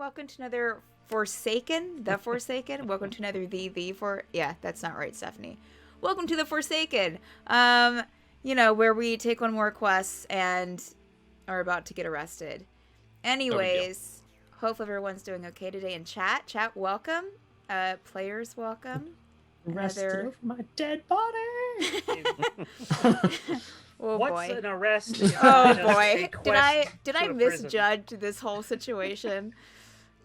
welcome to another Forsaken. Welcome to another yeah, that's not right, Stephanie. Welcome to the Forsaken. Where we take on more quests and are about to get arrested. Anyways, hopefully everyone's doing okay today in chat. Chat, welcome. Players, welcome. Arrested over my dead body. Oh, What's boy. an arrest? Oh boy. Did I misjudge this whole situation?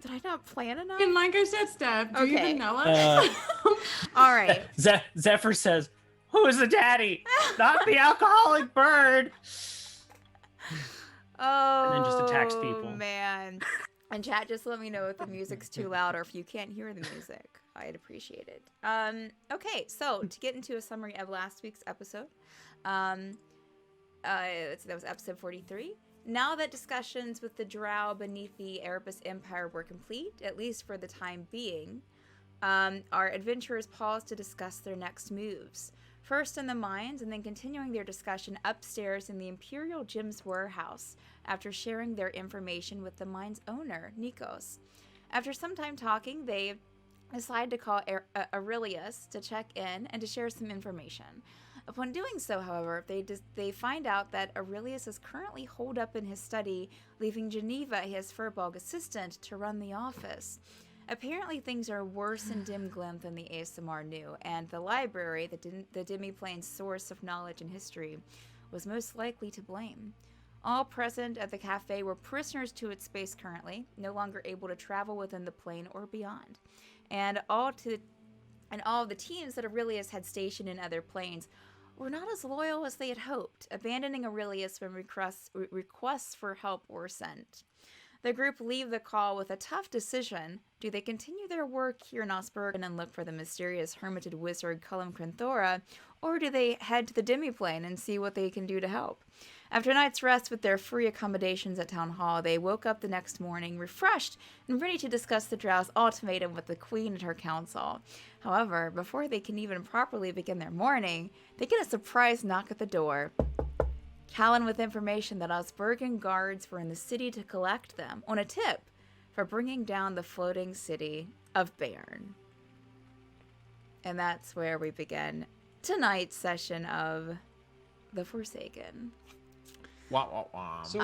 Did I not plan enough? And like I said, Steph, do you even know us? All right. Zephyr says, "Who is the daddy? Not the alcoholic bird." Oh, and then just attacks people. Man. And chat, just let me know if the music's too loud or if you can't hear the music. I'd appreciate it. Okay, so to get into a summary of last week's episode, that was episode 43. Now that discussions with the drow beneath the Erebus Empire were complete, at least for the time being, our adventurers paused to discuss their next moves. First in the mines, and then continuing their discussion upstairs in the Imperial Gems warehouse, after sharing their information with the mine's owner, Nikos. After some time talking, they decided to call Aurelius to check in and to share some information. Upon doing so, however, they find out that Aurelius is currently holed up in his study, leaving Geneva, his Furbolg assistant, to run the office. Apparently, things are worse in Dem Glemte than the ASMR knew, and the library, the demi-plane's source of knowledge and history, was most likely to blame. All present at the cafe were prisoners to its space currently, no longer able to travel within the plane or beyond. And all of the teams that Aurelius had stationed in other planes were not as loyal as they had hoped, abandoning Aurelius when requests for help were sent. The group leave the call with a tough decision. Do they continue their work here in Ozberghen and look for the mysterious hermited wizard Cullem Krenthora, or do they head to the demiplane and see what they can do to help? After a night's rest with their free accommodations at Town Hall, they woke up the next morning refreshed and ready to discuss the Drow's ultimatum with the Queen and her council. However, before they can even properly begin their morning, they get a surprise knock at the door. Callan with information that Ozberghen guards were in the city to collect them on a tip for bringing down the floating city of Baryn. And that's where we begin tonight's session of The Forsaken. Wow. So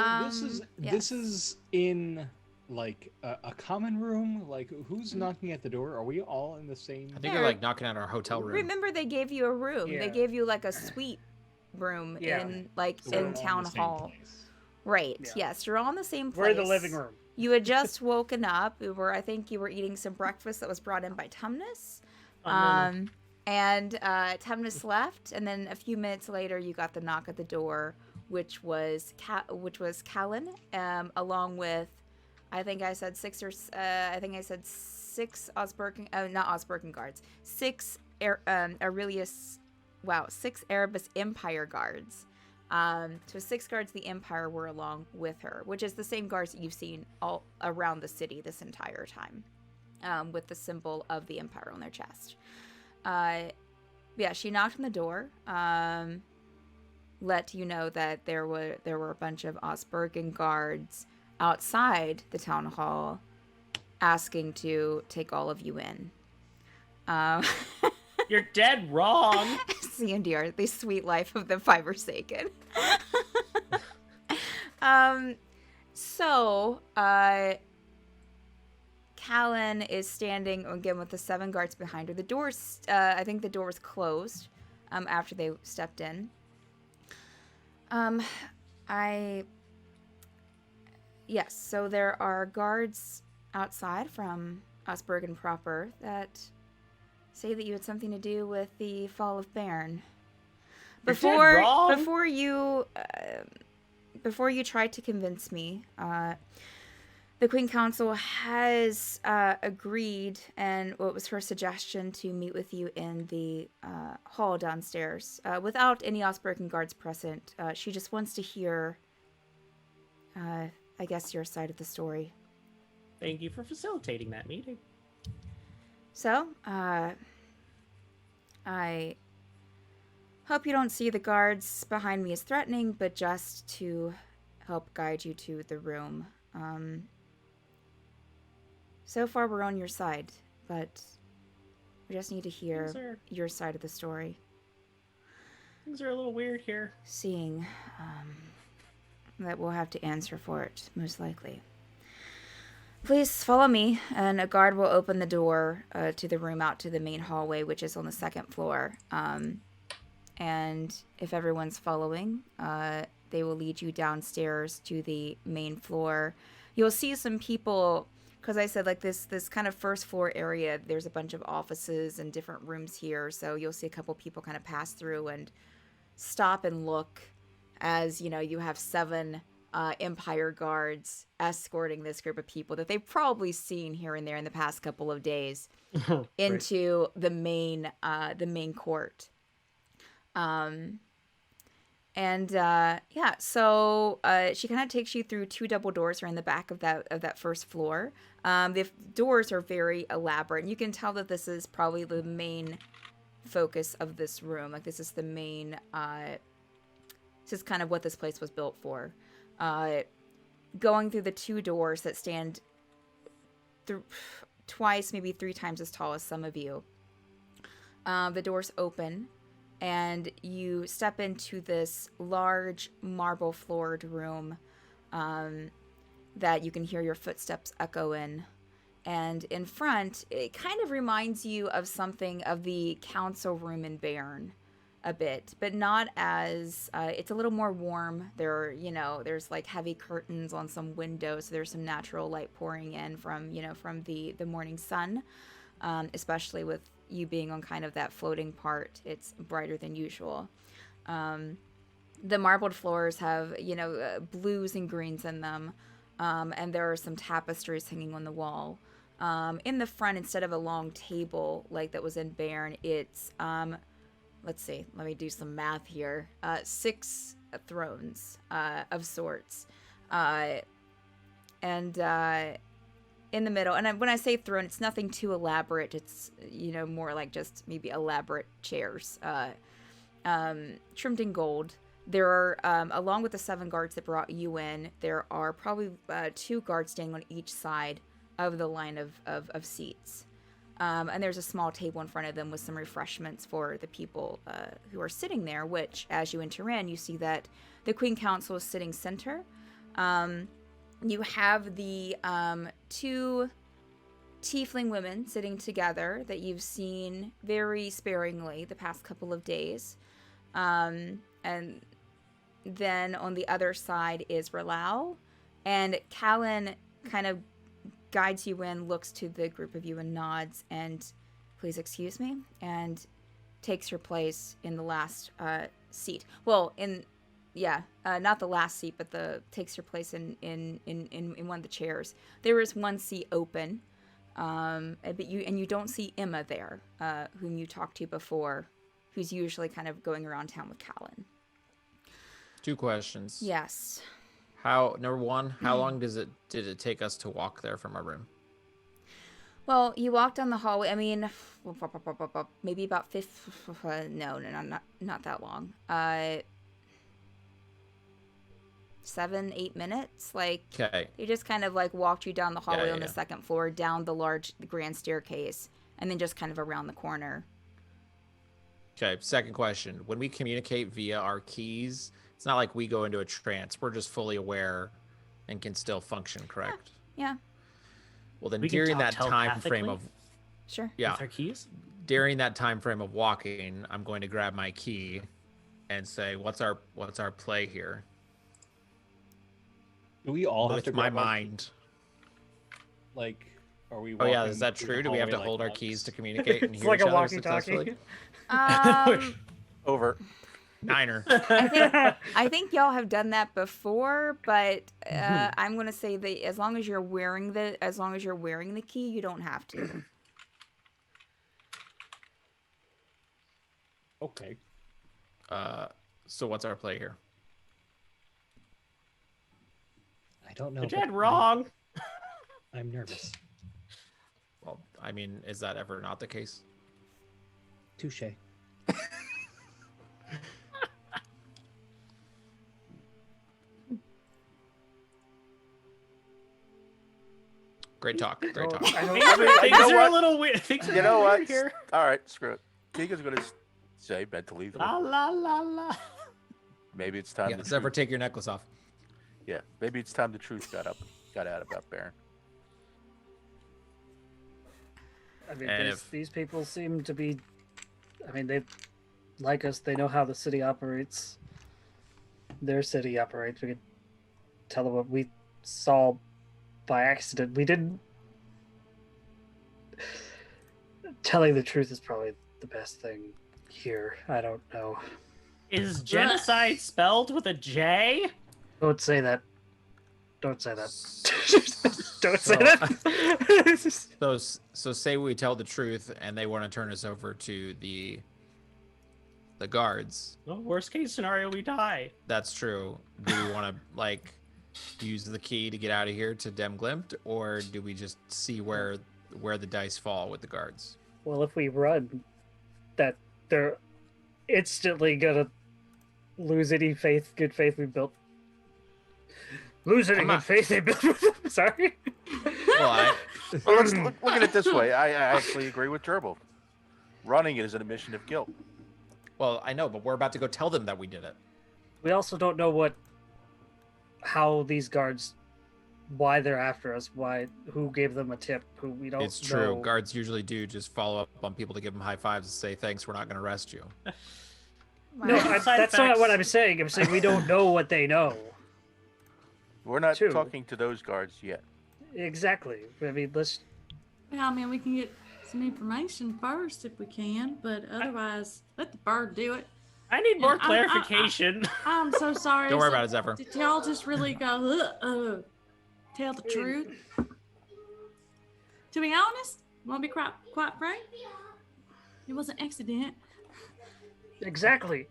this is in like a common room. Like, who's knocking at the door? Are we all in the same? I think they're like knocking at our hotel room. Remember, they gave you a room. Yeah. They gave you like a suite room in Town Hall. Place. Right. Yeah. Yes, you're all in the same place. We're in the living room. You had just woken up. I think you were eating some breakfast that was brought in by Tumnus. And Tumnus left, and then a few minutes later, you got the knock at the door, which was Callan, along with, I think I said six Ozberghen, not Ozberghen guards, six Erebus Empire guards. So 6 guards of the Empire were along with her, which is the same guards that you've seen all around the city this entire time, with the symbol of the Empire on their chest. She knocked on the door, let you know that there were a bunch of Ozberghen guards outside the town hall asking to take all of you in. You're dead wrong. CNDR, the sweet life of the Forsaken. Callan is standing again with the 7 guards behind her. The doors, I think the door was closed after they stepped in. So there are guards outside from Ozberghen proper that say that you had something to do with the fall of Baryn. Before you tried to convince me, the Queen Council has agreed, and what was her suggestion, to meet with you in the hall downstairs without any Ozberghen guards present. She just wants to hear, I guess, your side of the story. Thank you for facilitating that meeting. So, I hope you don't see the guards behind me as threatening, but just to help guide you to the room. So far, we're on your side, but we just need to hear your side of the story. Things are a little weird here. Seeing that we'll have to answer for it, most likely. Please follow me, and a guard will open the door to the room out to the main hallway, which is on the 2nd floor. And if everyone's following, they will lead you downstairs to the main floor. You'll see some people, because I said like this kind of 1st floor area, there's a bunch of offices and different rooms here. So you'll see a couple people kind of pass through and stop and look as, you have 7 Empire guards escorting this group of people that they've probably seen here and there in the past couple of days into the main court. So she kind of takes you through 2 double doors are in the back of that 1st floor. The doors are very elaborate, and you can tell that this is probably the main focus of this room. Like, this is the main this is kind of what this place was built for. Going through the 2 doors that stand twice, maybe 3 times as tall as some of you, the doors open, and you step into this large marble floored room that you can hear your footsteps echo in. And in front, it kind of reminds you of something of the council room in Baryn a bit, but not as, it's a little more warm. There's like heavy curtains on some windows. So there's some natural light pouring in from the morning sun, especially with you being on kind of that floating part. It's brighter than usual. The marbled floors have, blues and greens in them. And there are some tapestries hanging on the wall. In the front, instead of a long table like that was in Baryn, it's, let's see, let me do some math here. 6 thrones of sorts. In the middle, and when I say throne, it's nothing too elaborate. It's, more like just maybe elaborate chairs, trimmed in gold. There are, along with the 7 guards that brought you in, there are probably 2 guards standing on each side of the line of seats. And there's a small table in front of them with some refreshments for the people who are sitting there, which, as you enter in, you see that the Queen Council is sitting center. You have the 2 tiefling women sitting together that you've seen very sparingly the past couple of days. And then on the other side is Relau, and Callan kind of guides you in, looks to the group of you and nods, and please excuse me, and takes your place in the last seat. Well, not the last seat, but takes your place in one of the chairs. There is 1 seat open, but you don't see Emma there, whom you talked to before, who's usually kind of going around town with Callan. 2 questions. Yes. Number 1, how long did it take us to walk there from our room? Well, you walk down the hallway. I mean, maybe about not that long. 7-8 minutes. Like, okay. They just kind of like walked you down the hallway on the 2nd floor, down the grand staircase, and then just kind of around the corner. Okay. 2nd question: when we communicate via our keys, it's not like we go into a trance. We're just fully aware and can still function, correct? Yeah. Well, then We can during talk that time frame of Sure. yeah, with our keys? During that time frame of walking, I'm going to grab my key and say, "What's our play here?" Do we all have With to my grab mind. Like, are we? Oh yeah, walking is that through true? the Do we have to hallway hold like our keys to communicate and It's hear like each a other walkie-talkie. successfully? Over. Niner. I think y'all have done that before, but I'm gonna say that as long as you're wearing the key, you don't have to. Okay. So what's our play here? I don't know. You're but dead wrong. I'm nervous. Well, I mean, is that ever not the case? Touche. Great talk. Great talk. Things are a little weird. Things are You know what? weird here. All right, screw it. Keegan's gonna say mentally. La la la la. Maybe it's time. Yeah, Zephyr, take your necklace off. Yeah, maybe it's time the truth got out about Baryn. I mean, these people seem to be. I mean, they like us. They know how the city operates. Their city operates. We could tell them what we saw by accident. We didn't. Telling the truth is probably the best thing here. I don't know. Is genocide spelled with a J? Don't say that. Don't say that. Don't say that. So say we tell the truth and they want to turn us over to the guards. Well, worst case scenario, we die. That's true. Do we want to use the key to get out of here to Dem Glemte, or do we just see where the dice fall with the guards? Well, if we run, that they're instantly gonna lose any good faith we built. Lose any good faith they built. Sorry. Well, let's look at it this way. I actually agree with Gerbil. Running is an admission of guilt. Well, I know, but we're about to go tell them that we did it. We also don't know how these guards, why they're after us, who gave them a tip, who we don't know. It's true. Guards usually do just follow up on people to give them high fives and say, thanks, we're not going to arrest you. No, that's not what I'm saying. I'm saying we don't know what they know. We're not talking to those guards yet. Exactly. I mean, Yeah, I mean, we can get some information first if we can, but otherwise, let the bird do it. I need more clarification. I'm so sorry. Don't worry about it, Zephyr. Did y'all just really go, tell the truth? To be honest, want to be quite frank, it was an accident. Exactly.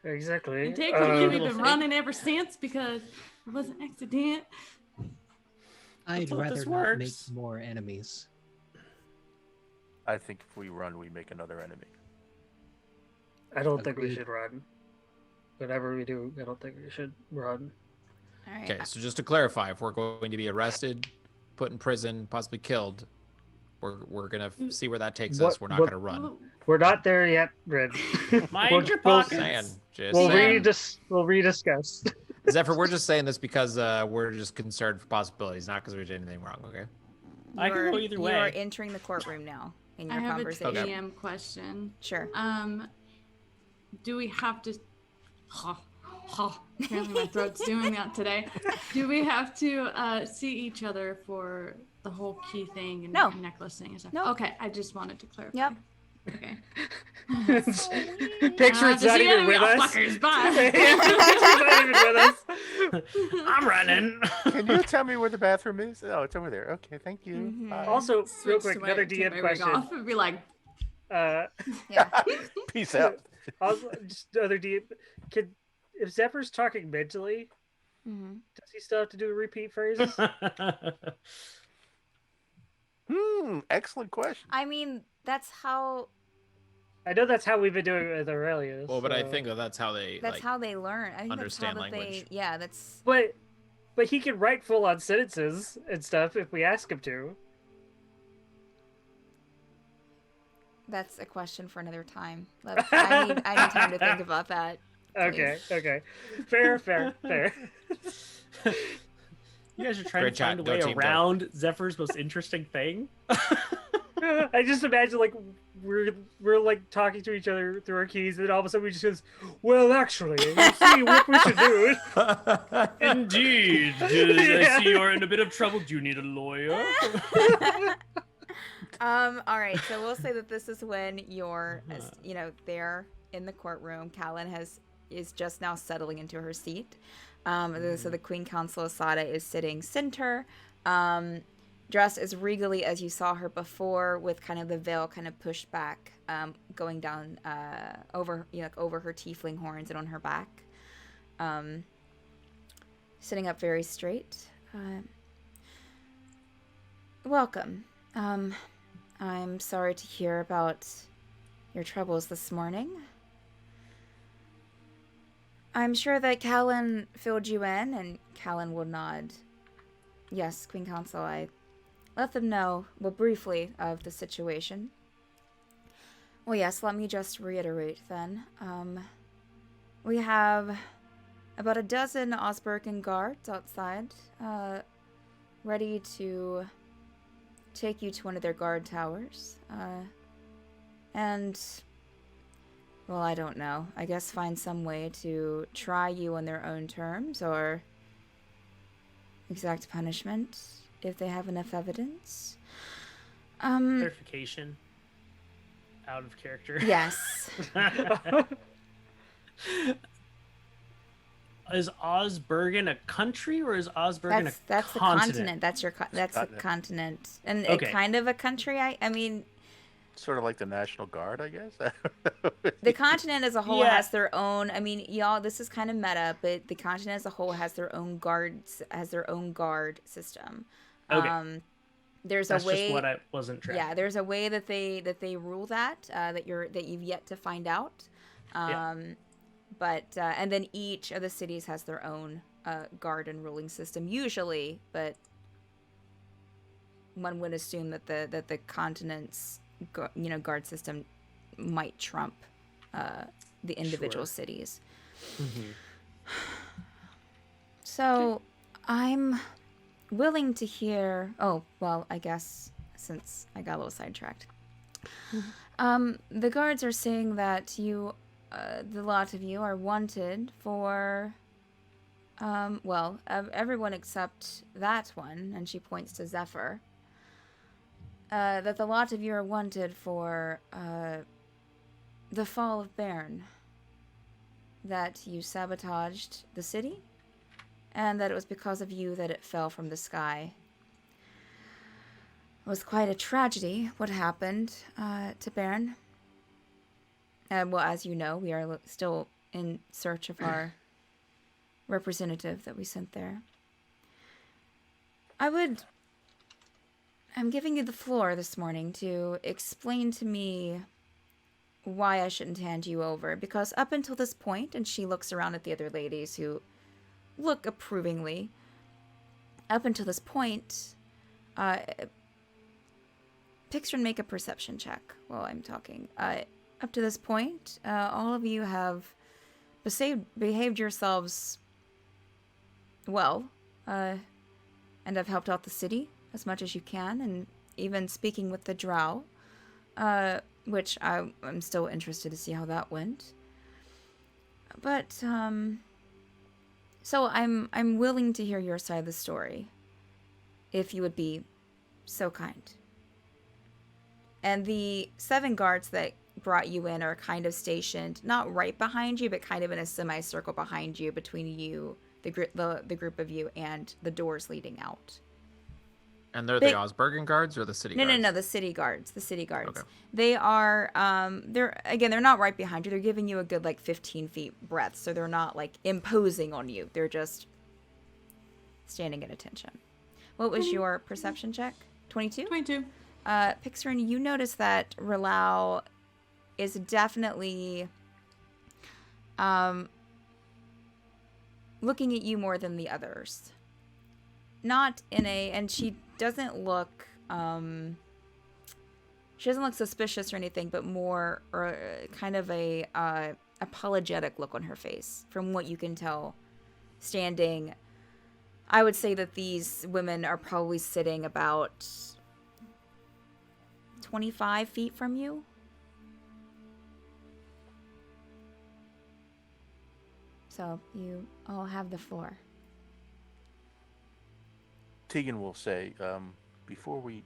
Exactly. And technically, we've been running ever since because it was an accident. I'd rather not make more enemies. I think if we run, we make another enemy. I don't think we should run. Whatever we do, I don't think we should run. All right. Okay, so just to clarify, if we're going to be arrested, put in prison, possibly killed, we're gonna see where that takes us. We're not gonna run. We're not there yet, Red. Mind your pockets. We'll rediscuss. Zephyr, we're just saying this because we're just concerned for possibilities, not because we did anything wrong. Okay. I can go either way. You are entering the courtroom now in your conversation. I have a TM question. Sure. Do we have to? Apparently my throat's doing that today. Do we have to see each other for the whole key thing and necklace thing and stuff? No. Okay, I just wanted to clarify. Yep. Okay. Picture it's not even with us. Fuckers, bye. Picture's not even with us. I'm running. Can you tell me where the bathroom is? Oh, it's over there. Okay, thank you. Mm-hmm. Also, real quick, another DM question. It'd be like, Peace out. Also, just another DM. If Zephyr's talking mentally, does he still have to do repeat phrases? Excellent question. I mean, that's how. I know that's how we've been doing it with Aurelius. Well, but I think that's how they. That's how they learn. I think understand that's how language. that's. But he can write full-on sentences and stuff if we ask him to. That's a question for another time. I need time to think about that. Okay. Fair. You guys are trying to find a way around Zephyr's most interesting thing. I just imagine like we're like talking to each other through our keys, and then all of a sudden we just goes, well, actually, you see what we should do. Indeed. I see you're in a bit of trouble. Do you need a lawyer? All right. So we'll say that this is when you're, there in the courtroom. Callan is just now settling into her seat. So the Queen Council Isotta is sitting center, dressed as regally as you saw her before, with kind of the veil kind of pushed back, going down over her tiefling horns and on her back, sitting up very straight. Welcome. I'm sorry to hear about your troubles this morning. I'm sure that Callan filled you in, and Callan will nod, yes, Queen Council, I let them know, well, briefly, of the situation. Well, yes, let me just reiterate then. We have about a dozen Ozberghen guards outside, ready to take you to one of their guard towers. And, well, I don't know. I guess find some way to try you on their own terms, or exact punishment, if they have enough evidence. Clarification. Out of character. Yes. Is Ozberghen a country, or is Ozberghen that's a the continent? That's the continent, and Okay. it kind of a country. I mean, Sort of like the National Guard, I guess. the continent as a whole Yeah. has their own. I mean, y'all, this is kind of meta, but the continent as a whole has their own guards, has their own guard system. Okay. There's That's a way. just what I wasn't tracking. Yeah, there's a way that they rule that that you've yet to find out. Yeah. But and then each of the cities has their own guard and ruling system usually, but one would assume that the continent's guard system might trump the individual cities. Mm-hmm. So I'm willing to hear. Oh well, I guess since I got a little sidetracked. The guards are saying that you, the lot of you, are wanted for. Everyone except that one, and she points to Zephyr. That the lot of you are wanted for the fall of Baryn. That you sabotaged the city, and that it was because of you that it fell from the sky. It was quite a tragedy what happened to Baryn. Well, as you know, we are still in search of our representative that we sent there. I'm giving you the floor this morning to explain to me why I shouldn't hand you over, because up until this point, and she looks around at the other ladies who look approvingly, up until this point, picture and make a perception check while I'm talking. Up to this point, all of you have behaved yourselves well, and have helped out the city as much as you can, and even speaking with the drow, which I'm still interested to see how that went. But, so I'm willing to hear your side of the story, if you would be so kind. And the 7 guards that brought you in are kind of stationed, not right behind you, but kind of in a semicircle behind you, between you, the group of you, and the doors leading out. And they're the Ozberghen guards or the city guards? No, the city guards. The city guards. Okay. They are, they're not right behind you. They're giving you a good, 15 feet breadth, so they're not, imposing on you. They're just standing at attention. What was your perception check? 22? 22. Pixarin, you notice that Relau is definitely looking at you more than the others. Not in and she doesn't look suspicious or anything, but more kind of a apologetic look on her face, from what you can tell. Standing, I would say that these women are probably sitting about 25 feet from you. So you all have the floor. Tegan will say, before we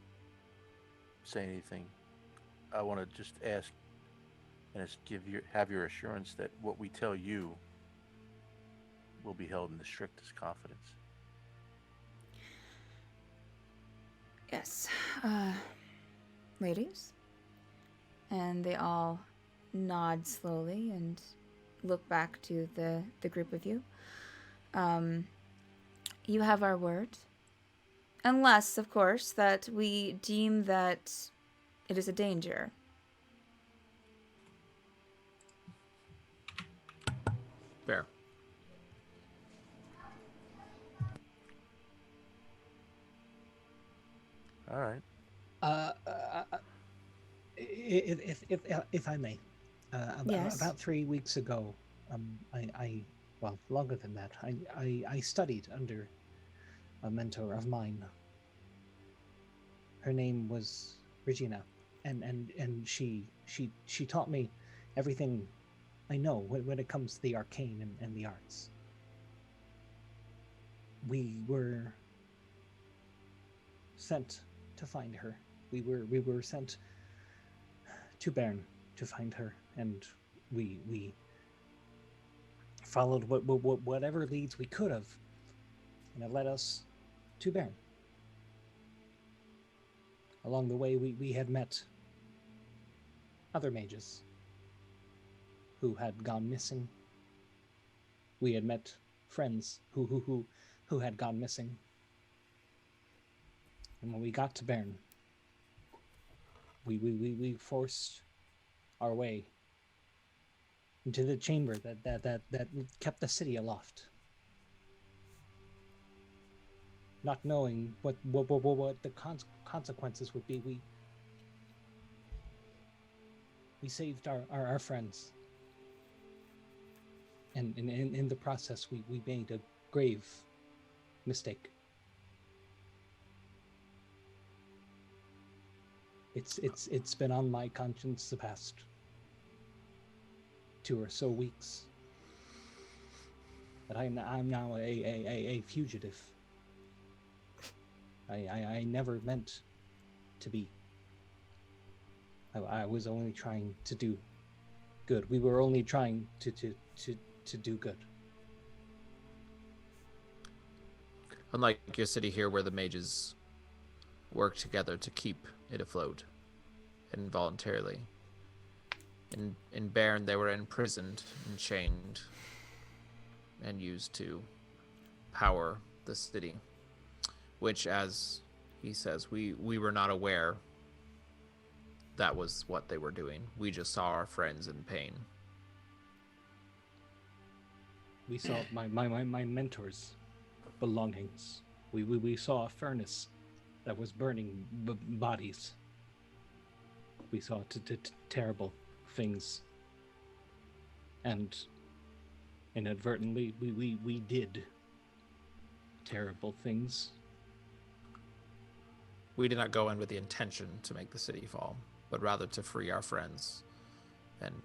say anything, I want to just ask and have your assurance that what we tell you will be held in the strictest confidence. Yes. Ladies? And they all nod slowly and look back to the group of you. You have our word. Unless, of course, that we deem that it is a danger. Fair. All right. If I may, Yes. about 3 weeks ago, well, longer than that, I studied under a mentor of mine. Her name was Regina, and she taught me everything I know when it comes to the arcane and the arts. We were sent to find her. We were sent to Baryn to find her, and we followed whatever leads we could have, and it led us to Baryn. Along the way, we had met other mages who had gone missing. We had met friends who had gone missing. And when we got to Baryn, we forced our way into the chamber that kept the city aloft. Not knowing what the consequences would be, we saved our friends. And in the process, we made a grave mistake. It's been on my conscience the past 2 or so weeks that I'm now a fugitive. I never meant to be. I was only trying to do good. We were only trying to do good. Unlike your city here, where the mages work together to keep it afloat involuntarily. In Baryn, they were imprisoned and chained and used to power the city, which, as he says, we were not aware that was what they were doing. We just saw our friends in pain. We saw my mentor's belongings. We saw a furnace that was burning bodies. We saw terrible things. And inadvertently, we did terrible things. We did not go in with the intention to make the city fall, but rather to free our friends. And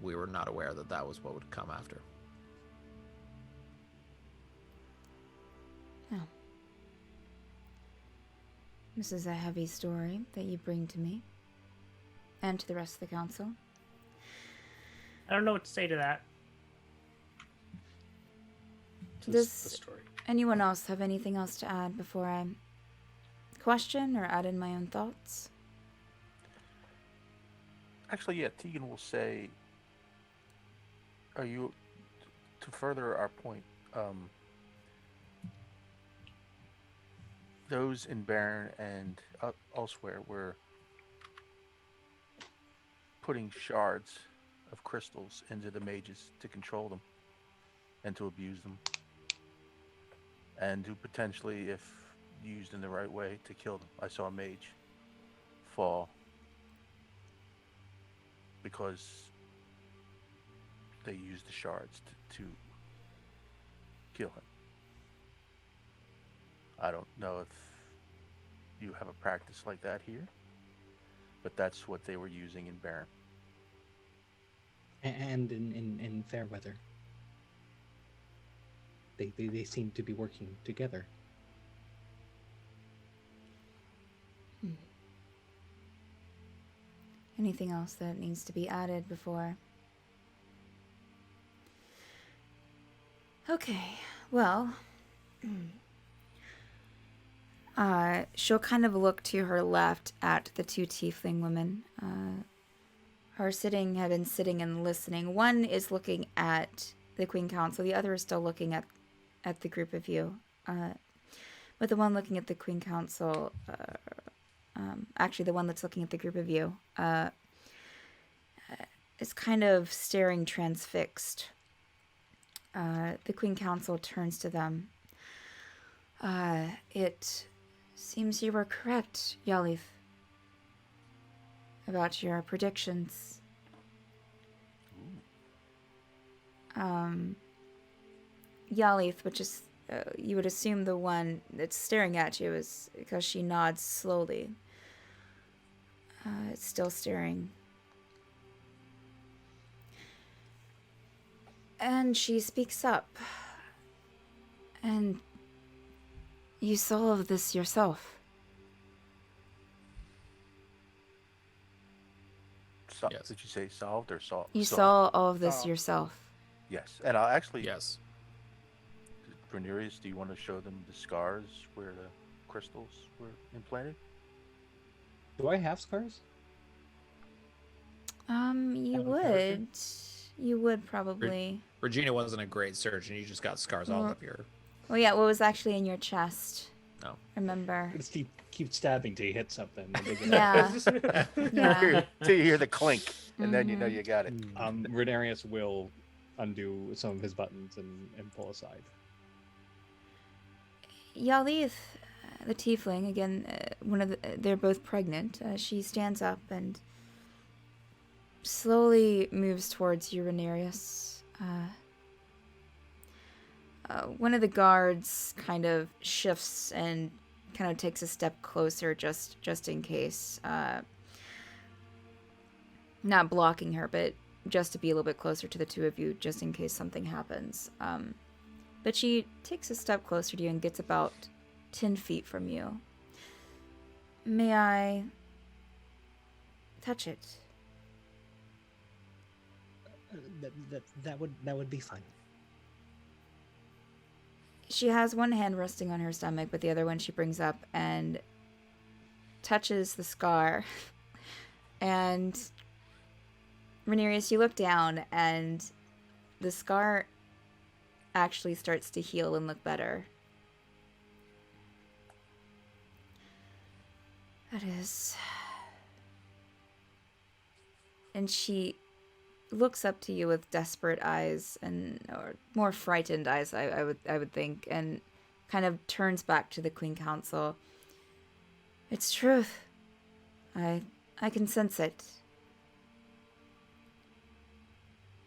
we were not aware that that was what would come after. Oh. This is a heavy story that you bring to me. And to the rest of the council. I don't know what to say to that. Does the story. anyone else have anything else to add before I question or add in my own thoughts? Actually, yeah, Tegan will say, are you, to further our point, those in Baryn and elsewhere were putting shards of crystals into the mages to control them and to abuse them, and to potentially, if used in the right way, to kill them. I saw a mage fall because they used the shards to kill him. I don't know if you have a practice like that here, but that's what they were using in Baryn. And in Fairweather. They seem to be working together. Anything else that needs to be added before? Okay, well, she'll kind of look to her left at the two tiefling women. Have been sitting and listening. One is looking at the Queen Council. The other is still looking at the group of you. But the one looking at the Queen Council, actually the one that's looking at the group of you, is kind of staring transfixed. The Queen Council turns to them. It Seems you were correct, Yalith, about your predictions. Yalith, which is, you would assume the one that's staring at you, is because she nods slowly. It's still staring. And she speaks up. And you saw all of this yourself. Yes. Did you say solved or solved? You saw all of this yourself. Yes, and I'll actually. Yes. Ranerius, do you want to show them the scars where the crystals were implanted? Do I have scars? You would. You would probably. Regina wasn't a great surgeon. You just got scars all up your. Well, yeah. What was actually in your chest? Oh. Remember. Just keep stabbing till you hit something. Yeah. Yeah. Till you hear the clink, and then you know you got it. Ranerius will undo some of his buttons and pull aside. Yalith, the tiefling, again, they're both pregnant. She stands up and slowly moves towards you, Ranerius. One of the guards kind of shifts and kind of takes a step closer just in case. Not blocking her, but just to be a little bit closer to the two of you, just in case something happens. But she takes a step closer to you and gets about 10 feet from you. May I touch it? That would be fine. She has one hand resting on her stomach, but the other one she brings up and touches the scar. And Ranerius, you look down, and the scar actually starts to heal and look better. That is. And she looks up to you with desperate eyes, or more frightened eyes, I would think, and kind of turns back to the Queen Council. It's truth. I can sense it.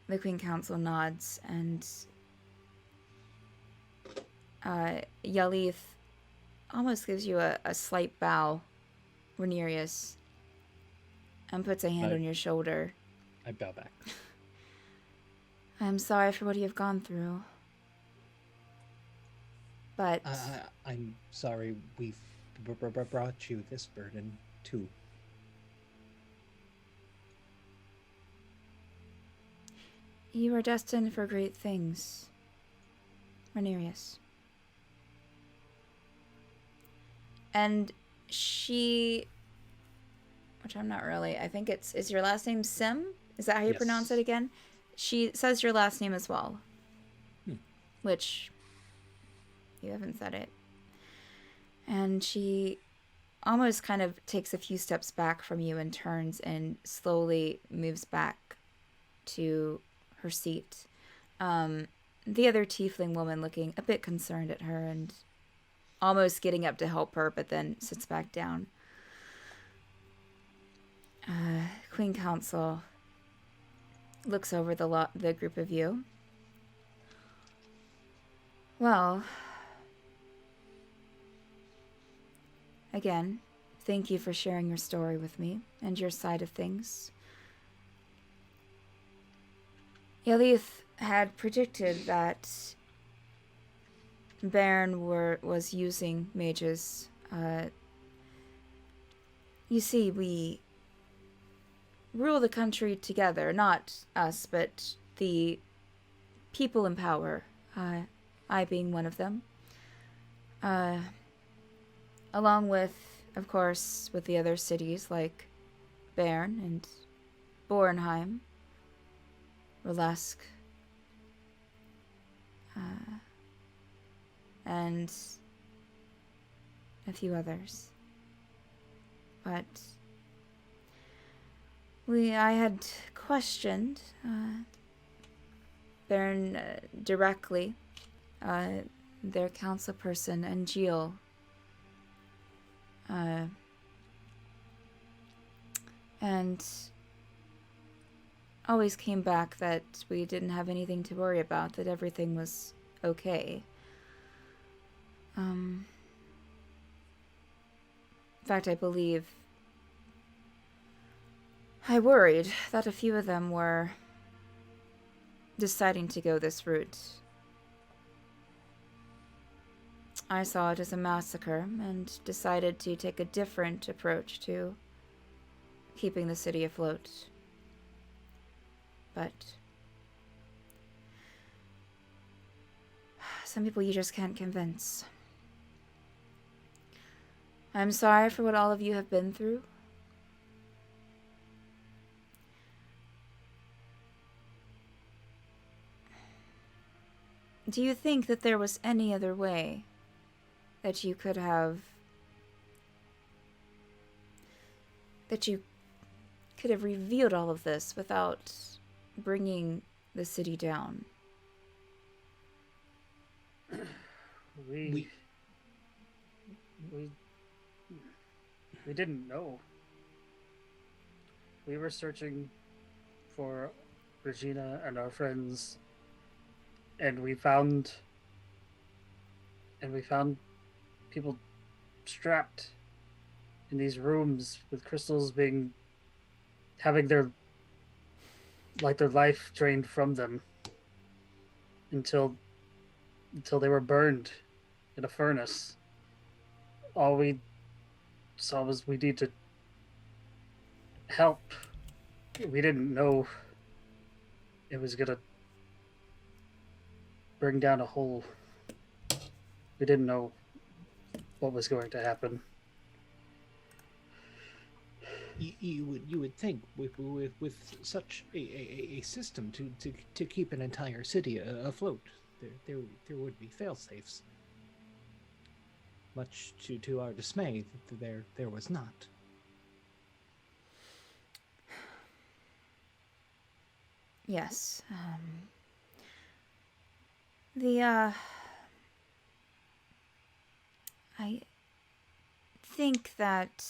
The Queen Council nods, and Yalith almost gives you a slight bow, Ranerius, and puts a hand on your shoulder. I bow back. I'm sorry for what you have gone through. But I'm sorry we've brought you this burden, too. You are destined for great things, Ranerius. And she, which I'm not really, I think is your last name Sim? Is that how you pronounce it again? She says your last name as well. Which, you haven't said it. And she almost kind of takes a few steps back from you and turns and slowly moves back to her seat. The other tiefling woman looking a bit concerned at her and almost getting up to help her, but then sits back down. Queen Council looks over the group of you. Well, again, thank you for sharing your story with me and your side of things. Yalith had predicted that Baryn was using mages. You see, we rule the country together, not us, but the people in power, I being one of them. Along with, of course, with the other cities like Baryn and Bornheim, Relesk, and a few others. But I had questioned Baryn directly, their council person, and Jill. And always came back that we didn't have anything to worry about, that everything was okay. In fact, I believe I worried that a few of them were deciding to go this route. I saw it as a massacre and decided to take a different approach to keeping the city afloat. But some people you just can't convince. I'm sorry for what all of you have been through. Do you think that there was any other way that you could have revealed all of this without bringing the city down? We didn't know. We were searching for Regina and our friends, and we found people strapped in these rooms with crystals having their life drained from them until they were burned in a furnace. All we saw was we need to help. We didn't know it was gonna bring down a whole... We didn't know what was going to happen. You would think with such a system to keep an entire city afloat, there would be fail-safes. Much to our dismay, there was not. Yes. I think that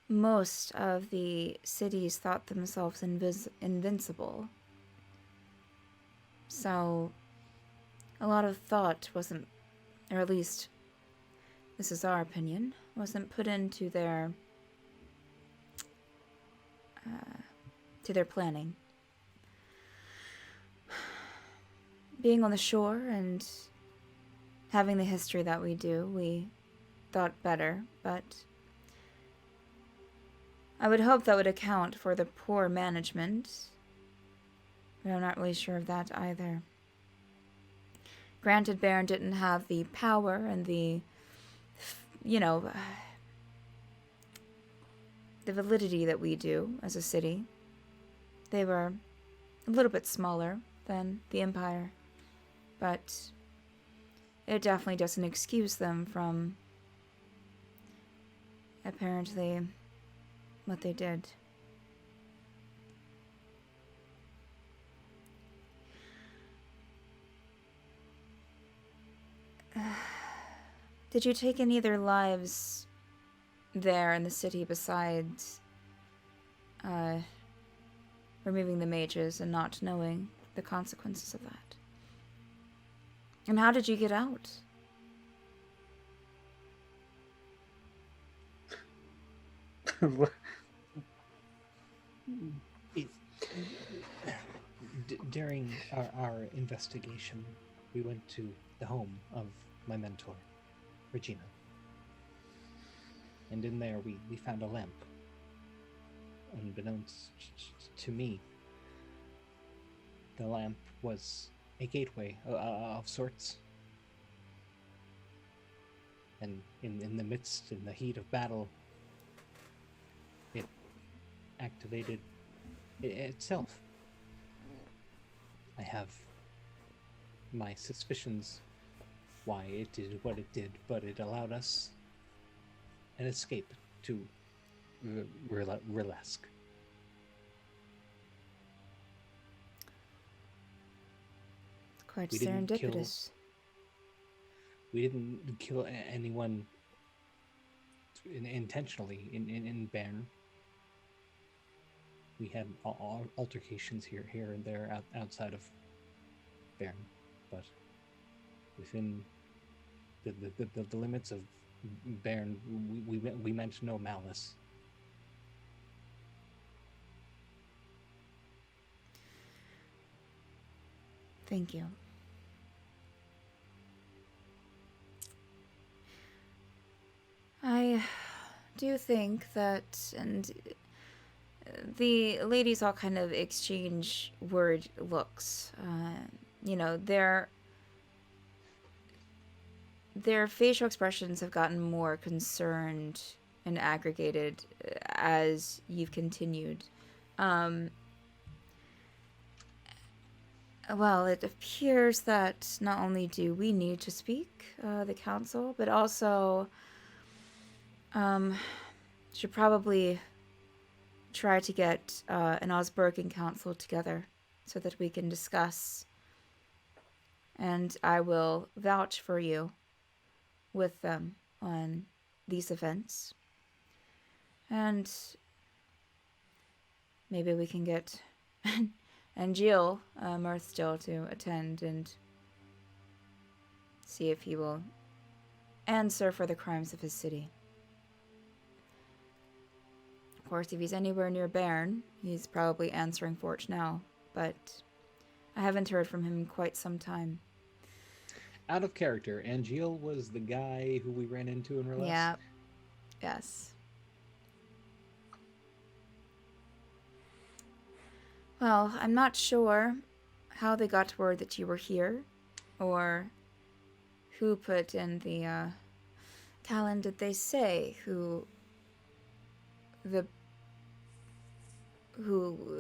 most of the cities thought themselves invincible. So a lot of thought wasn't, or at least this is our opinion, wasn't put into their planning. Being on the shore and having the history that we do, we thought better, but I would hope that would account for the poor management, but I'm not really sure of that either. Granted, Baryn didn't have the power and the validity that we do as a city. They were a little bit smaller than the Empire, but it definitely doesn't excuse them from apparently what they did. Did you take any other lives there in the city besides removing the mages and not knowing the consequences of that? And how did you get out? During our investigation, we went to the home of my mentor, Regina. And in there, we found a lamp. Unbeknownst to me, the lamp was a gateway of sorts. And in the midst, in the heat of battle, it activated itself. I have my suspicions why it did what it did, but it allowed us an escape to Relesk. Quite serendipitous. We didn't kill anyone intentionally in Baryn. We had altercations here and there outside of Baryn, but within the limits of Baryn, we meant no malice. Thank you. I do think that, and the ladies all kind of exchange word looks. You know, their facial expressions have gotten more concerned and aggregated as you've continued. Well, it appears that not only do we need to speak, the council, but also should probably try to get an Ozberghen council together so that we can discuss, and I will vouch for you with them on these events. And maybe we can get and Jill Mirthstill to attend and see if he will answer for the crimes of his city. Of course, if he's anywhere near Baryn, he's probably answering for it now, but I haven't heard from him in quite some time. Out of character, Angeal was the guy who we ran into in Relesk? Yeah. Yes. Well, I'm not sure how they got word that you were here, or who put in the, Callan, did they say who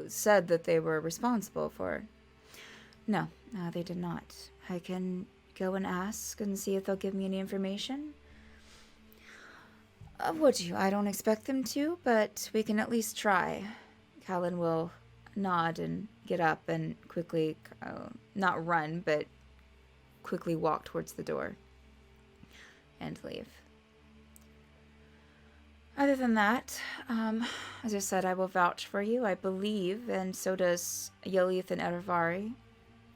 said that they were responsible for? No, they did not. I can go and ask and see if they'll give me any information. Would you? I don't expect them to, but we can at least try. Callan will nod and get up and quickly, not run, but quickly walk towards the door and leave. Other than that, as I said, I will vouch for you. I believe, and so does Yelith and Eravari.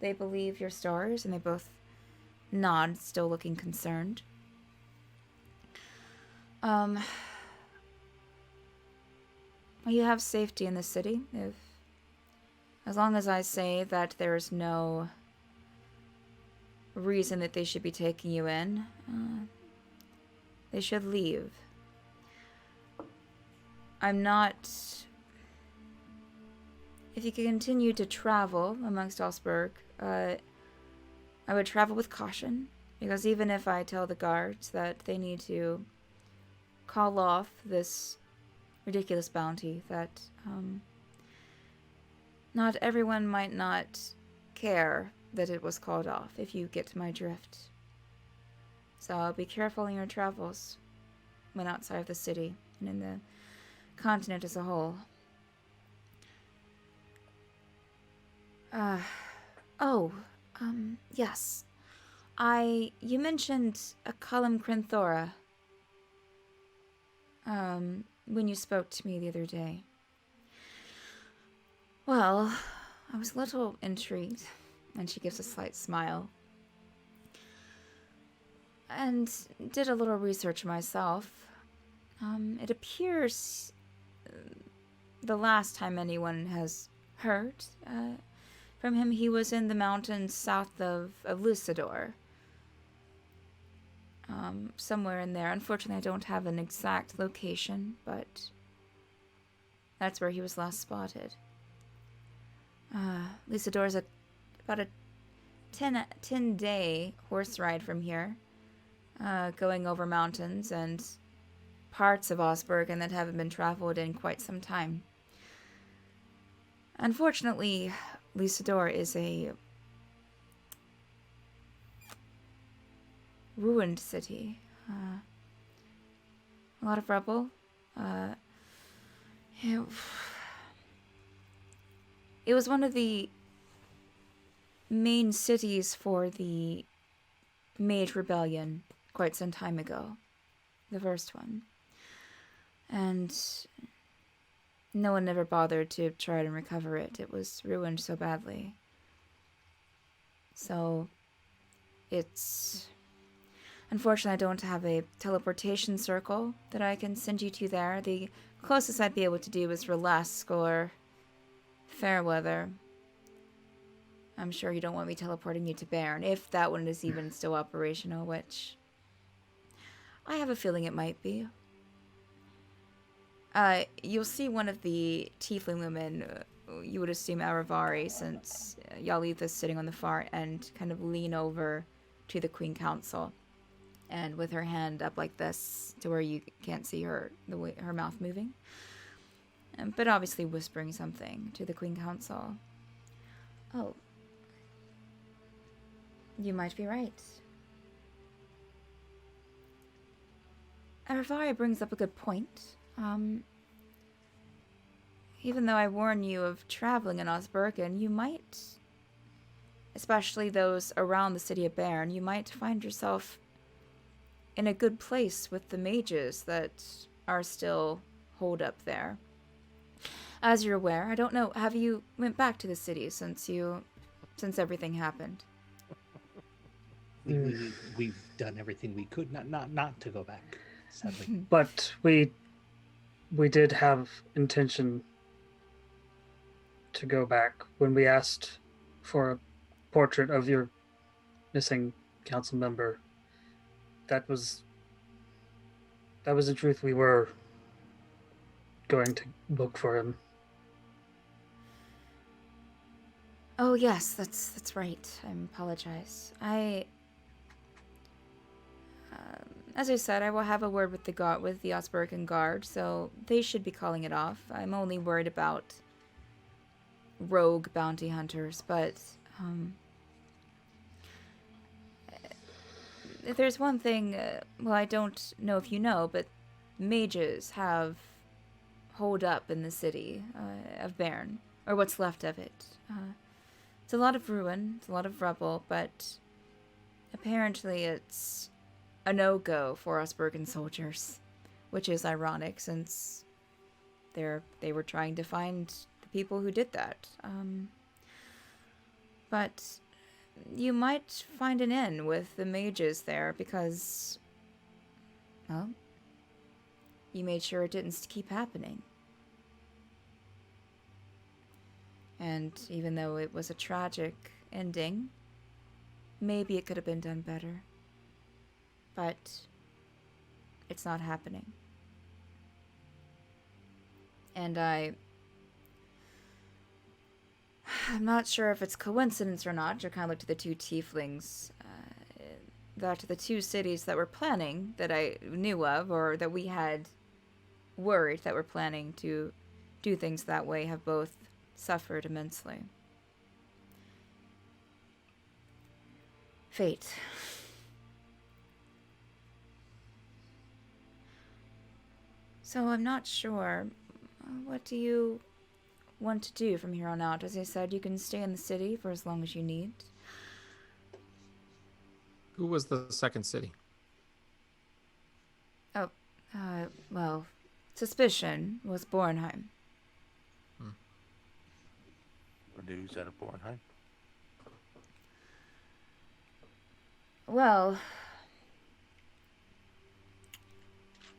They believe your stories, and they both nod, still looking concerned. You have safety in the city, as long as I say that there's no reason that they should be taking you in, they should leave. I'm not... If you can continue to travel amongst Ozberg, I would travel with caution, because even if I tell the guards that they need to call off this ridiculous bounty, that not everyone might not care that it was called off, if you get my drift. So be careful in your travels when outside of the city and in the continent as a whole. Yes. You mentioned a Cullem Krenthora when you spoke to me the other day. Well, I was a little intrigued, and she gives a slight smile, and did a little research myself. It appears the last time anyone has heard from him, he was in the mountains south of Lysadore. Somewhere in there. Unfortunately, I don't have an exact location, but that's where he was last spotted. Lysadore is about a 10-day horse ride from here, going over mountains and parts of Ozberghen that haven't been traveled in quite some time. Unfortunately, Lysadore is a ruined city. A lot of rubble. It was one of the main cities for the Mage Rebellion quite some time ago. The first one. And no one ever bothered to try and recover it. It was ruined so badly. So, it's... Unfortunately, I don't have a teleportation circle that I can send you to there. The closest I'd be able to do is Relesk or Fairweather. I'm sure you don't want me teleporting you to Baryn, if that one is even still operational, which I have a feeling it might be. You'll see one of the tiefling women, you would assume Aravari, since Yalitha's sitting on the far end, kind of lean over to the Queen Council. And with her hand up like this, to where you can't see her mouth moving. But obviously whispering something to the Queen Council. Oh. You might be right. Aravari brings up a good point. Even though I warn you of traveling in Ozberghen, you might, especially those around the city of Baryn, you might find yourself in a good place with the mages that are still holed up there. As you're aware, I don't know, have you went back to the city since everything happened? We've done everything we could not to go back, sadly. But we did have intention to go back when we asked for a portrait of your missing council member. That was the truth. We were going to look for him. Oh yes, that's right. I apologize. As I said, I will have a word with the Ozberghen guard, so they should be calling it off. I'm only worried about rogue bounty hunters, but if there's one thing, well, I don't know if you know, but mages have holed up in the city of Baryn, or what's left of it. It's a lot of ruin, it's a lot of rubble, but apparently it's a no-go for Ozberghen soldiers, which is ironic since they were trying to find the people who did that. But you might find an inn with the mages there because, well, you made sure it didn't keep happening. And even though it was a tragic ending, maybe it could have been done better. But it's not happening. And I'm not sure if it's coincidence or not. I kind of looked at the two tieflings. That the two cities that were planning, that I knew of, or that we had worried that were planning to do things that way, have both suffered immensely. Fate. So I'm not sure. What do you want to do from here on out? As I said, you can stay in the city for as long as you need. Who was the second city? Oh, well, suspicion was Bornheim. News out of Bornheim. Well,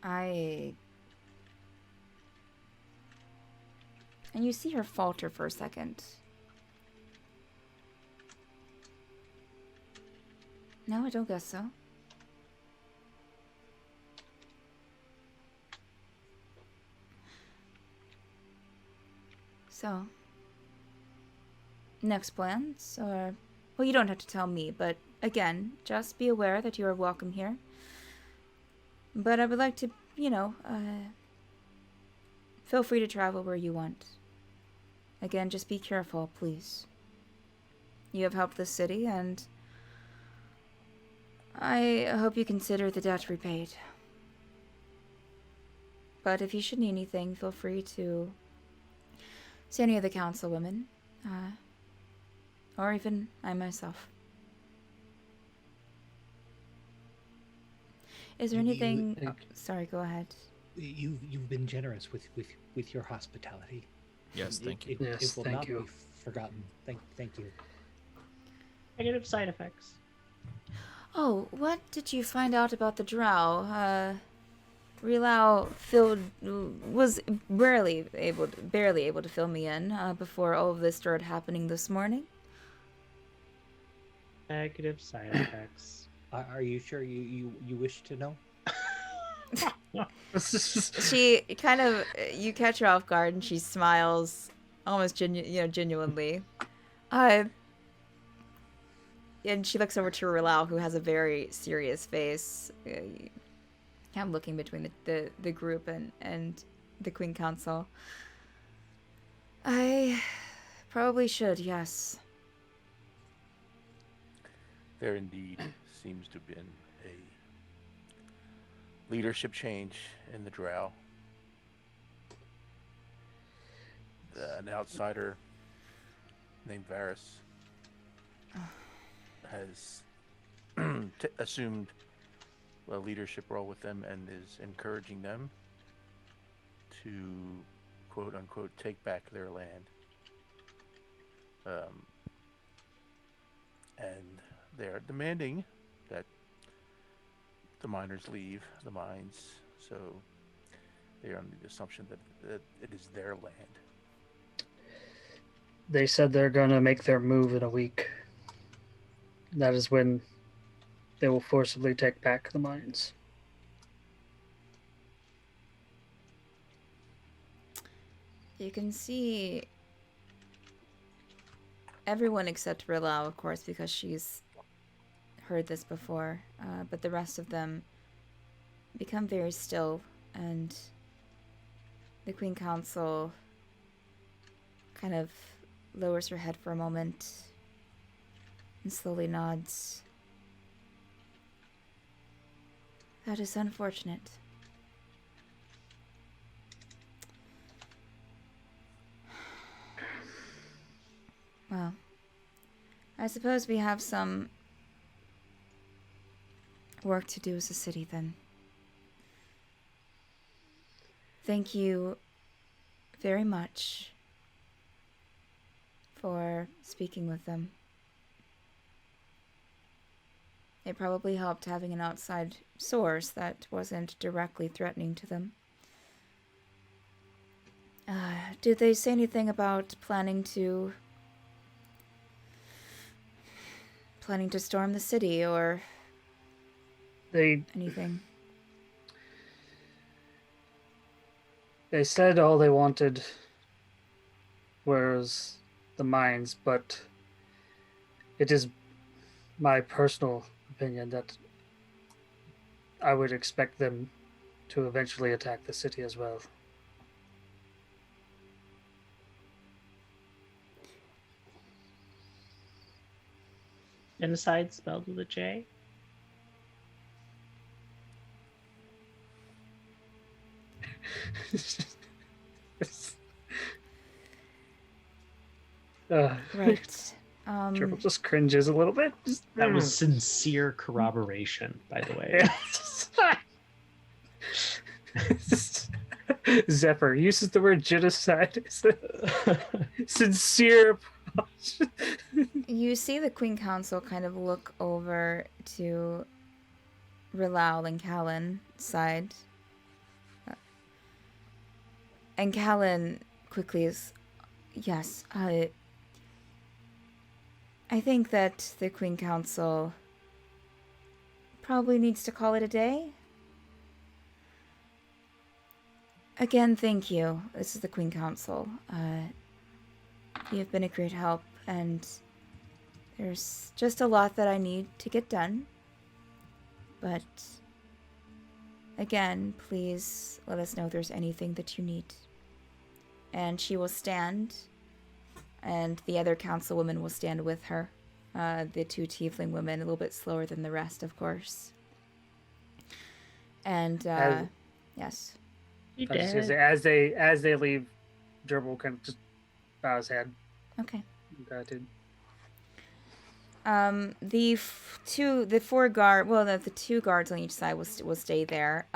and you see her falter for a second. No, I don't guess so. So, next plans, or... Well, you don't have to tell me, but again, just be aware that you are welcome here. But I would like to, feel free to travel where you want. Again, just be careful, please. You have helped the city, and I hope you consider the debt repaid. But if you should need anything, feel free to see any of the councilwomen, or even I myself. Is there anything... Oh, sorry, go ahead. You've been generous with your hospitality. Yes, thank you. Yes, It will thank not you. be forgotten. Thank you. Negative side effects. Oh, what did you find out about the drow? Relau was barely able to fill me in before all of this started happening this morning. Negative side effects. Are you sure you wish to know? She kind of, you catch her off guard and she smiles almost genuinely. And she looks over to Relau, who has a very serious face. I'm looking between the group and the Queen Council. I probably should, yes. There indeed seems to have been a leadership change in the drow. An outsider named Varys has assumed a leadership role with them and is encouraging them to, quote unquote, take back their land. And they're demanding that the miners leave the mines, so they are under the assumption that it is their land. They said they're going to make their move in a week. That is when they will forcibly take back the mines. You can see everyone except Relau, of course, because she's heard this before, but the rest of them become very still, and the Queen Council kind of lowers her head for a moment and slowly nods. That is unfortunate. Well, I suppose we have some work to do as a city then. Thank you very much for speaking with them. It probably helped having an outside source that wasn't directly threatening to them. Did they say anything about planning to storm the city or anything? They said all they wanted was the mines, but it is my personal opinion that I would expect them to eventually attack the city as well. Inside spelled with a J. Right. Triple just cringes a little bit. That was sincere corroboration, by the way. Zephyr uses the word genocide. Sincere. You see the Queen Council kind of look over to Relau and Callan side. And Callan quickly is, yes, I think that the Queen Council probably needs to call it a day. Again, thank you. This is the Queen Council. You have been a great help, and there's just a lot that I need to get done. But again, please let us know if there's anything that you need. And she will stand, and the other councilwomen will stand with her. The two tiefling women, a little bit slower than the rest, of course. And yes. As they leave, Gerbil will kind of just bow his head. Okay. Gratitude. The two guards on each side will stay there.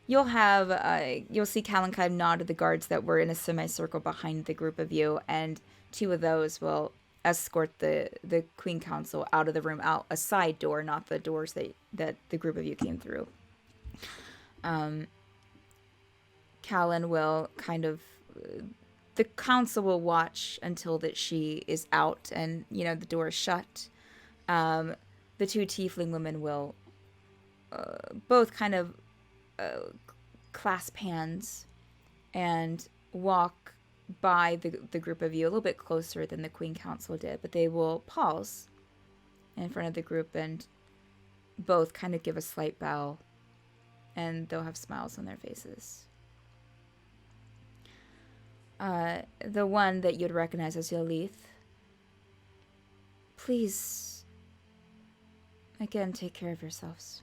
you'll see Callan kind of nod to the guards that were in a semicircle behind the group of you, and 2 of those will escort the Queen Council out of the room, out a side door, not the doors that the group of you came through. Callan will kind of... the council will watch until that she is out and, the door is shut. The 2 tiefling women will both kind of clasp hands and walk by the group of you a little bit closer than the Queen Council did, but they will pause in front of the group and both kind of give a slight bow, and they'll have smiles on their faces. The one that you'd recognize as Yalith, please, again, take care of yourselves.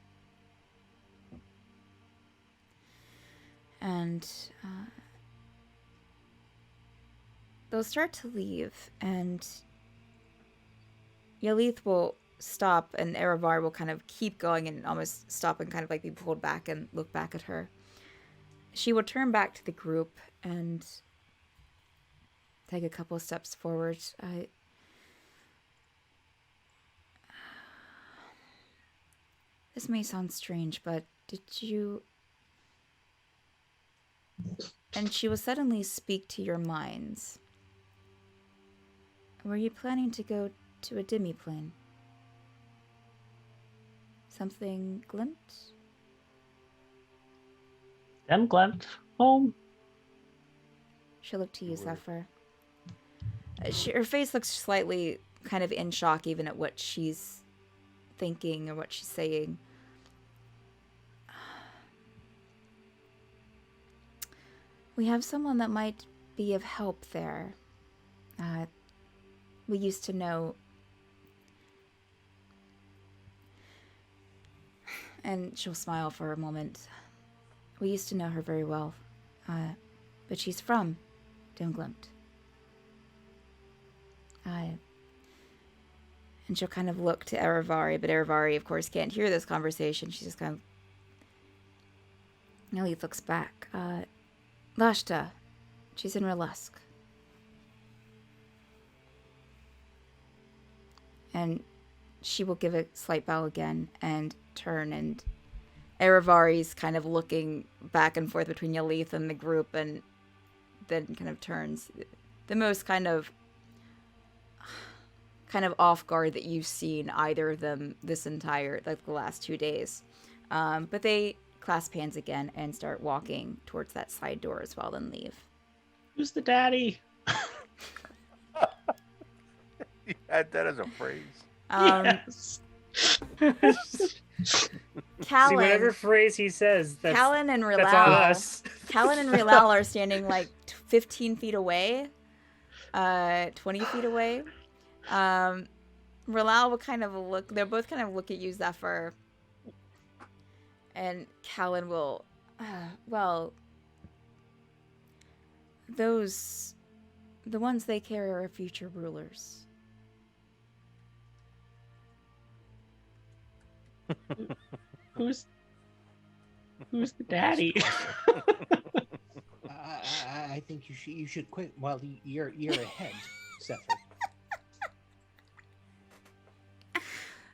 And they'll start to leave, and Yalith will stop, and Erevar will kind of keep going and almost stop and kind of like be pulled back and look back at her. She will turn back to the group and take a couple of steps forward. This may sound strange, but did you... And she will suddenly speak to your minds. Were you planning to go to a demi-plane? Something Glemte? Dem Glemte, home. She'll look to you, Zephyr. Her face looks slightly kind of in shock even at what she's thinking or what she's saying. We have someone that might be of help there. We used to know... And she'll smile for a moment. We used to know her very well. But she's from Dem Glemte. And she'll kind of look to Erevari, but Erevari, of course, can't hear this conversation. She's just kind of... Nelly looks back. Lashta. She's in Relesk. And she will give a slight bow again and turn, and Erevari's kind of looking back and forth between Yalith and the group, and then kind of turns. The most kind of off guard that you've seen either of them this entire, like the last 2 days. But they clasp hands again and start walking towards that side door as well, then leave. Who's the daddy? You had that as a phrase. Yes. Callan, See, whatever phrase he says, Callan and that's on Rilal. us. Callan and Rilal are standing like 15 feet away, 20 feet away. Rilal will kind of look. They'll both kind of look at you, Zephyr. And Callan will, well, the ones they carry are future rulers. Who's the daddy? I think you should quit while you're ahead, Zephyr.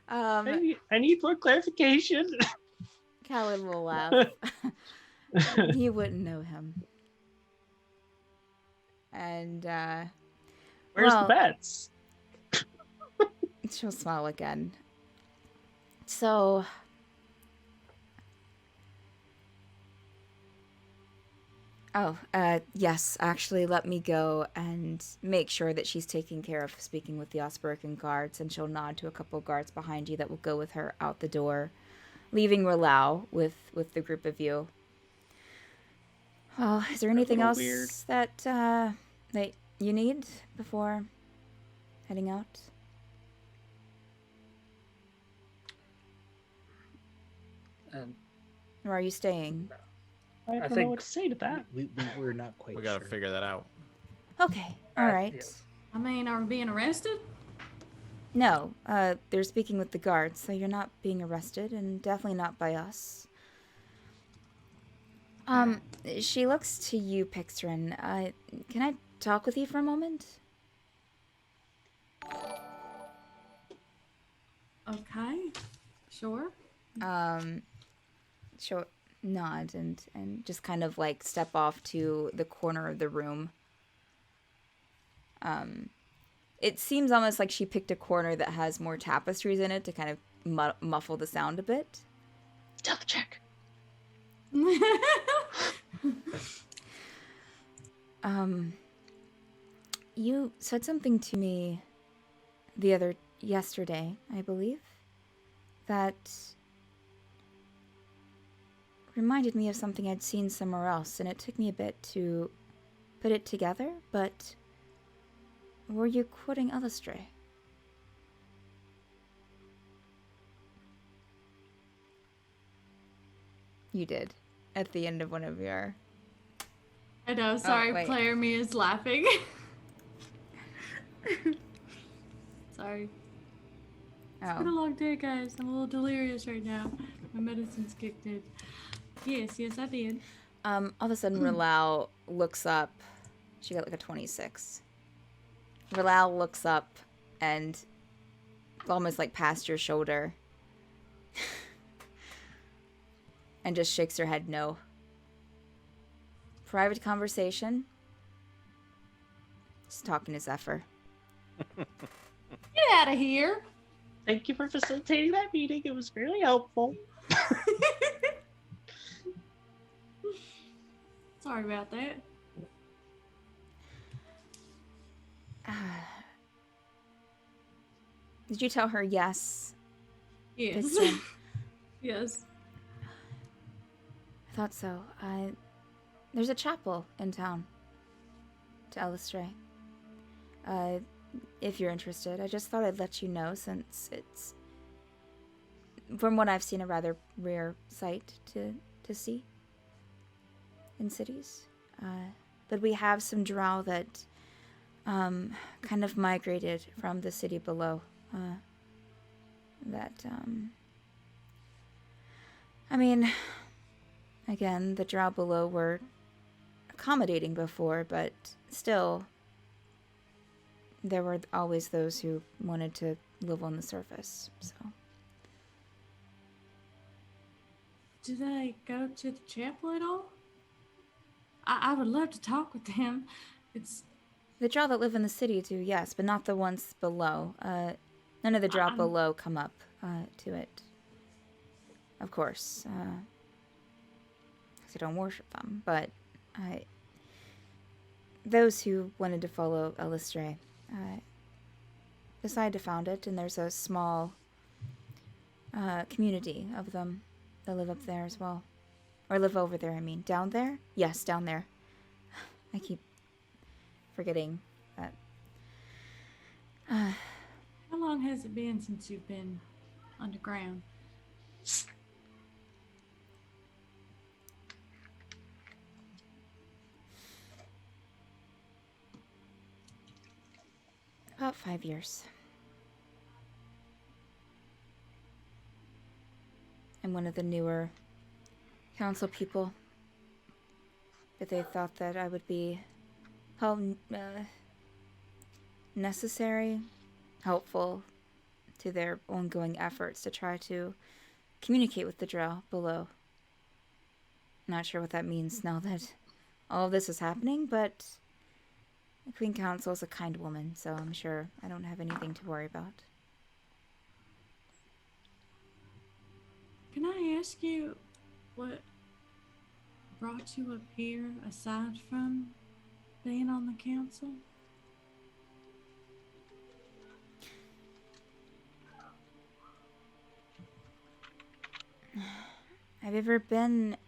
I need more clarification. Callan will laugh. You wouldn't know him. And, Where's the bets? She'll smile again. So... yes, actually, let me go and make sure that she's taking care of speaking with the Ozberghen guards, and she'll nod to a couple guards behind you that will go with her out the door, leaving Rilal with the group of you. Well, is there anything else that you need before heading out? Or are you staying? I don't know what to say to that. We're not quite We gotta sure. figure that out. Okay, all right. Yeah. I mean, are we being arrested? No, they're speaking with the guards, so you're not being arrested, and definitely not by us. She looks to you, Pixrin. Can I talk with you for a moment? Okay. Sure. She'll nod and just kind of like step off to the corner of the room. It seems almost like she picked a corner that has more tapestries in it to kind of muffle the sound a bit. Stealth check. You said something to me yesterday, I believe, that reminded me of something I'd seen somewhere else, and it took me a bit to put it together, but were you quoting Ozberghen? You did, at the end of one of your... I know, sorry, wait. player me is laughing. Sorry. It's been a long day, guys. I'm a little delirious right now. My medicine's kicked in. Yes, I did. All of a sudden, Relesk looks up. She got like a 26. Relesk looks up and almost like past your shoulder and just shakes her head no. Private conversation. Just talking to Zephyr. Get out of here. Thank you for facilitating that meeting. It was very helpful. Sorry about that. Did you tell her yes? Yes. Pixrin? Yes. I thought so. There's a chapel in town to Ozberghen. If you're interested, I just thought I'd let you know since it's, from what I've seen, a rather rare sight to see in cities. But we have some drow that kind of migrated from the city below. I mean, again, the drow below were accommodating before, but still, there were always those who wanted to live on the surface, so. Do they go to the chapel at all? I would love to talk with them. It's... The drow that live in the city do, yes, but not the ones below. None of the drow below come up to it. Of course. Because I don't worship them, but those who wanted to follow Ozberghen decided to found it, and there's a small community of them that live up there as well. Or live over there, I mean. Down there? Yes, down there. I keep forgetting that. How long has it been since you've been underground? About 5 years. I'm one of the newer council people, but they thought that I would be necessary, helpful to their ongoing efforts to try to communicate with the drow below. Not sure what that means now that all of this is happening, but the Queen Council is a kind woman, so I'm sure I don't have anything to worry about. Can I ask you what brought you up here aside from being on the council? Have you ever been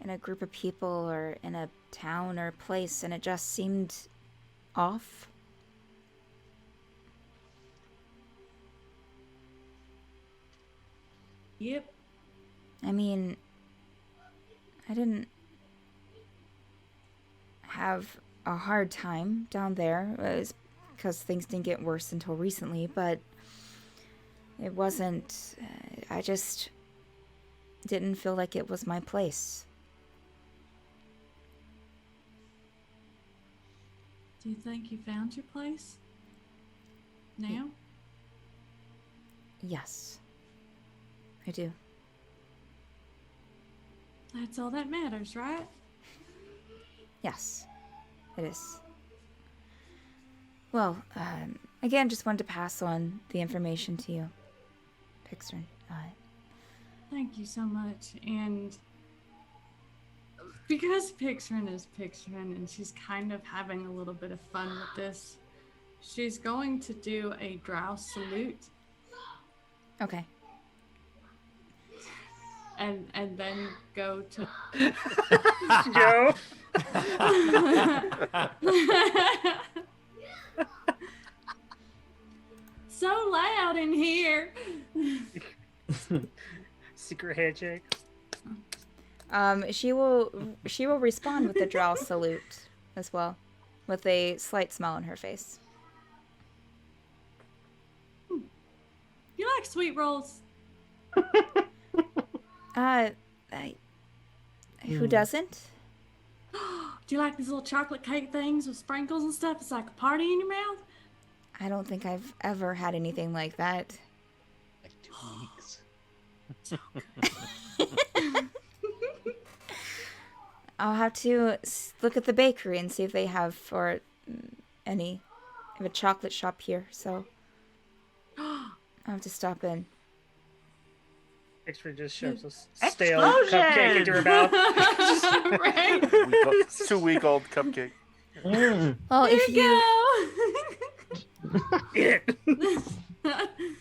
in a group of people or in a town or place and it just seemed off? Yep. I mean, I didn't have a hard time down there. It was because things didn't get worse until recently, but it wasn't... I just didn't feel like it was my place. Do you think you found your place? Now? Yes. I do. That's all that matters, right? Yes. It is. Well, again, just wanted to pass on the information to you, Pixern. Thank you so much. And because Pixern is Pixern and she's kind of having a little bit of fun with this, she's going to do a drow salute. Okay. And then go to Joe. So loud in here. Secret handshake. She will respond with a drow salute as well, with a slight smile on her face. You like sweet rolls? Who doesn't? Do you like these little chocolate cake things with sprinkles and stuff? It's like a party in your mouth. I don't think I've ever had anything like that. Like 2 weeks. So good. I'll have to look at the bakery and see if they have any of a chocolate shop here. So I'll have to stop in. X-Ray just shoves a stale cupcake into her mouth. Right? 2-week-old cupcake. Well, There you go.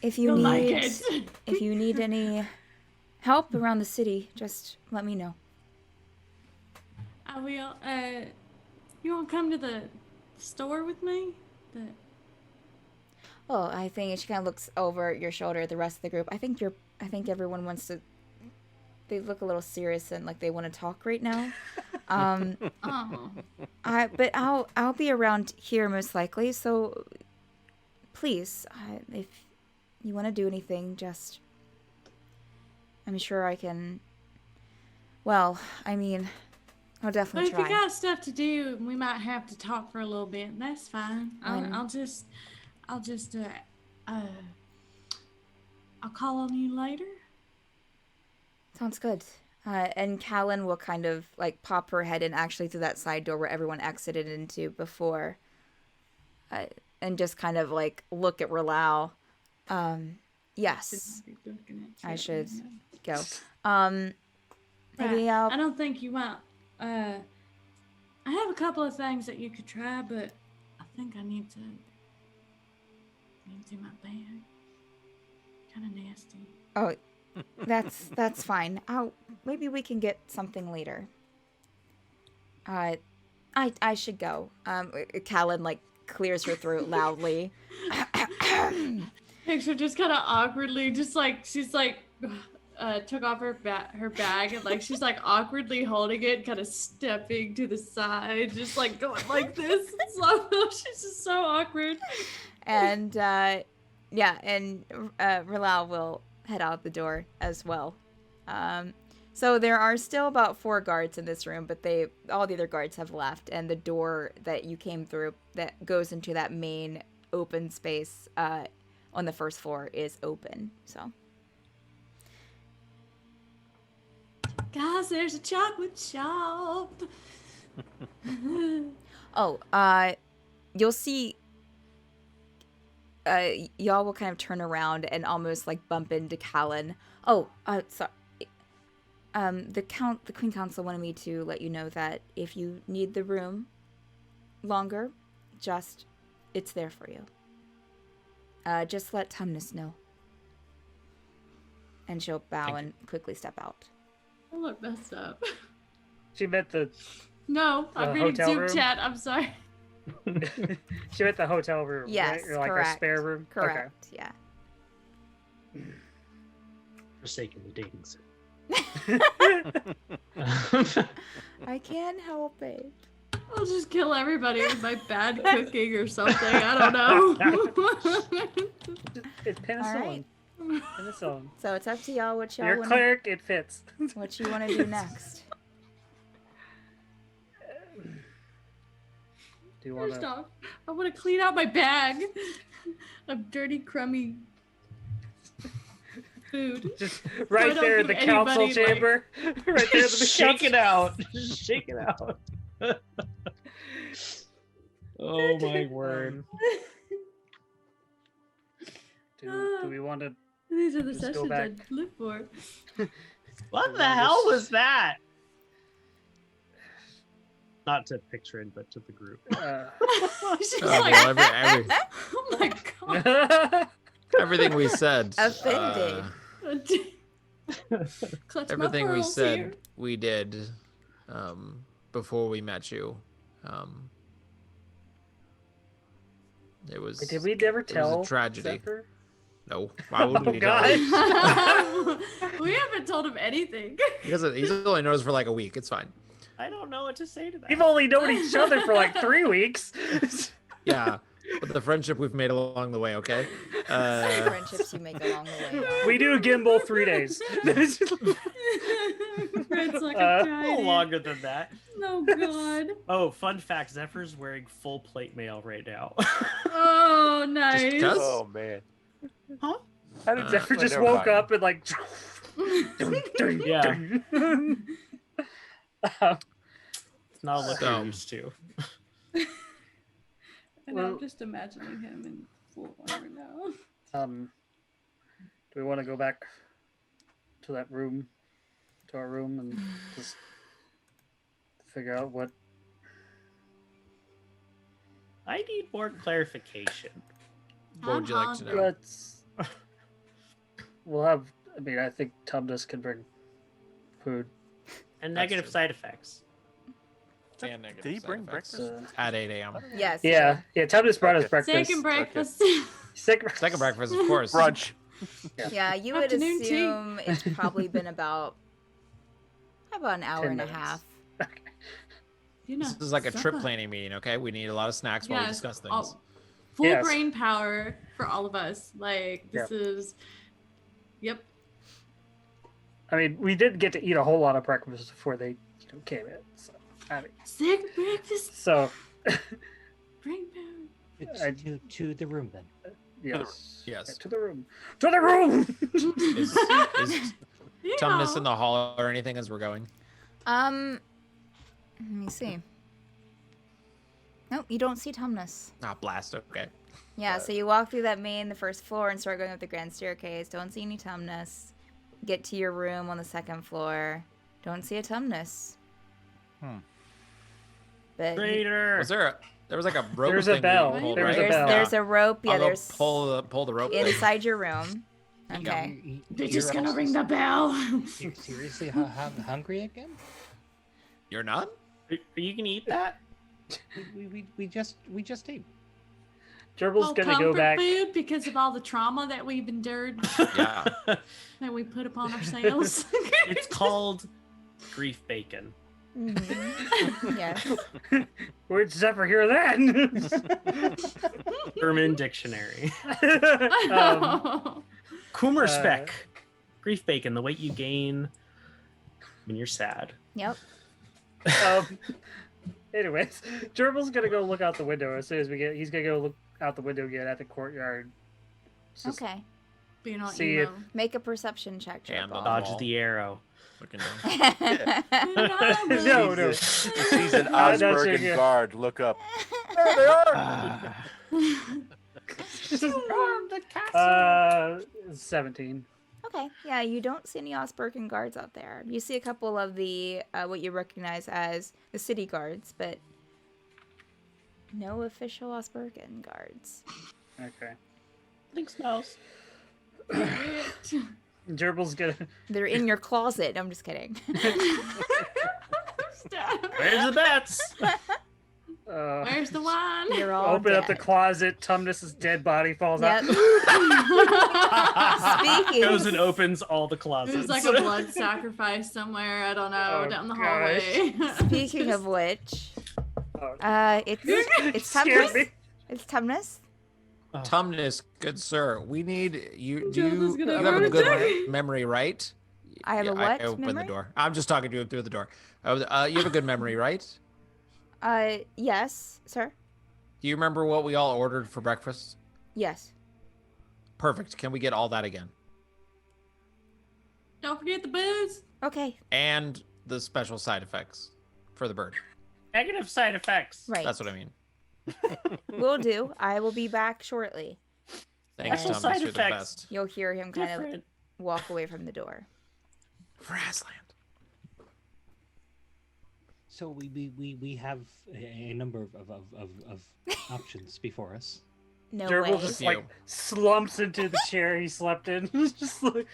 if you You'll like need it. if you need any help around the city, just let me know. I will. You want to come to the store with me? Oh, I think she kind of looks over your shoulder at the rest of the group. I think everyone wants to. They look a little serious and like they want to talk right now. Oh. But I'll be around here most likely. So, please, if you want to do anything, just. I'm sure I can. Well, I mean, I'll But definitely if try. you got stuff to do, we might have to talk for a little bit. That's fine. I'll call on you later. Sounds good. And Callan will kind of like pop her head in actually through that side door where everyone exited into before. And just kind of like look at Relau. Yes, I should go. Maybe I don't think you want. I have a couple of things that you could try, but I think I need to empty my bag. Kind of nasty. Oh, that's fine. Maybe we can get something later. I should go. Callan like clears her throat loudly. Picture just kind of awkwardly, just like she's like took off her bag and like she's like awkwardly holding it, kind of stepping to the side, just like going like this. So she's just so awkward. And Relau will head out the door as well. So there are still about 4 guards in this room, but all the other guards have left, and the door that you came through that goes into that main open space on the first floor is open. So, Guys, there's a chocolate shop. you'll see. Y'all will kind of turn around and almost like bump into Callan. Sorry. The Queen Council wanted me to let you know that if you need the room longer, it's there for you. Just let Tumnus know. And she'll bow and quickly step out. I look messed up. She meant the I'm reading hotel Zoom room? chat. I'm sorry. she meant the hotel room. Yes, right? Or like correct. a spare room. Correct. Yeah. Forsaken the dating sim. I can't help it. I'll just kill everybody with my bad cooking or something. I don't know. It's penicillin. All right. Penicillin. So it's up to y'all what y'all You're a want. cleric. It fits. What you want to do next? Do you want First to? off, I want to clean out my bag of dirty, crummy food. Just I right don't there in the give council anybody, like- chamber. Right there in the Shake it council. out. Shake it out. Oh my word. Do we want to? These are the Just go sessions back. I live for. What the hell was that? Not to picture it, but to the group. She's Oh, like, well, oh my god. everything we said. Offended. Clutch my Everything we pearls said, here. we did before we met you. It was. Did we never It was tell? a tragedy. Zephyr? No. Why would Oh, we God. tell him? We haven't told him anything. Because he's only known us for like a week. It's fine. I don't know what to say to that. We've only known each other for like 3 weeks. Yeah. But the friendship we've made along the way, okay? Friendships you make along the way. We do gimbal 3 days. Fred's like, I'm A trying. little longer than that. Oh god. Oh, fun fact: Zephyr's wearing full plate mail right now. Oh, nice. Just 'cause? Oh man. Huh? How did Zephyr Well, just never woke mind. up and like? Yeah. Um, It's not a look So- you're used to. And Well- I'm just imagining him in full armor now. do we want to go back to that room, to our room, and just figure out what? I need more clarification. What would you like to know? Let's. We'll have. I mean, I think Tumnus can bring food. And That's negative true. side effects. And negative Did he side bring effects. breakfast? At 8 a.m. Yes. Yeah, yeah. Tumnus brought us Okay. breakfast. Second breakfast. Second breakfast, of course. Brunch. Yeah, you would Afternoon tea. assume it's probably been about an hour 10 and a minutes. half. You know, This is like a trip supper. planning meeting, okay? We need a lot of snacks while we Yes, discuss things. all- full Yes. brain power for all of us. Like this is. Yep. I mean, we did get to eat a whole lot of breakfast before they came in. So, I mean, Sick breakfast. so Brain power. I- To the room then. yes, Yes. to the room, to the room. Is Tumnus in the hall or anything as we're going? Let me see. Nope, you don't see Tumnus. Ah, blast. Okay. Yeah, so you walk through the first floor and start going up the grand staircase. Don't see any Tumnus. Get to your room on the second floor. Don't see a Tumnus. But Traitor. There was like a rope There's a thing bell. we pulled, There's right? a bell. there's a rope. Yeah, I'll go there's pull the rope thing. inside your room. Okay. They're just gonna ring the bell. You're seriously hungry again? You're not? Are you gonna eat that? We just ate. Gerbil's gonna go back. Food because of all the trauma that we've endured, Yeah. that we put upon ourselves. It's called grief bacon. Mhm. Yes. Where'd Zephyr hear that? Urban Dictionary. um, Coomer spec. Grief bacon, the weight you gain when you're sad. Yep. anyways, Gerbil's gonna go look out the window as soon as we get. He's gonna go look out the window again at the courtyard. Just Okay. Being all See emo. Make a perception check. Hand on Gerbil. Dodge wall. the arrow. Looking down. No, no. He sees an I'm not sure Ozberghen yet. guard look up. There they are. Ah. 17. Okay. Yeah, you don't see any Ozberghen guards out there. You see a couple of the what you recognize as the city guards, but no official Ozberghen guards. Okay. Thanks, Mouse. Gerbil's gonna. They're in your closet. I'm just kidding. Where's the bets? Where's the wine? You're all Open up the dead. closet. Tumnus's dead body falls Yep. out. Speaking. Goes and opens all the closets. There's like a blood sacrifice somewhere. I don't know. Oh, Down the gosh. hallway. Speaking of which, Oh, it's scared me. Tumnus. It's Tumnus. Tumnus, good sir. We need you. Do Gerbil's you gonna have a heart good attack. memory, right? I have a Yeah, what I opened memory? the door. I'm just talking to you through the door. You have a good memory, right? Yes, sir. Do you remember what we all ordered for breakfast? Yes. Perfect. Can we get all that again? Don't forget the booze. Okay. And the special side effects for the bird. Negative side effects. Right. That's what I mean. Will do. I will be back shortly. Thanks, Special Thomas. side You're the effects. best. You'll hear him kind of Different. walk away from the door. For Aslan. So we have a number of options before us. No Gerbil way. just You. like slumps into the chair he slept in. Just like,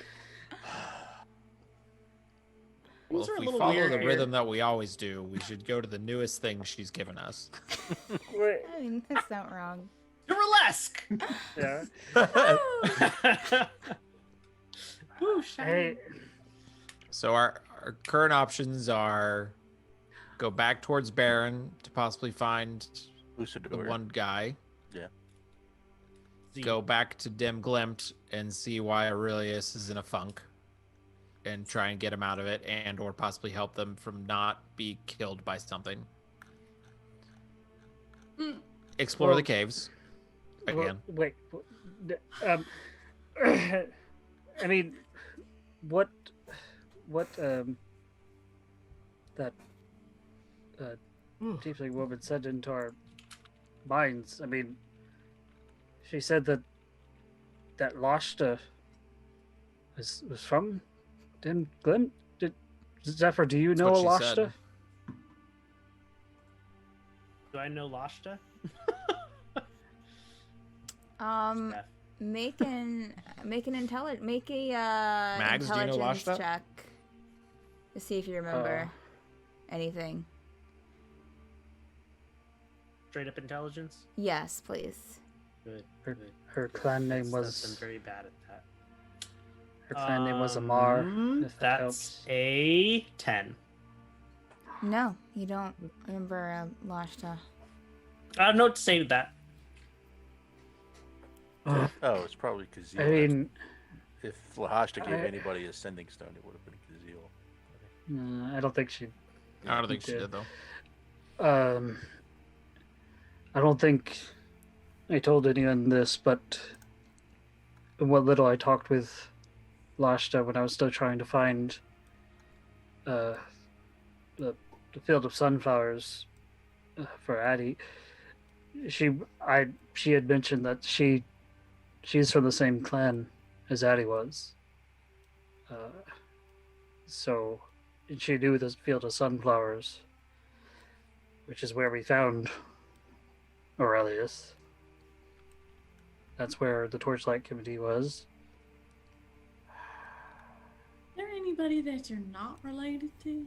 Well, Things are if a we little follow weird the here. rhythm that we always do, we should go to the newest thing she's given us. wait, I mean, that's not wrong. The Relesk. yeah. Woo, shiny. Hey, So our current options are go back towards Baryn to possibly find the Lysadore. one guy. Z. Go back to Dem Glemte and see why Aurelius is in a funk and try and get him out of it and or possibly help them from not be killed by something. Mm. Explore Well- the caves again. Wait. I mean, what that tiefling woman said into our minds. I mean, she said that Lashta was from Dem Glemte. Zephyr, do you That's know a what she Lashta? said. Do I know Lashta? Steph. Make a Mags, do you know intelligence Lashta? check to see if you remember anything. Straight up intelligence. Yes, please. Good. Her, Good. her clan name I've was been very bad at that. her clan name was Amar. If that That's helps. a 10. No, you don't remember Lashta. I don't know what to say to that. Ugh. Oh, it's probably Kazeel. I mean, if Lashta gave I- anybody a sending stone, it would have been Kazeel. I don't think she. I don't think she did. did though. I don't think I told anyone this, but what little I talked with Lashta when I was still trying to find the field of sunflowers for Addie, she had mentioned that she's from the same clan as Addie was. So she knew the field of sunflowers, which is where we found Aurelius. That's where the Torchlight Committee was. Is there anybody that you're not related to?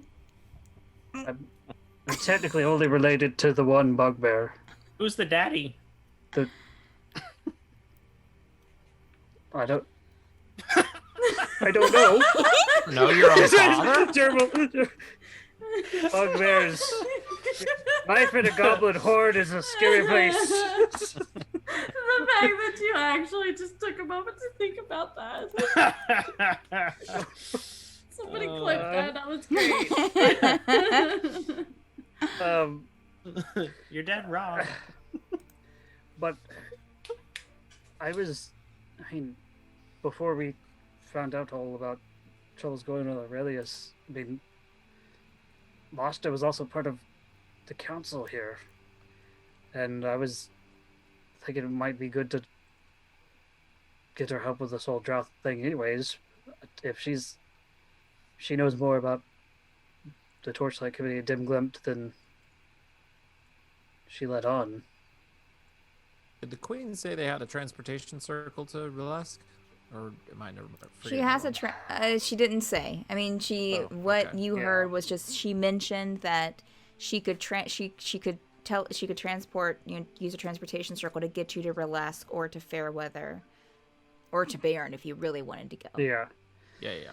I'm technically only related to the one bugbear. Who's the daddy? I don't know. No, your own father? Gerbil. Bugbears. Life in a goblin horde is a scary place. The fact that you actually just took a moment to think about that. Somebody clip that. That was great. You're dead wrong. But before we found out all about troubles going with Aurelius, Lashta was also part of the council here. And I was thinking it might be good to get her help with this whole drought thing anyways. If she knows more about the Torchlight Committee at Dem Glemte than she let on. Did the Queen say they had a transportation circle to Relesk? Or am I never She has a she didn't say. I mean, what you heard was just she mentioned that she could she could transport, use a transportation circle to get you to Relesk or to Fairweather or to Baryn if you really wanted to go. Yeah. Yeah.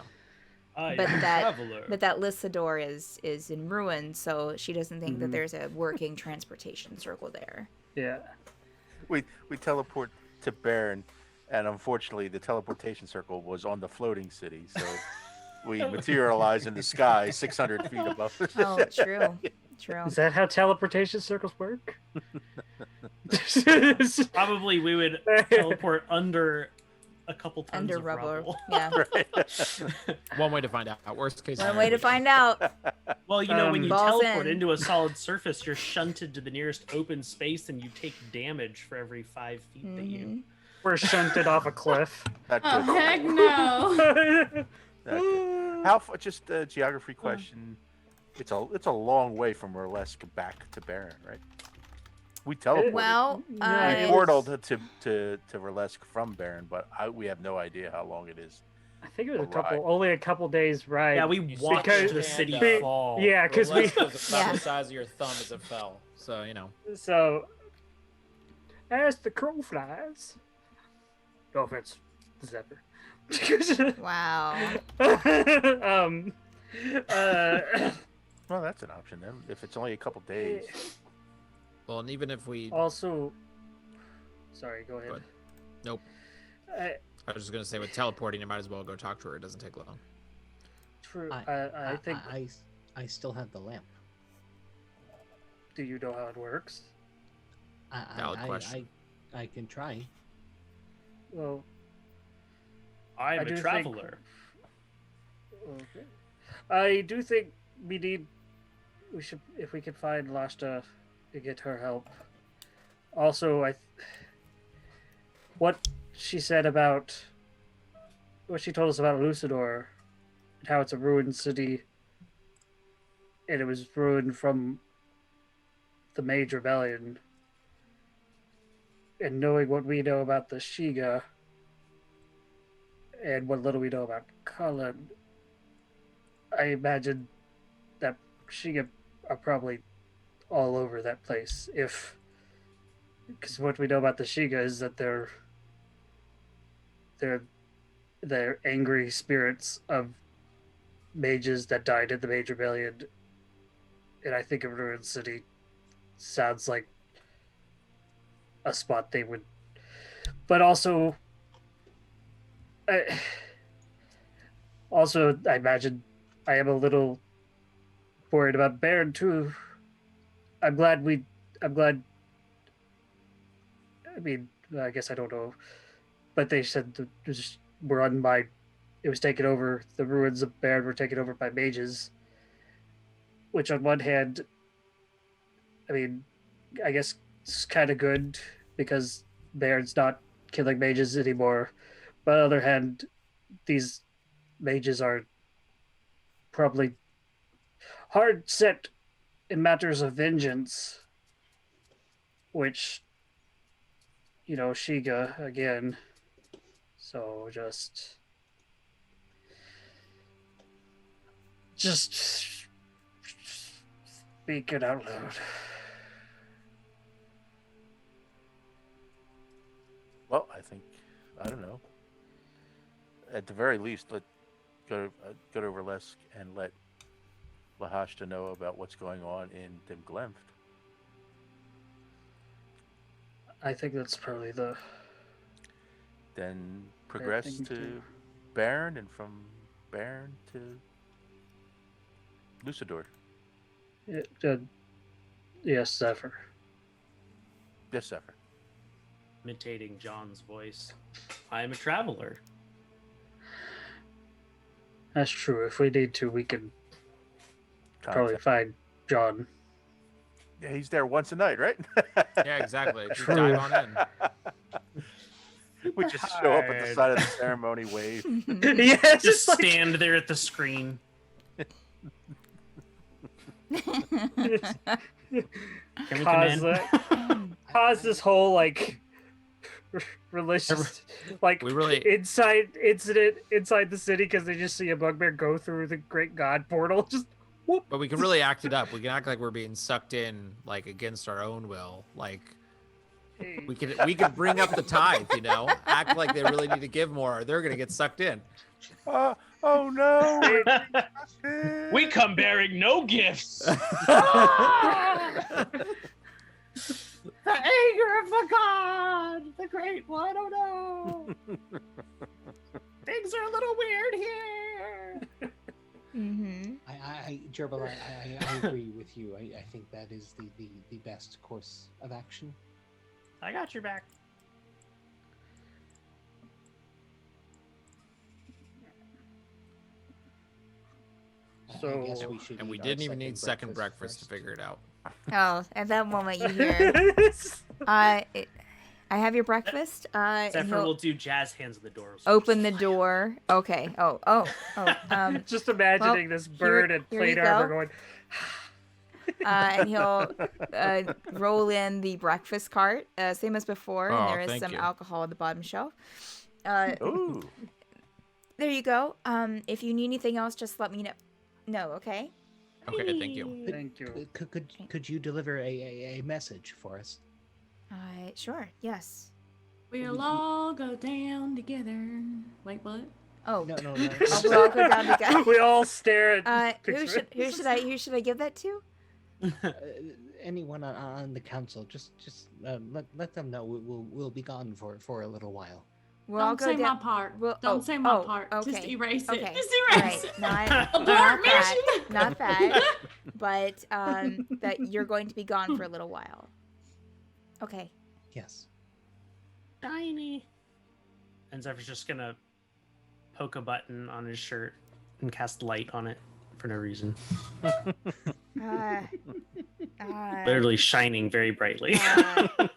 But that Lysadore is in ruin, so she doesn't think that there's a working transportation circle there. Yeah. We teleport to Baryn, and unfortunately, the teleportation circle was on the floating city, so we materialize in the sky 600 feet above us. Oh, true. Is that how teleportation circles work? Probably we would teleport under a couple tons Under of rubble. rubble. Yeah. One way to find out. Worst case One scenario. way to find out. Well, you know, when you Balls teleport in. into a solid surface, you're shunted to the nearest open space, and you take damage for every 5 feet that you. We're shunted off a cliff. Not Oh, good. heck no. Not good. How far? Just a geography question. It's a long way from Relesk back to Baryn, right? We teleported. Well, We Yeah, portaled to Relesk from Baryn, but we have no idea how long it is. I think it was Alright. only a couple days ride. Yeah, we watched because- the city Be- fall. Yeah, because we. Relesk was about Yeah. the size of your thumb as it fell. So, you know. So, as the crow flies. No offense, Zephyr. wow. Well, that's an option then. If it's only a couple days. Well, and even if we... Also, sorry, go ahead. Go ahead. Nope. I, I was just going to say, with teleporting, you might as well go talk to her. It doesn't take long. true. I think. I still have the lamp. Do you know how it works? Valid question. I can try. Well, I'm I a do think- traveler. okay. I do think we should, if we could find Lashta to get her help. Also, what she said about what she told us about Lysadore and how it's a ruined city and it was ruined from the Mage Rebellion, and knowing what we know about the Shiga and what little we know about Cullem, I imagine that Shiga are probably all over that place. Because what we know about the Shiga is that they're angry spirits of mages that died in the Mage Rebellion, and I think a ruined city sounds like a spot they would. But also, I imagine I am a little worried about Baryn too. I'm glad. I mean, I guess I don't know, but they said that it was run by. It was taken over. The ruins of Baryn were taken over by mages. Which, on one hand, I mean, I guess it's kind of good because Baryn's not killing mages anymore. But on the other hand, these mages are probably hard set in matters of vengeance, which, Shiga again. So just speak it out loud. Well, I don't know. At the very least, let go to Relesk and let Lashta know about what's going on in Dem Glemte. I think that's probably Then progress thing to to do. Baryn, and from Baryn to Lysadore. Yes, Zephyr. Yes, Zephyr. Imitating John's voice. I am a traveler. That's true. If we need to, we can probably Contact. find John. Yeah, he's there once a night, right? Yeah, exactly. Just True. dive on in. We just show up at the side of the ceremony, wave. Yeah, it's Just like stand there at the screen. Can we come cause, in? cause this whole religious We really- inside incident inside the city because they just see a bugbear go through the great god portal. Just whoop. But we can really act it up. We can act like we're being sucked in, like, against our own will. Like, we could bring up the tithe, act like they really need to give more, or they're gonna get sucked in. Oh no! We come bearing no gifts. The anger of the god, the great one. Oh no! Things are a little weird here. Mm-hmm. Gerbil, I agree with you. I think that is the best course of action. I got your back. So I guess we should. And we eat our didn't even need second breakfast to first. figure it out. Oh, at that moment you hear, I have your breakfast. And Zephyr he'll will do jazz hands at the door. open the door. Okay. Oh. just imagining this bird in here you plate armor go. going. And he'll roll in the breakfast cart, same as before. And Oh, there is thank some you. alcohol at the bottom shelf. Ooh. There you go. If you need anything else, just let me know. No, okay? Okay, thank you. Thank you. Could you deliver a message for us? Sure. Yes. We'll all go down together. Wait, what? Oh, No. oh, we'll all go down together. We all stare at. Who should I give that to? Anyone on the council, just let them know we'll be gone for a little while. We'll all Don't go say my down. part. Well, Don't say my part. Okay. Just erase it. Okay. Just All erase right. it. Not Abort that. mission. Not that. But that you're going to be gone for a little while. Okay. Yes. Shiny. And Zephyr's just gonna poke a button on his shirt and cast light on it for no reason. Literally shining very brightly.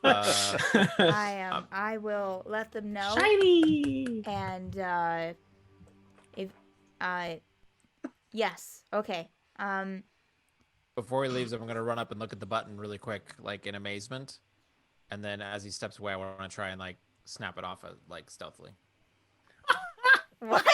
I will let them know. Shiny. And yes. Okay. Before he leaves, I'm gonna run up and look at the button really quick, like in amazement, and then as he steps away, I want to try and like snap it off, like stealthily. What?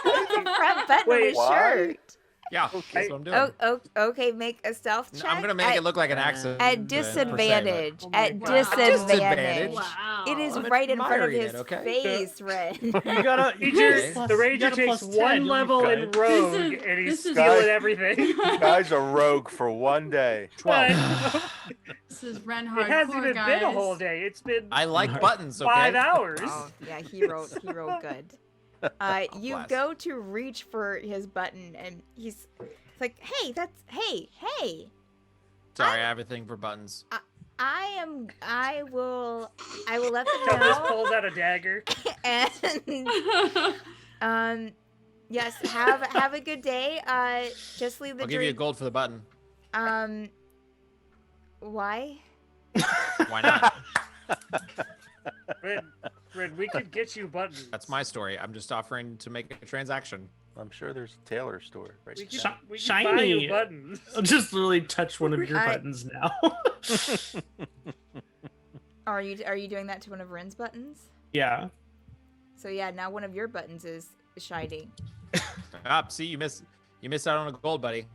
The front button of his why? shirt. Yeah, that's what I'm doing. Okay. Make a stealth check. I'm gonna make it look like an accident. at disadvantage. Oh At my God. disadvantage. Wow. It is I'm right in front of admiring his it, okay? face, Red. You gotta. The ranger takes one level in rogue, and he's this is- stealing everything. Guy's a rogue for one day. 12. This is Ren It hardcore, hasn't even guys. been a whole day. It's been I like buttons. Okay. 5 hours. Oh, yeah, he wrote good. You Bless. go to reach for his button, and he's like, "Hey, hey! Sorry, I have a thing for buttons. I will let them Thomas know." pulls out a dagger. And yes, have a good day. Just leave the I'll give you a drink. gold for the button. Why? Why not? Red, we could get you buttons. That's my story. I'm just offering to make a transaction. I'm sure there's a tailor store right We there. can, we can buy Shiny. you buttons. I'll just literally touch one of your I- buttons now. Are you doing that to one of Ren's buttons? Yeah. So yeah, now one of your buttons is shining. See, you missed out on a gold, buddy.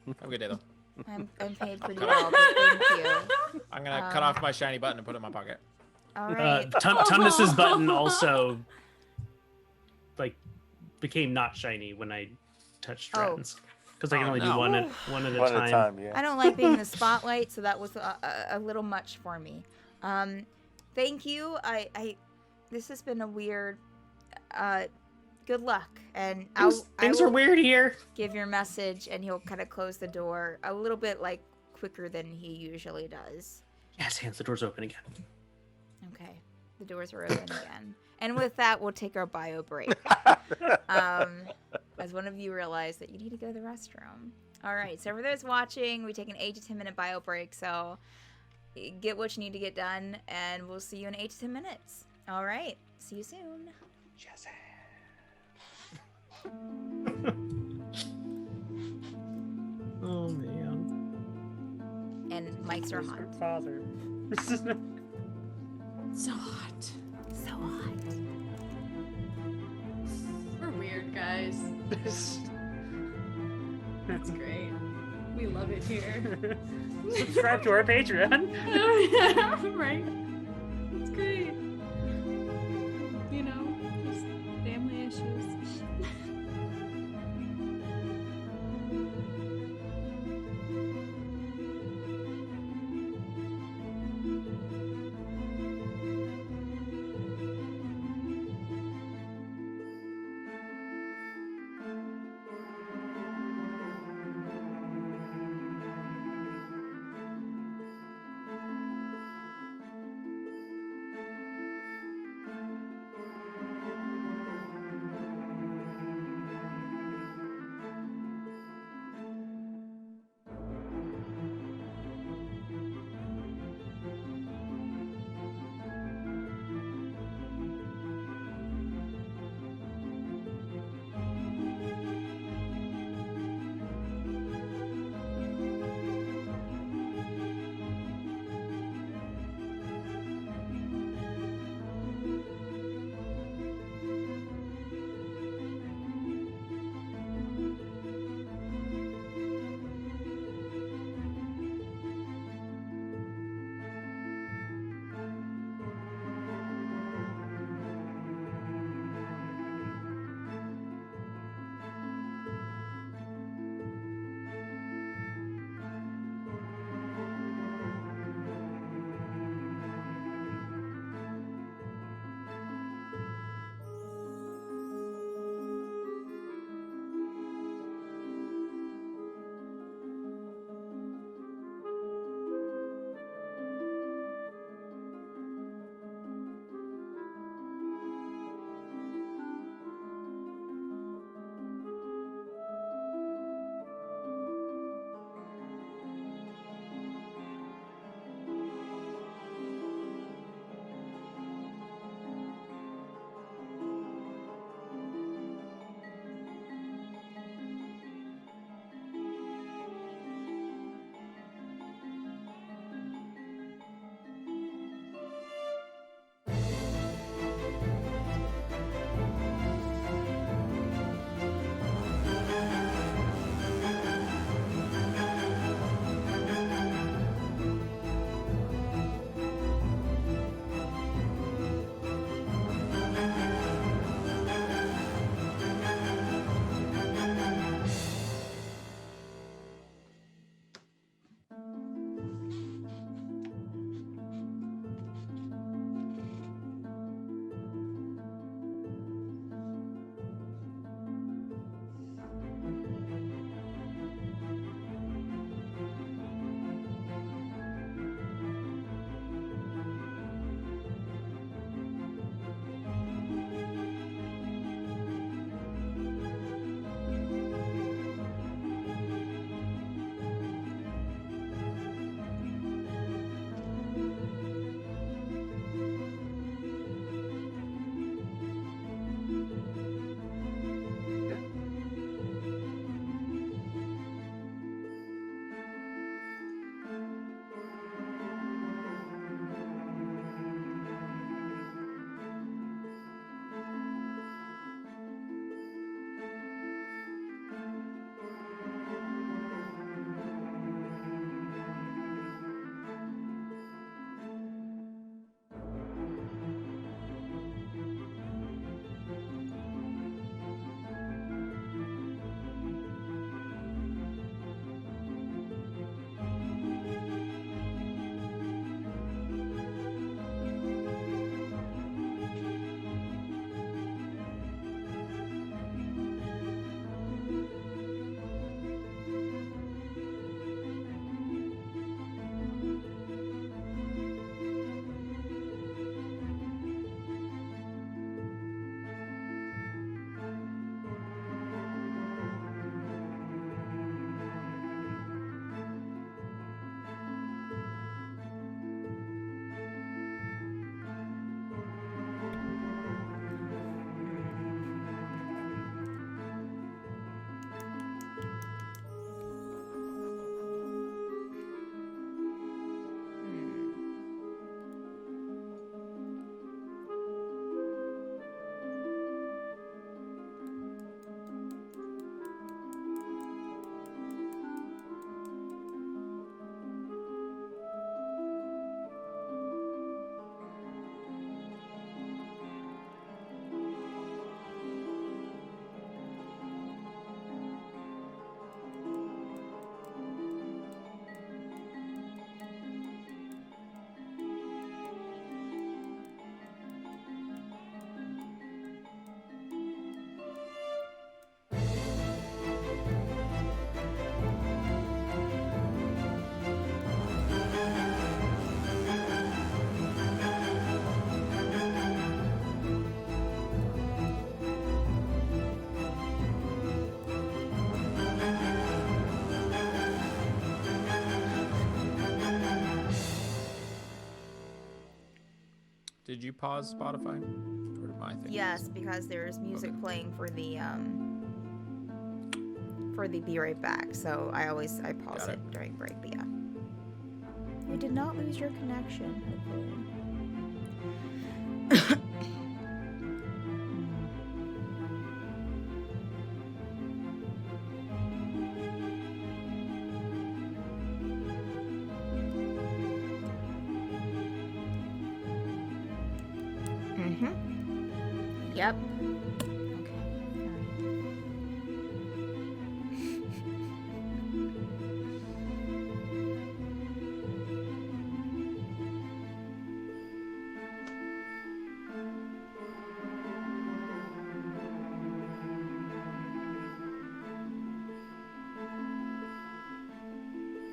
Have a good day, though. I'm paid pretty well, but thank you. I'm gonna cut off my shiny button and put it in my pocket. All right. Tumnus's button also became not shiny when I touched Oh. Ren's. Because I can only do no. one at a One time. at a time, yeah. I don't like being in the spotlight, so that was a little much for me. Thank you. This has been a weird. Good luck, and Things I are will weird here. give your message, and he'll kind of close the door a little bit quicker than he usually does. Yes, hands, the door's open again. Okay, the doors are open again, and with that, we'll take our bio break. As one of you realize that you need to go to the restroom. All right, so for those watching, we take an 8 to 10 minute bio break. So get what you need to get done, and we'll see you in 8 to 10 minutes. All right, see you soon. Yes. Oh man. And mics are hot. Good father. So hot. So hot. We're weird, guys. That's great. We love it here. Subscribe to our Patreon. Right? It's great. You know, just family issues. Did you pause Spotify? Or did my thing? Yes, because there's music playing for the be right back. So I pause it during break. But yeah, you did not lose your connection. Hopefully. Yep. Okay.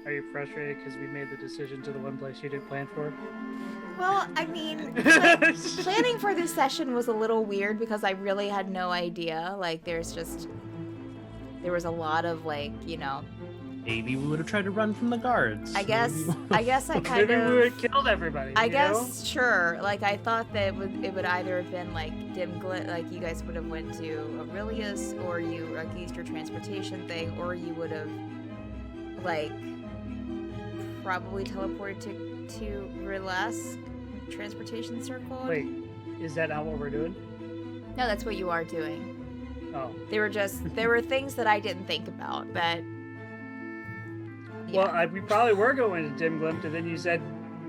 Are you frustrated because we made the decision to the one place you didn't plan for? Well, I mean, planning for this session was a little weird because I really had no idea. Like, there was a lot of, like, you know. Maybe we would have tried to run from the guards. I guess I kind Maybe of. we would have killed everybody. I you guess, know? sure. Like, I thought that it would either have been, like, Dem Glemte, like, you guys would have went to Relesk, or you, like, used your transportation thing, or you would have, like, probably teleported to Relesk transportation circle. Wait, is that not what we're doing? No, that's what you are doing. Oh. There were things that I didn't think about that. Yeah. Well, we probably were going to Dem Glemte, then you said,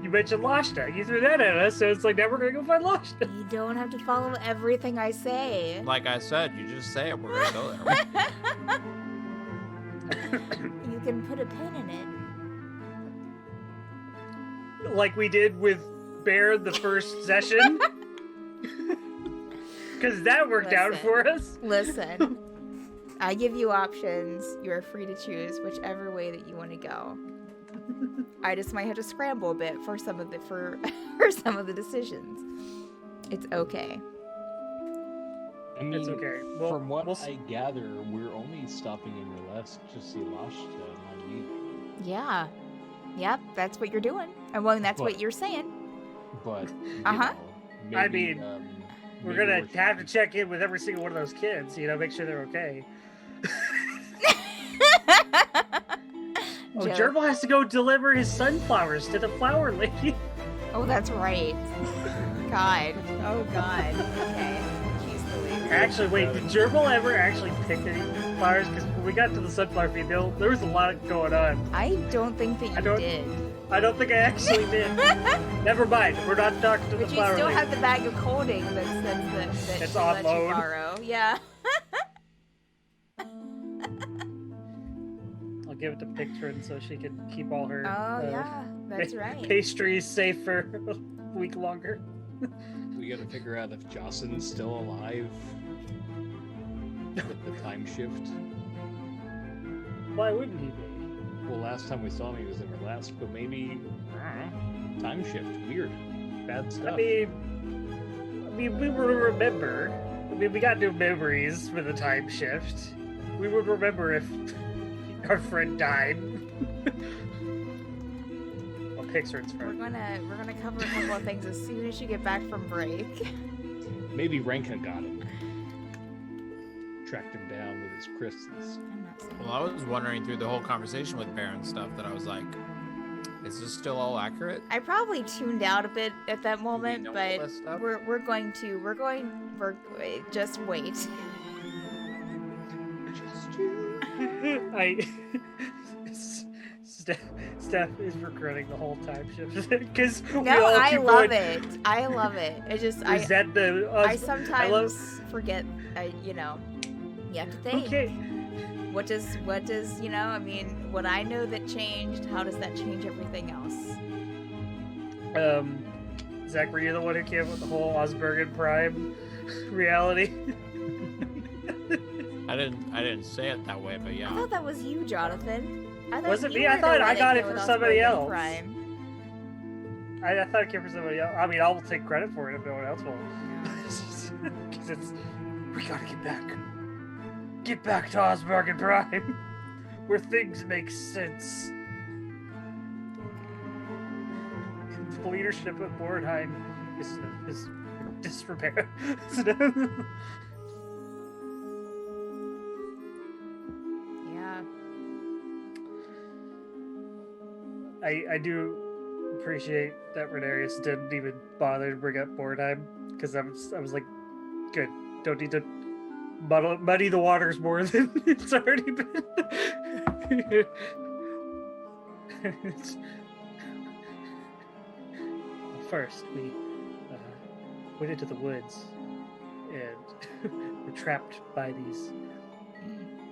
you mentioned Lashta. You threw that at us, so it's like, now we're going to go find Lashta. You don't have to follow everything I say. Like I said, you just say it, we're gonna go there. You can put a pin in it. Like we did with Baryn the first session. Because that worked out for us. Listen. I give you options. You are free to choose whichever way that you want to go. I just might have to scramble a bit for some of the for some of the decisions. It's okay. I mean, it's okay. Well, from what I gather, we're only stopping in Relesk to see Lashta, not leaving. Yeah. Yep, that's what you're doing. And well, that's what you're saying. But maybe, I mean, we're gonna have to check in with every single one of those kids, you know, make sure they're okay. Oh, Gerbil has to go deliver his sunflowers to the flower lady. Oh, that's right. God. Oh, God. Okay. Jeez Louise. Actually, wait, did Gerbil ever actually pick any flowers? Because when we got to the sunflower field, there was a lot going on. I don't think that you did. I don't think I actually did. Never mind. We're not talking to the flower lady. But you still have the bag of colding that's on let you load. borrow. Yeah. I'll give it to Pictrin so she can keep all her yeah, that's right. pastries safe for a week longer. We gotta figure out if Jocelyn's still alive with the time shift. Why wouldn't he be? Well, last time we saw him, he was in Relesk, but maybe time shift. Weird, bad stuff. I mean, we will remember. I mean, we got new memories for the time shift. We would remember if our friend died. Well, Pixar's friend. We're gonna cover a couple of things as soon as you get back from break. Maybe Renka got him. Tracked him down with his crystals. Well, I was wondering through the whole conversation with Baryn stuff that I was like, is this still all accurate? I probably tuned out a bit at that moment, but just wait. Steph is regretting the whole time shift because I love it. I love it. It just I sometimes forget. You know, you have to think. Okay. What does you know? I mean, what I know that changed. How does that change everything else? Zach, were you the one who came up with the whole Ozberghen Prime reality? I didn't say it that way, but yeah. I thought that was you, Jonathan. Was it me? I thought I got it from somebody else. Prime. I thought it came from somebody else. I mean, I will take credit for it if no one else will. Because we gotta get back. Get back to Ozberghen Prime, where things make sense. The leadership of Bornheim is disrepair. Yeah. I do appreciate that Ranerius didn't even bother to bring up Mordheim, because I was like, good, don't need to muddy the waters more than it's already been. First, we went into the woods and were trapped by these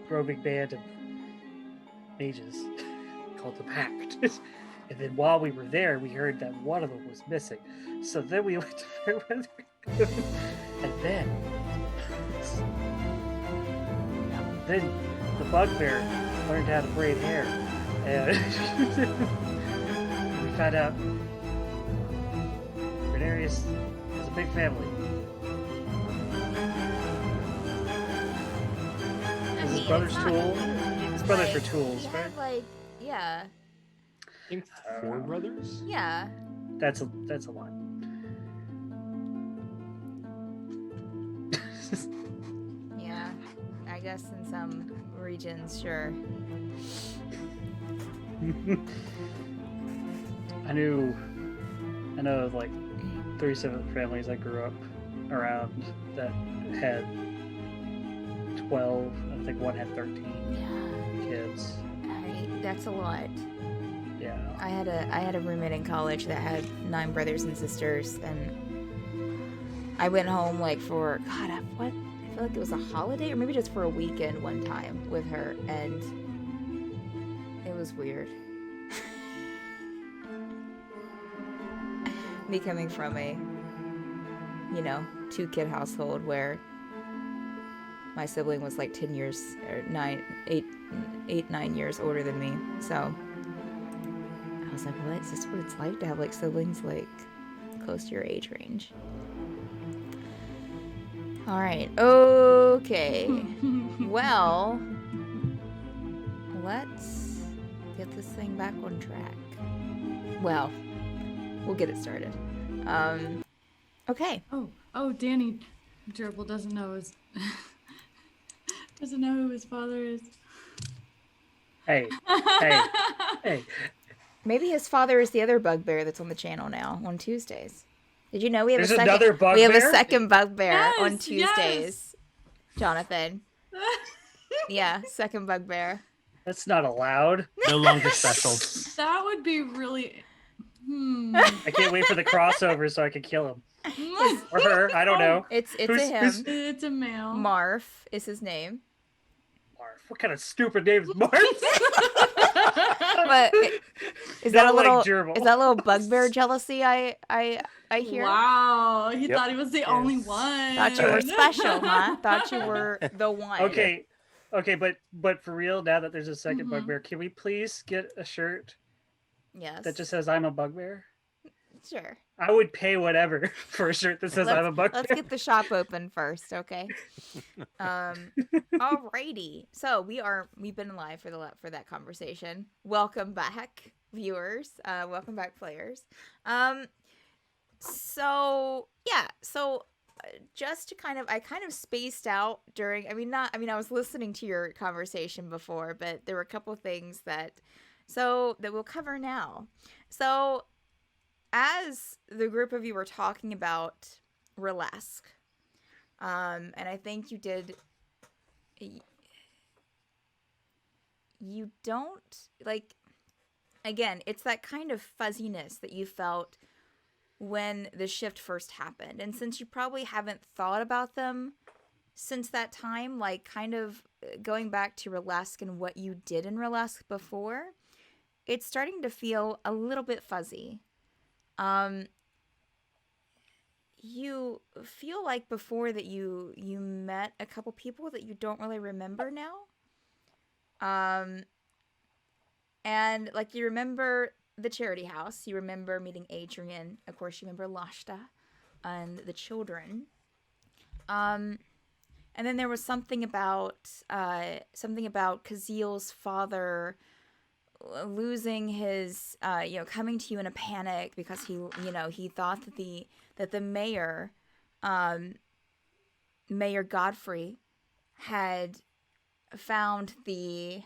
roving band of mages called the Pact. And then while we were there, we heard that one of them was missing. So then we went to Fairweather. And then the bugbear learned how to braid hair. And we found out Ranerius has a big family. His brother's tool. His brothers are tools, He right? had, like, yeah. I think 4 brothers? Yeah. That's a lot. Yeah. I guess in some regions, sure. I know of like 37 families I grew up around that had 12. I think one had 13 kids. That's a lot. Yeah. I had a roommate in college that had 9 brothers and sisters, and I went home like for I feel like it was a holiday or maybe just for a weekend one time with her, and it was weird. Me coming from a 2-kid household where my sibling was like 10 years or 9 years older than me, so I was like, what? Is this what it's like to have like siblings like close to your age range? All right. Okay. Well, let's get this thing back on track. Well, we'll get it started. Okay. Oh, Danny Gerbil doesn't know who his father is. Hey. Maybe his father is the other bugbear that's on the channel now on Tuesdays. Did you know we have There's a second? another bugbear? We have a second bugbear Yes, on Tuesdays. yes. Jonathan. Yeah, second bugbear. That's not allowed. No longer special. That would be really. I can't wait for the crossover so I can kill him. Or her, I don't know. It's Who's- a him. who's- It's a male. Marf is his name. Marf. What kind of stupid name is Marf? But is that Not a little like gerbil. is that a little bugbear jealousy I hear? Wow, he Yep. thought he was the only one. Thought you were special, huh? Thought you were the one. Okay, but for real, now that there's a 2nd Mhm. bugbear, can we please get a shirt Yes. that just says I'm a bugbear? Sure. I would pay whatever for a shirt that says I'm a bugbear. Let's get the shop open first, okay? Alrighty. So we've been live for that conversation. Welcome back, viewers. Welcome back, players. Just to I kind of spaced out during. I was listening to your conversation before, but there were a couple of things that we'll cover now. So, as the group of you were talking about Relesk, and I think you don't, again, it's that kind of fuzziness that you felt when the shift first happened. And since you probably haven't thought about them since that time, kind of going back to Relesk and what you did in Relesk before, it's starting to feel a little bit fuzzy. You feel like before that you met a couple people that you don't really remember now. And you remember the charity house, you remember meeting Adrian, of course you remember Lashta and the children. And then there was something about Kazil's father losing his, coming to you in a panic because he thought that the mayor, Mayor Godfrey, had found his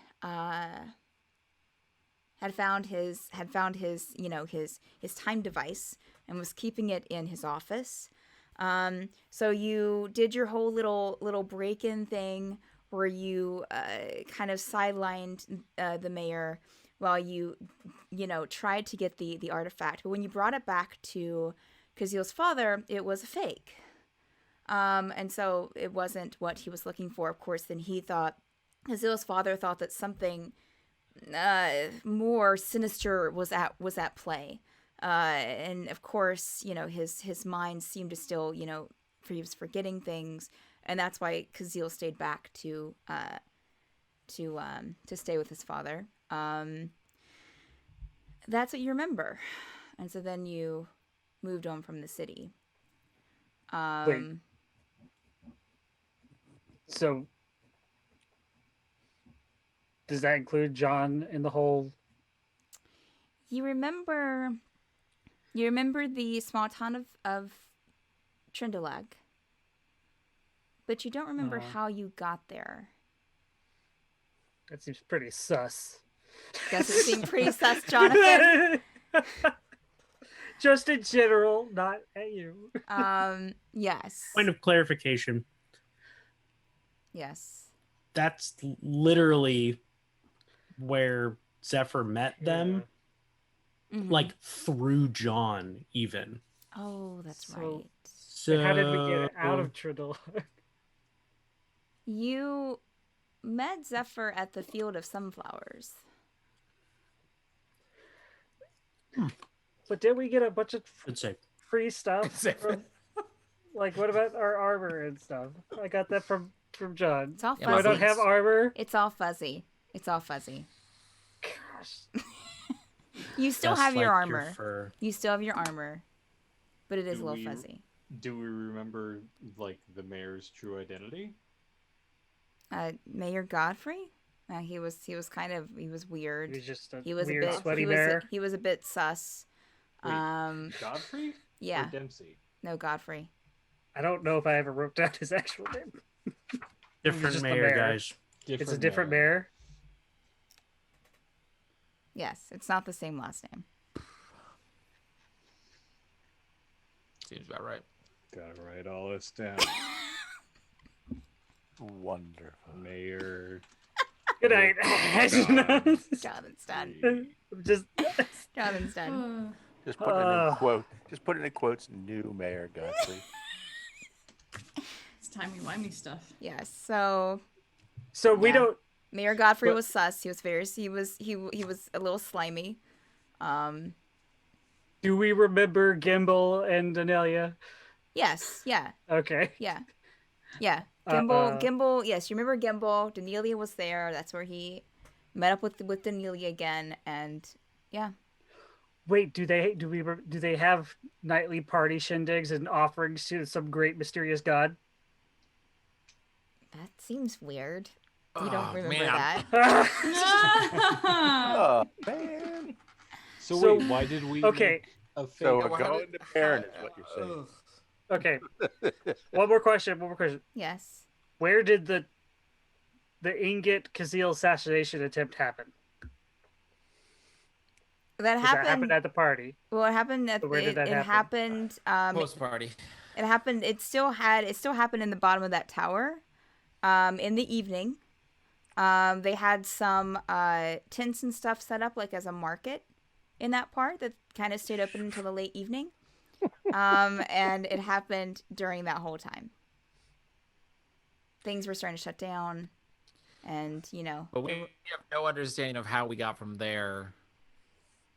time device and was keeping it in his office. So you did your whole little break-in thing where you kind of sidelined the mayor while you tried to get the artifact. But when you brought it back to Kazil's father, it was a fake. And so it wasn't what he was looking for. Of course, then Kazil's father thought that something more sinister was at play. And of course, his mind seemed to still, he was forgetting things, and that's why Kazil stayed back to stay with his father. That's what you remember, and so then you moved on from the city. Wait. So, does that include John in the whole? You remember the small town of Trindalag, but you don't remember how you got there. That seems pretty sus. Does it seem pretty sus, Jonathan? Just in general, not at you. Yes. Point of clarification. Yes. That's literally where Zephyr met them. Mm-hmm. Like through John, even. Oh, that's So- right. So How did we get out of Trindle? You met Zephyr at the Field of Sunflowers. But did we get a bunch of Good save. free stuff? From, like, what about our armor and stuff? I got that from John. It's all Yeah, So I fuzzy. don't have armor. It's all fuzzy. It's all fuzzy. Gosh. You still Just have your like armor. fur. You still have your armor, but it is a Do little we- fuzzy. Do we remember like the mayor's true identity? Mayor Godfrey. He was weird. He was just a He was weird a bit. sweaty bear. He was a bit sus. Wait, Godfrey? Yeah. Or Dempsey? No, Godfrey. I don't know if I ever wrote down his actual name. Different just the mayor, mayor. guys. It's a different mayor. Yes, it's not the same last name. Seems about right. Gotta write all this down. Wonderful. Mayor. Good night. Jonathan's done. Just Jonathan's done. Just put it in quote. Just put it in quotes. New Mayor Godfrey. It's timey-wimey stuff. Yes. So so we Yeah. don't. Mayor Godfrey But- was sus. He was a little slimy. Do we remember Gimbal and Anelia? Yes. Yeah. Okay. Yeah. Yeah. Uh, Gimbal. Yes, you remember Gimbal. Danelia was there. That's where he met up with Danelia again, and yeah. Wait, do they have nightly party shindigs and offerings to some great mysterious god? That seems weird. You Oh, don't remember man. that? Oh man. So, So- wait, why did we? Okay. A fake. So we're going to Baryn, is what you're saying. Okay. One more question. Yes. Where did the Ingot Kazil assassination attempt happen? That 'Cause that happened at the party. Well, it happened at So where did that it happen? happened. Post party. It happened. It still happened in the bottom of that tower. In the evening, they had some tents and stuff set up like as a market in that part that kind of stayed open until the late evening. And it happened during that whole time. Things were starting to shut down, and But we have no understanding of how we got from there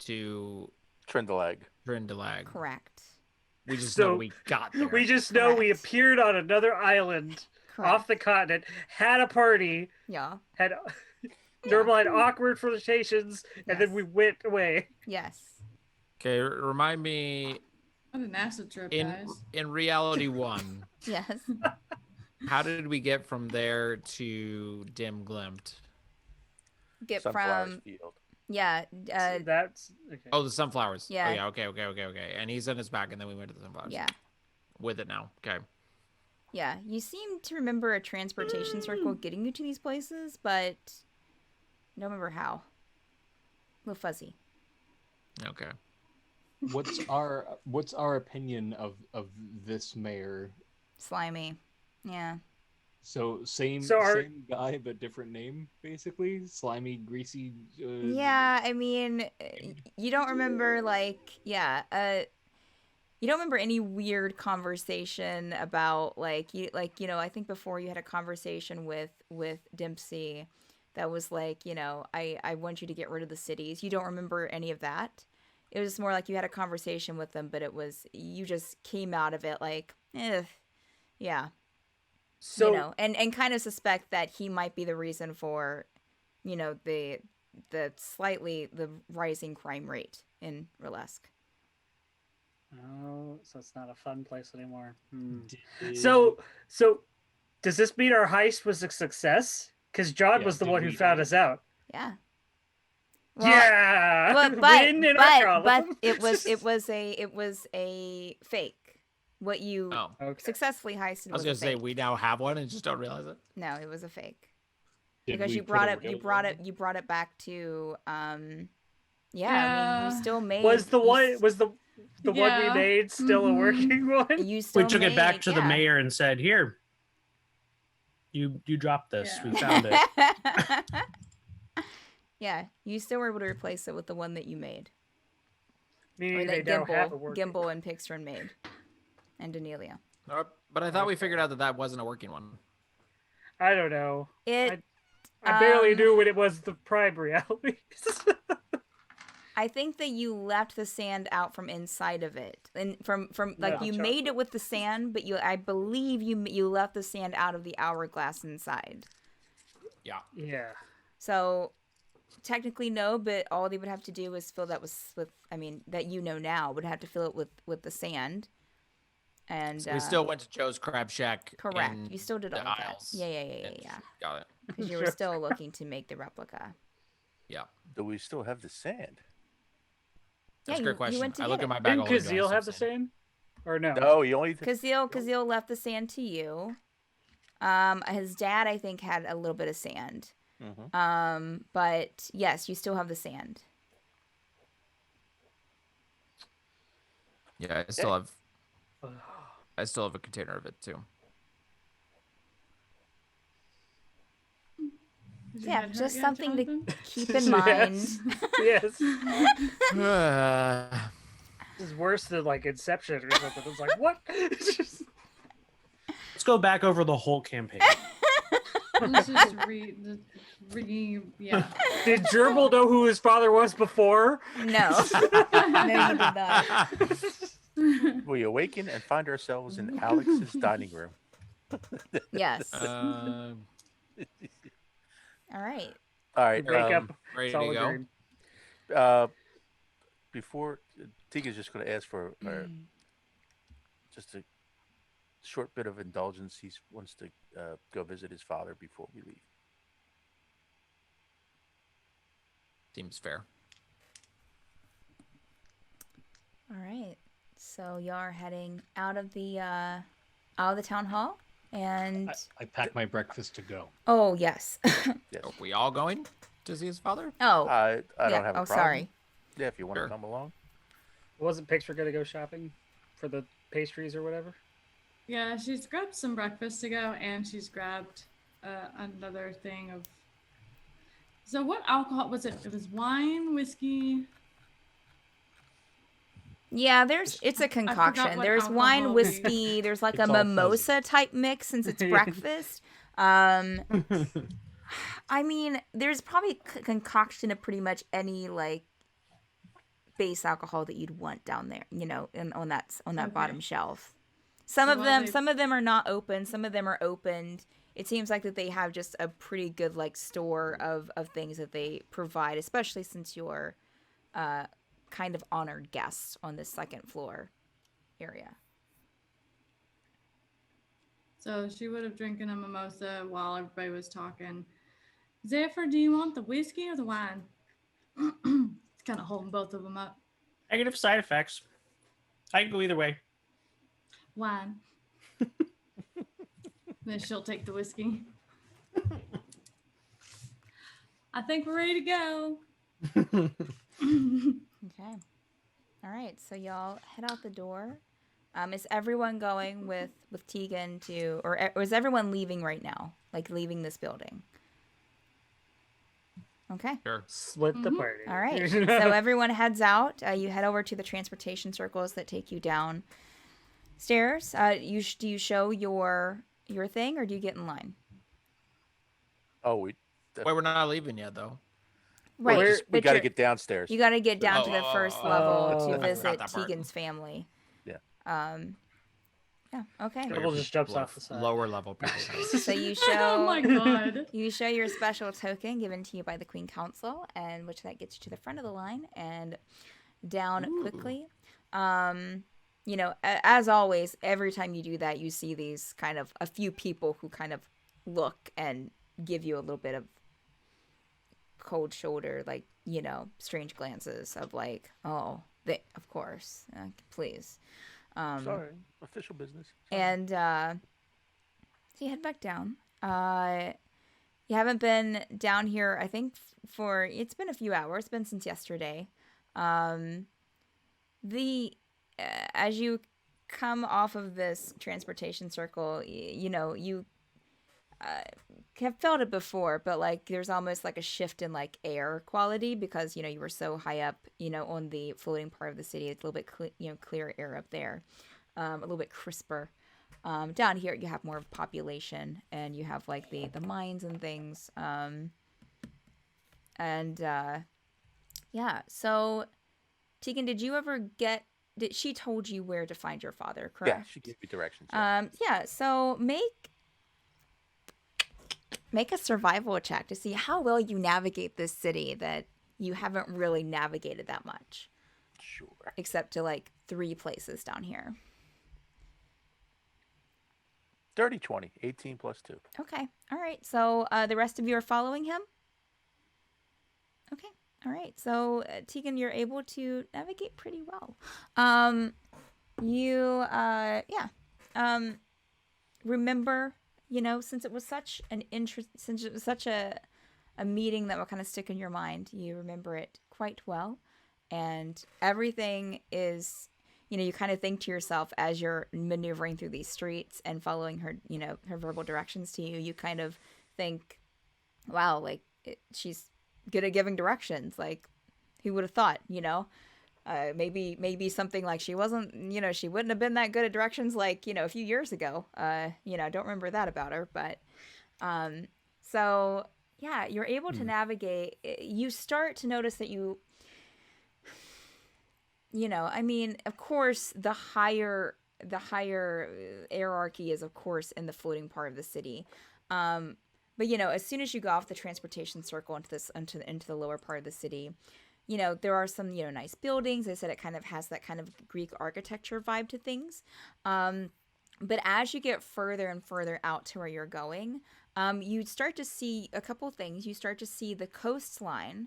to Trindalag. Grindalag. correct. We just So, know we got there. We just know we Correct. appeared on another island Correct. off the continent, had a party, Yeah. had normal had awkward flirtations, and then Yes. we went away. Yes. Okay, remind me What an acid trip, in guys. reality 1, Yes. how did we get from there to Dem Glemte? Get Sunflower from field. Yeah. So that's okay. Oh, the sunflowers. Yeah. Oh, yeah. Okay. And he's in his back, and then we went to the sunflowers. Yeah. With it now. Okay. Yeah. You seem to remember a transportation circle getting you to these places, but don't remember how. A little fuzzy. Okay. What's our opinion of this mayor? Slimy. Yeah. So same guy but different name, basically. Slimy, greasy. Yeah, I mean, you don't remember you don't remember any weird conversation about I think before you had a conversation with Dempsey that was I want you to get rid of the cities. You don't remember any of that. It was more like you had a conversation with them, but you just came out of it yeah. So and kind of suspect that he might be the reason for, the rising crime rate in Relesk. Oh, so it's not a fun place anymore. So does this mean our heist was a success? Because John was the one who found us out. Yeah. Well, yeah. But it was a fake. What you successfully heisted. I was gonna say we now have one and just don't realize it. No, it was a fake. Because you brought it back to I mean, you still made the one we made still a working one? We took it back to the mayor and said, "Here, you dropped this. We found it." Yeah, you still were able to replace it with the one that you made. Meaning or that Gimble and Pixtron made. And Danelia. But I thought we figured out that wasn't a working one. I don't know. I barely knew when it was the prime reality. I think that you left the sand out from inside of it, and you made it with the sand, but I believe you left the sand out of the hourglass inside. Yeah. Yeah. So technically no, but all they would have to do is fill that with that now would have to fill it with the sand. And so we still went to Joe's Crab Shack. Correct. You still did all of that. Yeah. Got it. Because you were still looking to make the replica. Yeah. Do we still have the sand? That's a great question. You went to I look at my Didn't bag. Kazeel have the sand? Or no? No, he only. Kazeel left the sand to you. His dad, I think, had a little bit of sand. Mm-hmm. But yes, you still have the sand. Yeah, I still have a container of it too. Yeah, just something to keep in mind. Yes. This is worse than Inception or something. It's like, what? Let's go back over the whole campaign. Let's just yeah. Did Gerbil know who his father was before? No. No, he did not. We awaken and find ourselves in Alex's dining room. Yes. All right. Wake up. Ready to go? Before, Tiga's just going to ask for just a short bit of indulgence. He wants to go visit his father before we leave. Seems fair. All right. So y'all are heading out of the town hall, and I packed my breakfast to go. Oh yes. Yes. Are we all going to see his father? Oh. I don't have a problem. Sorry. Yeah, if you want Sure. to come along. Wasn't Pixar going to go shopping for the pastries or whatever? Yeah, she's grabbed some breakfast to go, and she's grabbed another thing of. So what alcohol was it? It was wine, whiskey. Yeah, it's a concoction. There's wine, whiskey. There's like a mimosa type mix since it's breakfast. I mean, there's probably concoction of pretty much any base alcohol that you'd want down there, on that bottom shelf. Some of them are not open. Some of them are opened. It seems like that they have just a pretty good store of things that they provide, especially since you're kind of honored guests on this second floor area. So she would have drinking a mimosa while everybody was talking. Zephyr, do you want the whiskey or the wine? It's kind of holding both of them up. Negative side effects. I can go either way. Wine. Then she'll take the whiskey. I think we're ready to go. Okay. All right. So y'all head out the door. Is everyone going with Tegan to, or is everyone leaving right now? Like leaving this building? Okay. Sure. Split the party. All right. So everyone heads out. You head over to the transportation circles that take you downstairs. Do you show your thing, or do you get in line? Oh, Wait, we're not leaving yet, though. Right. we but got to you're- get downstairs. You got to get down to the first level oh, to I forgot visit that part. Tegan's family. Yeah. Yeah. Okay. Double just jumps off the side. Lower level people. So you Oh show my god. you show your special token given to you by the Queen Council, and which that gets you to the front of the line and down quickly. You know, as always, every time you do that, you see these kind of a few people who kind of look and give you a little bit of cold shoulder, like, you know, strange glances of like, oh, of course, please. Sorry, official business. And so you head back down. You haven't been down here, I think, it's been a few hours. It's been since yesterday. As you come off of this transportation circle, you know, you have felt it before, but like there's almost like a shift in like air quality because, you know, you were so high up, you know, on the floating part of the city. It's a little bit clearer air up there, a little bit crisper. Down here you have more of population, and you have like the mines and things. Yeah. So Tegan, did you ever she told you where to find your father, correct? Yeah, she gave me directions. Yeah. Yeah, so make a survival check to see how well you navigate this city that you haven't really navigated that much. Sure. Except to like 3 places down here. 30, 20, 18 plus 2. Okay. All right. So the rest of you are following him? Okay. All right. So Tegan, you're able to navigate pretty well. Remember, you know, since it was such a meeting that will kind of stick in your mind, you remember it quite well, and everything is, you know, you kind of think to yourself as you're maneuvering through these streets and following her, you know, her verbal directions to you, you kind of think, wow, like she's good at giving directions. Like, who would have thought, you know? Maybe something like she wasn't, you know, she wouldn't have been that good at directions like, you know, a few years ago. You know, I don't remember that about her, but so yeah, you're able to navigate. You start to notice that you know, I mean, of course, the higher hierarchy is, of course, in the floating part of the city. But you know, as soon as you go off the transportation circle into the lower part of the city, you know, there are some, you know, nice buildings. I said it kind of has that kind of Greek architecture vibe to things. But as you get further and further out to where you're going, you start to see a couple things. You start to see the coastline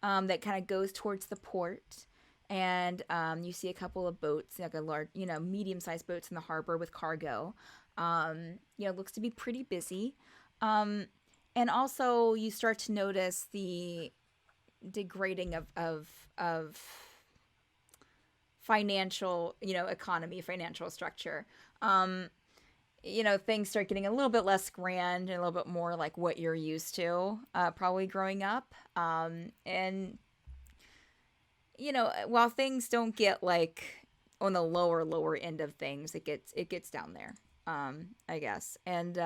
that kind of goes towards the port. And you see a couple of boats, like a large, you know, medium-sized boats in the harbor with cargo. You know, it looks to be pretty busy. And also you start to notice the degrading of financial, you know, economy, financial structure. You know, things start getting a little bit less grand and a little bit more like what you're used to, probably growing up. And, you know, while things don't get like on the lower end of things, it gets down there, I guess. And,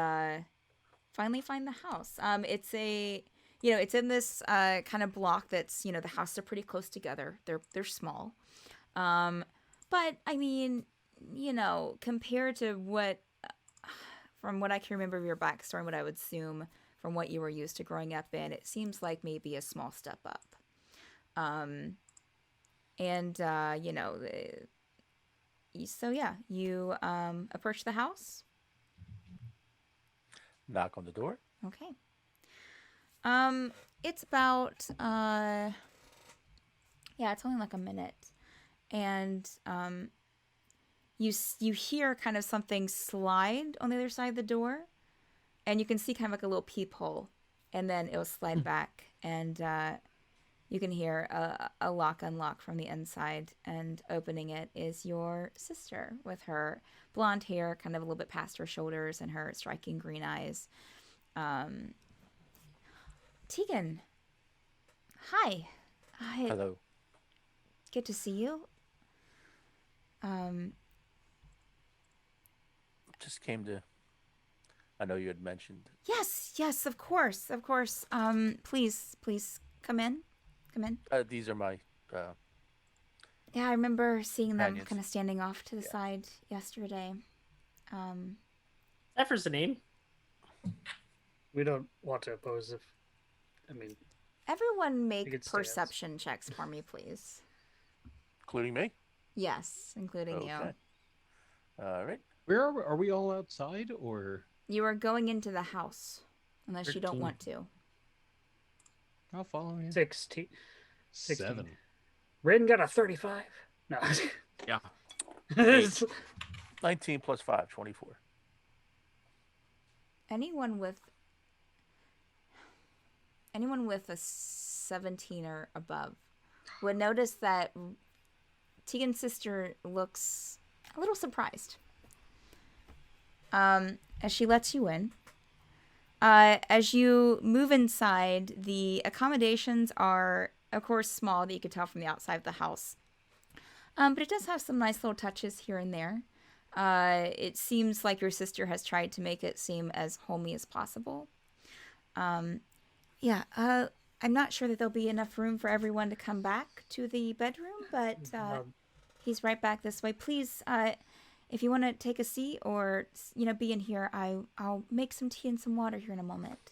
finally find the house. It's it's in this kind of block that's, you know, the houses are pretty close together. They're small. But I mean, you know, compared to from what I can remember of your backstory and what I would assume from what you were used to growing up in, it seems like maybe a small step up. You know, so yeah, you approach the house. Knock on the door. Okay. It's about Yeah, it's only like a minute. And you hear kind of something slide on the other side of the door, and you can see kind of like a little peephole, and then it'll slide back, and you can hear a lock unlock from the inside, and opening it is your sister with her blonde hair kind of a little bit past her shoulders and her striking green eyes. Tegan. Hi. Hello. Good to see you. Just came to. I know you had mentioned. Yes, of course. Please come in. These are my. Yeah, I remember seeing them Companions. kind of standing off to the side yesterday. Zephyr's the name. We don't want to oppose if. I mean, Everyone You make could say yes. perception checks for me, please. Including me. Yes, including you. Okay. All right. Where are we all outside or? You are going into the house, unless you don't 13. want to. I'll follow you. 16. 7. Rin got a 35. No. Yeah. 19 plus 5, 24. Anyone with a 17 or above would notice that Tegan's sister looks a little surprised as she lets you in. As you move inside, the accommodations are, of course, small that you could tell from the outside of the house. But it does have some nice little touches here and there. It seems like your sister has tried to make it seem as homey as possible. I'm not sure that there'll be enough room for everyone to come back to the bedroom, but he's right back this way. Please, if you want to take a seat or, be in here, I'll make some tea and some water here in a moment.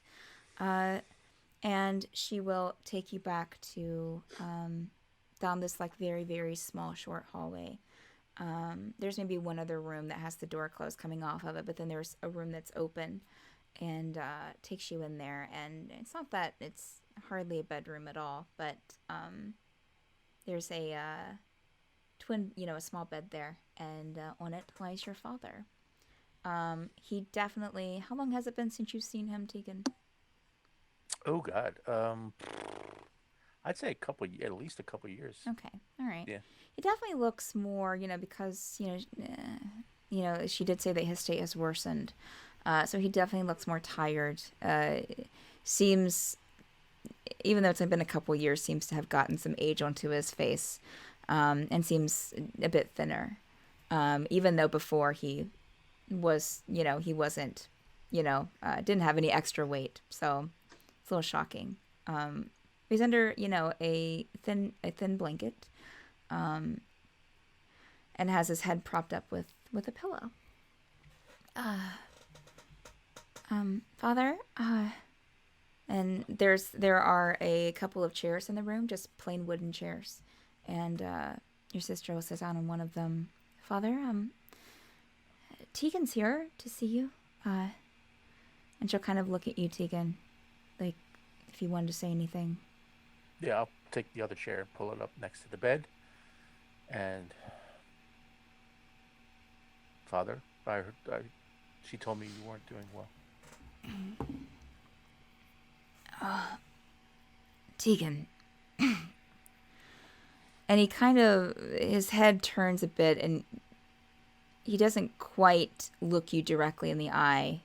And she will take you back to down this like very, very small, short hallway. There's maybe one other room that has the door closed coming off of it, but then there's a room that's open and takes you in there. And it's not that it's hardly a bedroom at all, but there's a twin, a small bed there, and on it lies your father. He definitely. How long has it been since you've seen him, Tegan? Oh God. I'd say at least a couple years. Okay, all right. Yeah. He definitely looks more, because she did say that his state has worsened, so he definitely looks more tired. Seems, even though it's been a couple years, seems to have gotten some age onto his face, and seems a bit thinner. Even though before he was, he wasn't, didn't have any extra weight, so it's a little shocking. He's under, a thin blanket, and has his head propped up with a pillow. Father, and there are a couple of chairs in the room, just plain wooden chairs, and your sister will sit down on one of them. Father, Tegan's here to see you, and she'll kind of look at you, Tegan, like if you wanted to say anything. Yeah, I'll take the other chair and pull it up next to the bed. And Father, she told me you weren't doing well. Tegan. And he kind of, his head turns a bit, and he doesn't quite look you directly in the eye.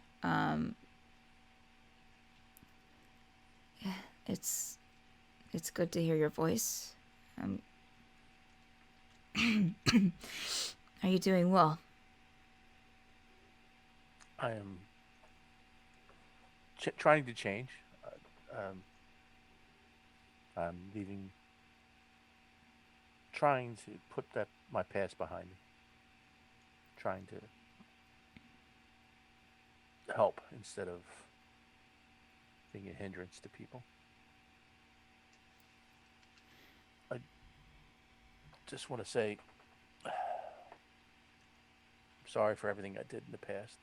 It's good to hear your voice. Are you doing well? I am trying to change. I'm trying to put my past behind me. Trying to help instead of being a hindrance to people. I just want to say I'm sorry for everything I did in the past.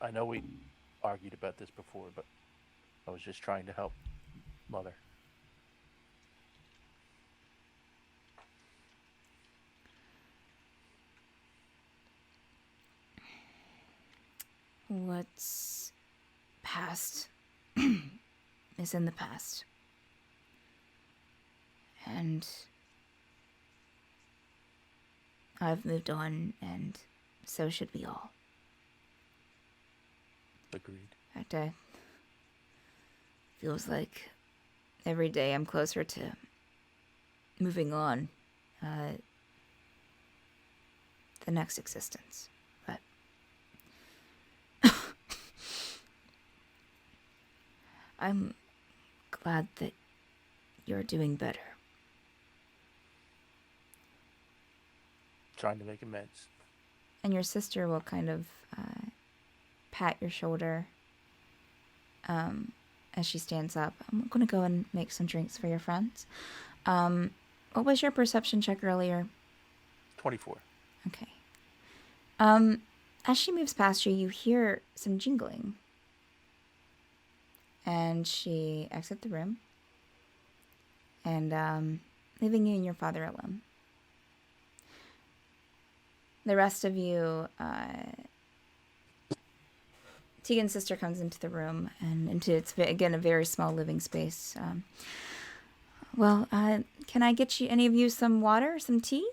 I know we argued about this before, but I was just trying to help Mother. what's past is in the past. And I've moved on, and so should we all. Agreed. In fact, feels like every day I'm closer to moving on. The next existence. But I'm glad that you're doing better. Trying to make amends. And your sister will kind of pat your shoulder as she stands up. I'm going to go and make some drinks for your friends. What was your perception check earlier? 24. Okay. As she moves past you, you hear some jingling. And she exits the room. And leaving you and your father alone. The rest of you, Tegan's sister comes into the room and into, it's again a very small living space. Can I get you, any of you, some water, some tea?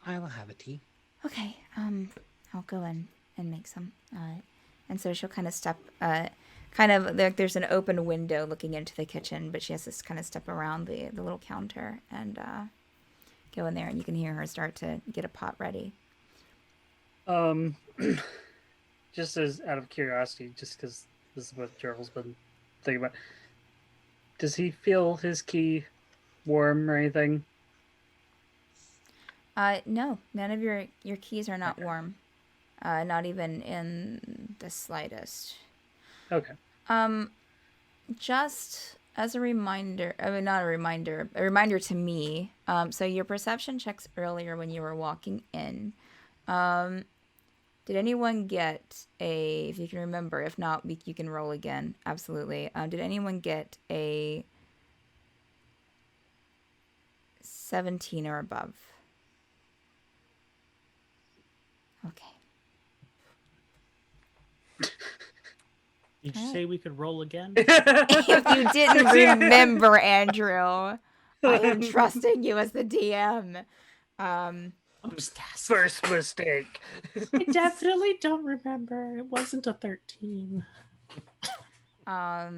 I'll have a tea. Okay, I'll go in and make some. And so she'll kind of step, there's an open window looking into the kitchen, but she has to kind of step around the little counter and go in there, and you can hear her start to get a pot ready. Just as out of curiosity, just because this is what Gerald's been thinking about, does he feel his key warm or anything? No, none of your keys are not warm. Not even in the slightest. Okay. Just as a reminder, not a reminder, a reminder to me. So your perception checks earlier when you were walking in. Did anyone get if you can remember, if not, you can roll again. Absolutely. Did anyone get a 17 or above? Okay. Did you say we could roll again? If you didn't remember, Andrew, I am trusting you as the DM. First mistake. I definitely don't remember. It wasn't a 13. Yeah.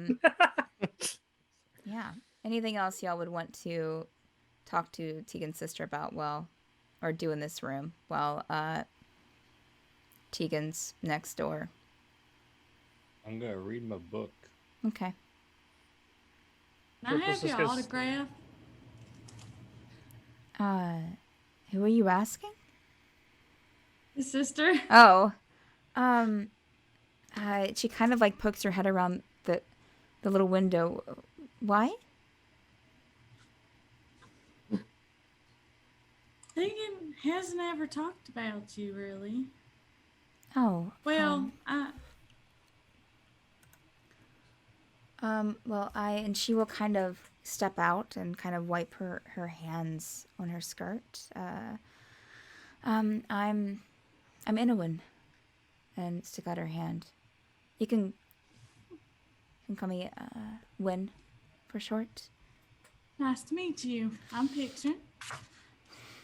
Anything else y'all would want to talk to Tegan's sister about or do in this room while Tegan's next door? I'm gonna read my book. Okay. Can I have your autograph? Who are you asking? His sister. Oh. She kind of like pokes her head around the little window. Why? Tegan hasn't ever talked about you, really. Oh. Well, and she will kind of step out and kind of wipe her hands on her skirt. I'm Inowin, and stick out her hand. You can call me Win for short. Nice to meet you. I'm Picture.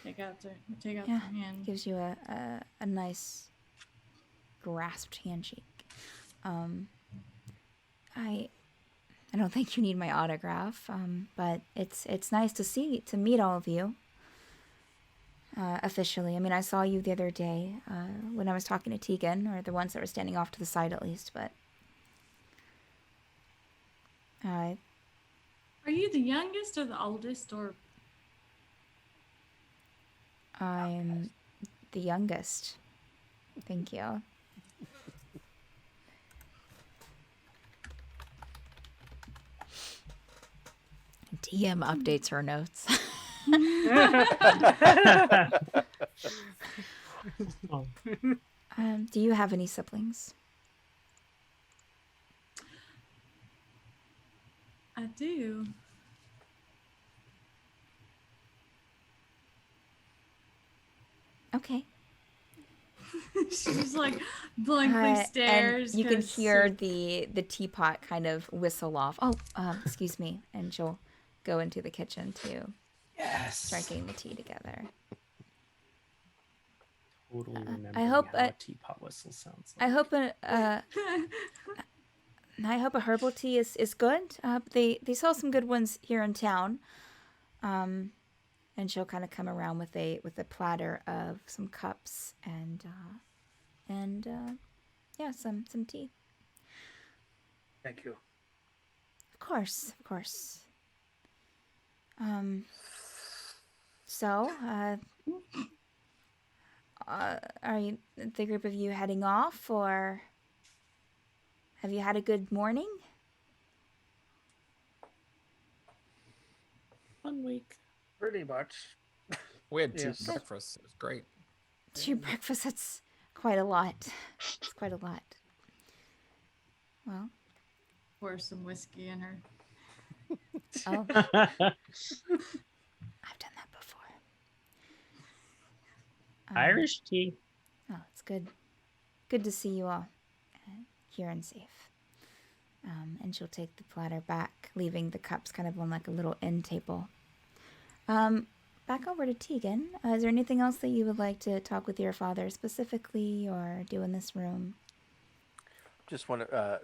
Take out her hand. Gives you a nice grasped handshake. I don't think you need my autograph, but it's nice to meet all of you. Officially. I mean, I saw you the other day when I was talking to Tegan, or the ones that were standing off to the side at least, but... Are you the youngest or the oldest, or... I'm the youngest. Thank you. DM updates her notes. Do you have any siblings? I do. Okay. She just like blankly stares. And you can kinda hear sur- the teapot kind of whistle off. Oh, excuse me. And she'll go into the kitchen to start getting the tea together. Totally remember I hope how a teapot whistle sounds like. I hope a herbal tea is good. They sell some good ones here in town. And she'll kind of come around with a platter of some cups and yeah, some tea. Thank you. Of course. So, are you, the group of you, heading off, or have you had a good morning? 1 week. Pretty much. We had 2 Yes. breakfasts. It was great. 2 breakfasts, that's quite a lot. It's quite a lot. Well, Pour some whiskey in her. oh, I've done that before. Irish tea. Oh, it's good. Good to see you all here and safe. And she'll take the platter back, leaving the cups kind of on like a little end table. Back over to Tegan. Is there anything else that you would like to talk with your father specifically or do in this room? Just want to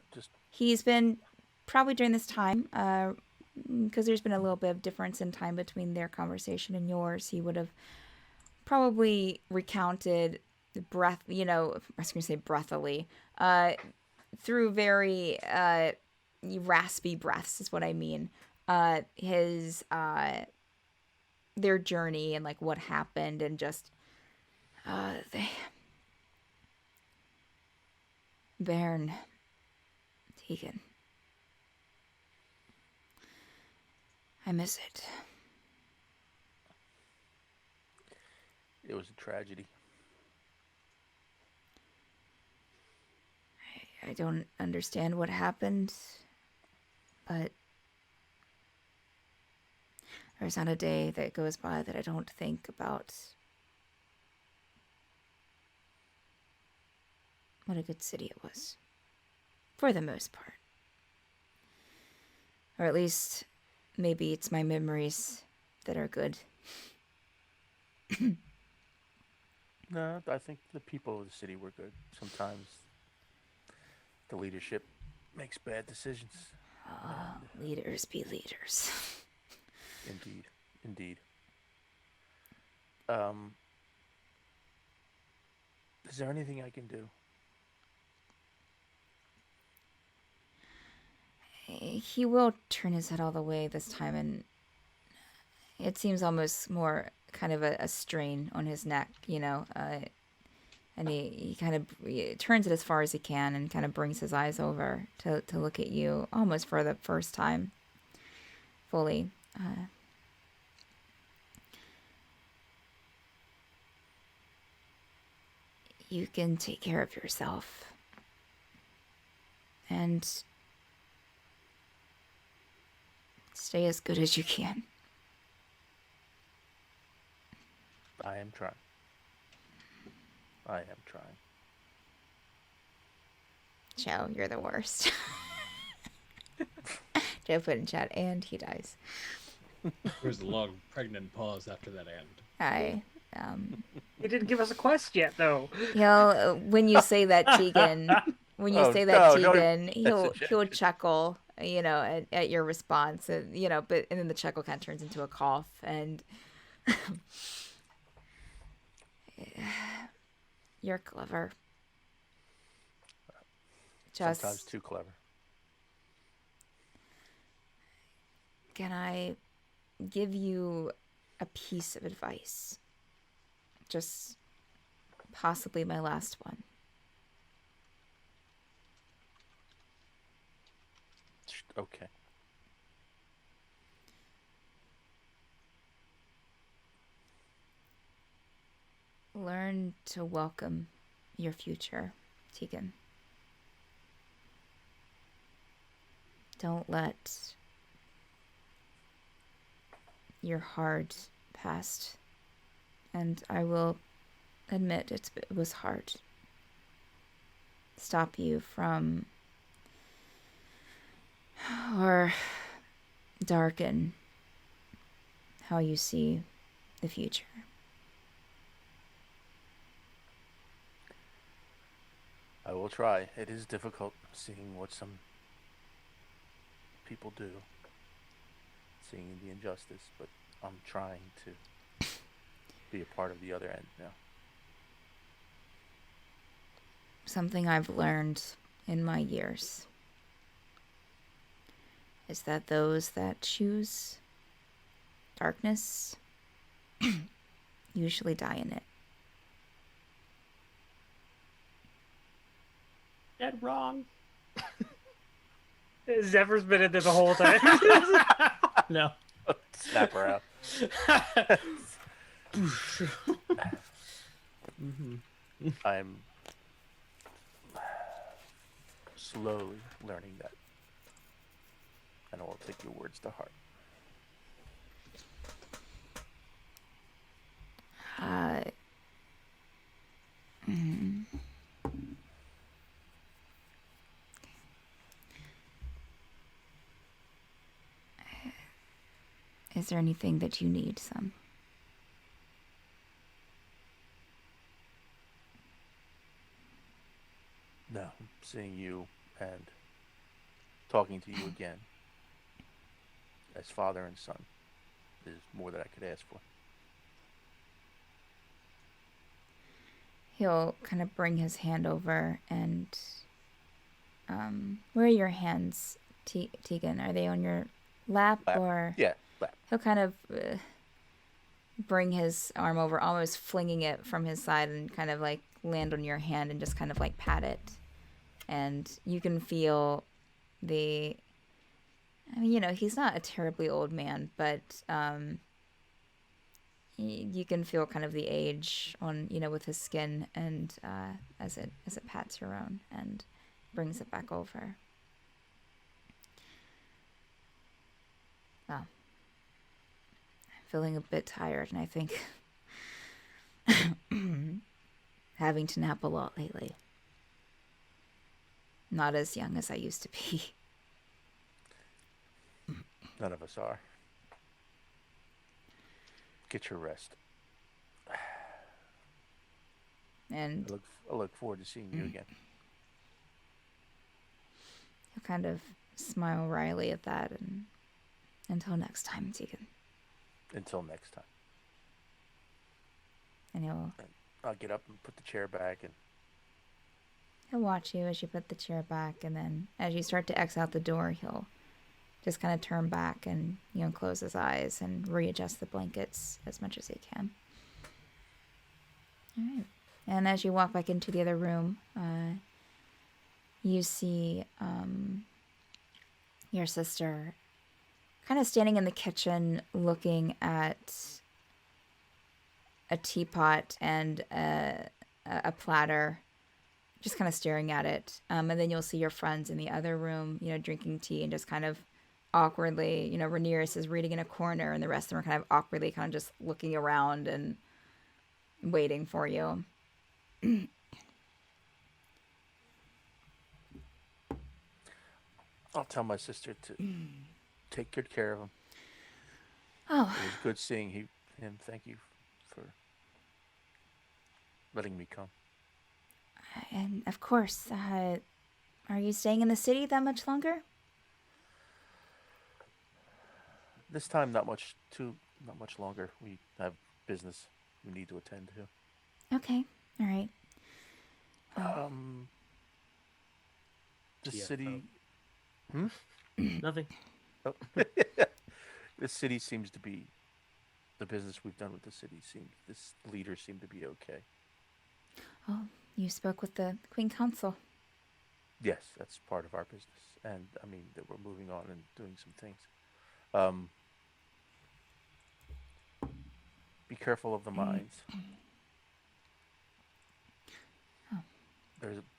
He's been, probably during this time, because there's been a little bit of difference in time between their conversation and yours, he would have probably recounted the breath, I was going to say breathily, through very raspy breaths is what I mean. Their journey and like what happened and just Baryn, Tegan, I miss it. It was a tragedy. I don't understand what happened, but there's not a day that goes by that I don't think about what a good city it was. For the most part. Or at least, maybe it's my memories that are good. No, I think the people of the city were good. Sometimes the leadership makes bad decisions. Leaders be leaders. Indeed. Is there anything I can do? He will turn his head all the way this time, and it seems almost more kind of a strain on his neck, and he kind of turns it as far as he can and kind of brings his eyes over to look at you almost for the first time fully. You can take care of yourself. And stay as good as you can. I am trying. Joe, you're the worst. Joe put in chat, and he dies. There's a long pregnant pause after that end. You didn't give us a quest yet, though. When you say that, Tegan, he'll chuckle, at your response, and then the chuckle kind of turns into a cough, and you're clever. Sometimes too clever. Can I give you a piece of advice? Just possibly my last one. Okay. Learn to welcome your future, Tegan. Don't let your hard past, and I will admit it was hard. Stop you from, or darken how you see the future. I will try. It is difficult seeing what some people do, seeing the injustice, but I'm trying to be a part of the other end now. Something I've learned in my years is that those that choose darkness usually die in it. Dead wrong. Zephyr's been in there the whole time. No. Snap her out. I'm slowly learning that. And I will take your words to heart. Is there anything that you need, Sam? No, seeing you and talking to you again as father and son is more than I could ask for. He'll kind of bring his hand over and, where are your hands, Tegan? Are they on your lap or? Yeah, lap. He'll kind of bring his arm over, almost flinging it from his side and kind of like land on your hand and just kind of like pat it. And you can feel the, I mean, you know, he's not a terribly old man, but you can feel kind of the age on, you know, with his skin, and as it pats your own and brings it back over. Well, I'm feeling a bit tired, and I think having to nap a lot lately. Not as young as I used to be. None of us are. Get your rest. And I look forward to seeing you again. he'll kind of smile wryly at that, and until next time, Tegan. Until next time. And I'll get up and put the chair back, and he'll watch you as you put the chair back, and then as you start to exit out the door, he'll just kind of turn back and, you know, close his eyes and readjust the blankets as much as he can. All right. And as you walk back into the other room, you see your sister kind of standing in the kitchen looking at a teapot and a platter, just kind of staring at it. And then you'll see your friends in the other room, you know, drinking tea and just kind of awkwardly, you know, Ranerius is reading in a corner and the rest of them are kind of awkwardly kind of just looking around and waiting for you. I'll tell my sister to take good care of him. Oh. It was good seeing him. Thank you for letting me come. And of course, are you staying in the city that much longer? This time, not much longer. We have business we need to attend to. Okay, all right. The Yeah. city. Nothing. Oh. The city seems to be. The business we've done with the city this leaders seem to be okay. Oh, you spoke with the Queen Council. Yes, that's part of our business, and I mean that we're moving on and doing some things. Be careful of the mines. Oh.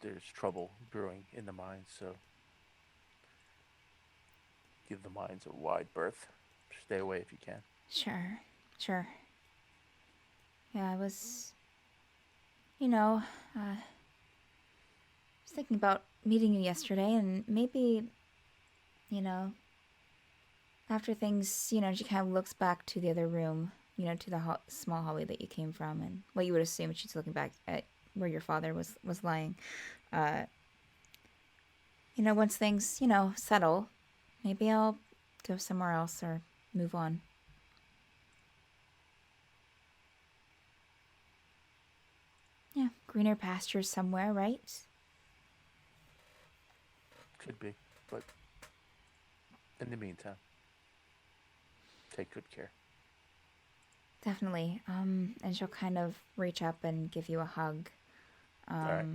There's trouble brewing in the mines, so give the mines a wide berth. Stay away if you can. Sure. Yeah, I was you know, I was thinking about meeting you yesterday, and maybe, you know, after things, you know, she kind of looks back to the other room, you know, to the small hallway that you came from, and well, you would assume she's looking back at where your father was lying. You know, once things, you know, settle, maybe I'll go somewhere else or move on. Yeah, greener pastures somewhere, right? Could be, but in the meantime, take good care. Definitely. And she'll kind of reach up and give you a hug. All right.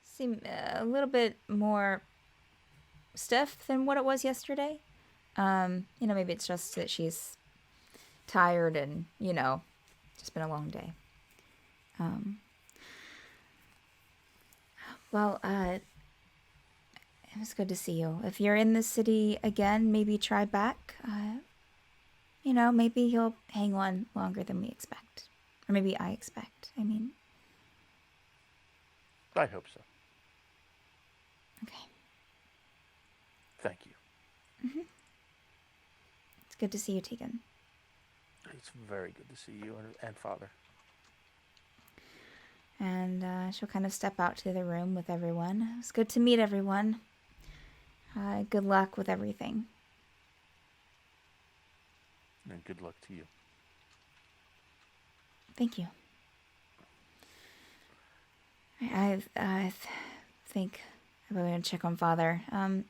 Seem a little bit more stiff than what it was yesterday. You know, maybe it's just that she's tired and, you know, just been a long day. Well, it was good to see you. If you're in the city again, maybe try back. You know, maybe he'll hang on longer than we expect. Or maybe I expect, I mean. I hope so. Okay. Thank you. Mm-hmm. It's good to see you, Tegan. It's very good to see you and Father. And she'll kind of step out to the room with everyone. It's good to meet everyone. Good luck with everything. And good luck to you. Thank you. I think I'm going to check on Father. Have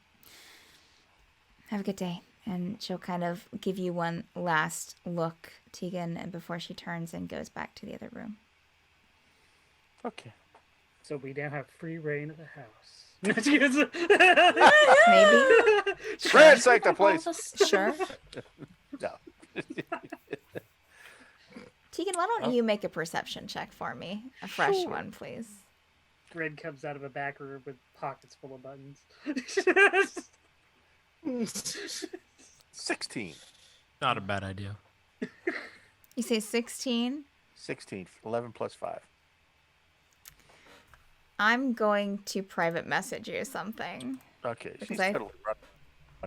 a good day. And she'll kind of give you one last look, Tegan, and before she turns and goes back to the other room. Okay. So we now have free reign of the house. Maybe. Ransack the place. Sure. No. Tegan, why don't you make a perception check for me? A fresh one, please. Red comes out of a back room with pockets full of buttons. 16. Not a bad idea. You say 16? 16. 11 plus 5. I'm going to private message you something. Okay. Because she's totally right.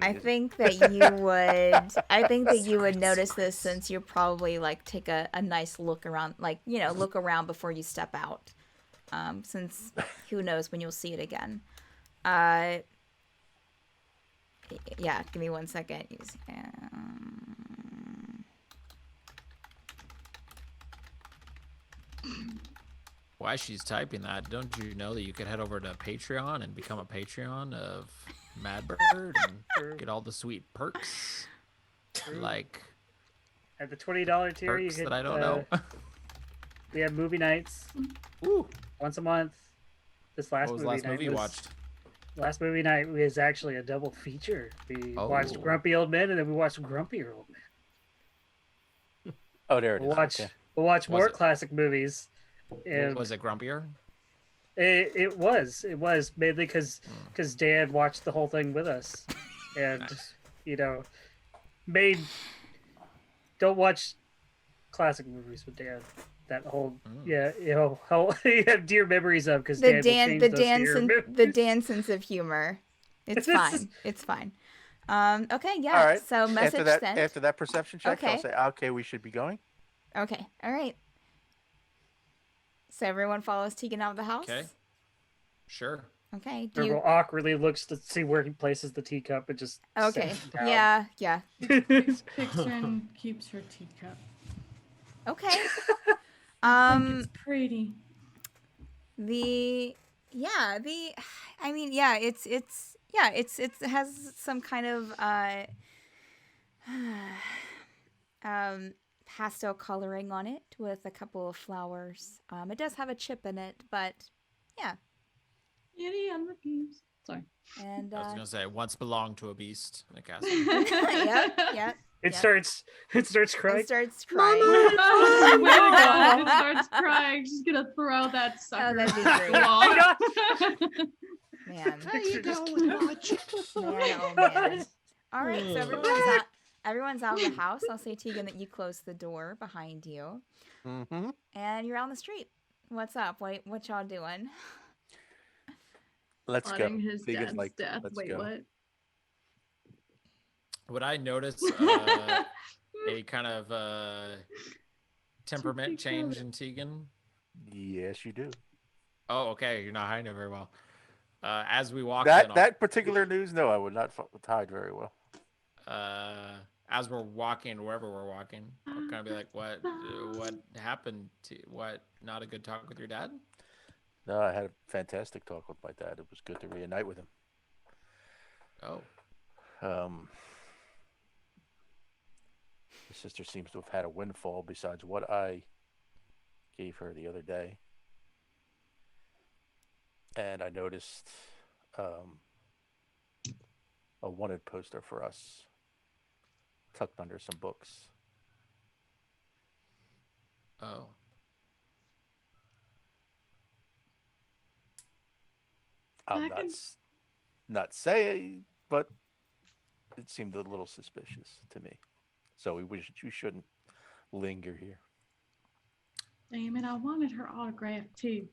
I think that you would. I think that you would notice this since you probably like take a nice look around, like you know, look around before you step out. Since who knows when you'll see it again. Yeah, give me 1 second. While she's typing that, don't you know that you could head over to Patreon and become a Patreon of Madbird and get all the sweet perks? Like at the $20 tier, you perks get that I don't know. We have movie nights. Ooh. Once a month. This last What was movie last night movie you watched? Last movie night was actually a double feature. We watched Grumpy Old Men and then we watched Grumpier Old Men. Oh, there it is. We'll watch more classic movies. And was it grumpier? It was mainly because Dad watched the whole thing with us, and Nice. you know, don't watch classic movies with Dad. That whole you know how you have dear memories of because the Dan sense of humor. It's fine. It's fine. Okay, yeah. All right. So message sent. After that perception check, Okay. I'll say, okay, we should be going. Okay. All right. So everyone follows Tegan out of the house? Okay. Sure. Okay. Everyone awkwardly looks to see where he places the teacup and just Okay. sits down. Yeah. Picks and keeps her teacup. Okay. It's pretty. It has some kind of pastel coloring on it with a couple of flowers. It does have a chip in it, but yeah. Yitty on the beams. Sorry. And I was gonna say once belonged to a beast in a castle. Yep. It starts crying. It starts crying. Oh my God! It starts crying. She's gonna throw that sucker. Oh, that'd be at the great. wall. Man. How you going, Watch? Man, oh man. All right, so everyone's out of the house. I'll say, Tegan, that you close the door behind you. Mm-hmm. And you're out on the street. What's up? What y'all doing? Let's go. Plotting his Tegan's dad's like, death. let's Wait, go. what? Would I notice a kind of temperament change in Tegan? Yes, you do. Oh, okay. You're not hiding it very well. As we walk That particular news, no, I would not hide very well. As we're walking, wherever we're walking, I'll kind of be like, what happened to, not a good talk with your dad? No, I had a fantastic talk with my dad. It was good to reunite with him. Oh. My sister seems to have had a windfall besides what I gave her the other day. And I noticed a wanted poster for us tucked under some books. Oh. I'm not saying, but it seemed a little suspicious to me. So we shouldn't linger here. Damn it, I wanted her autograph too.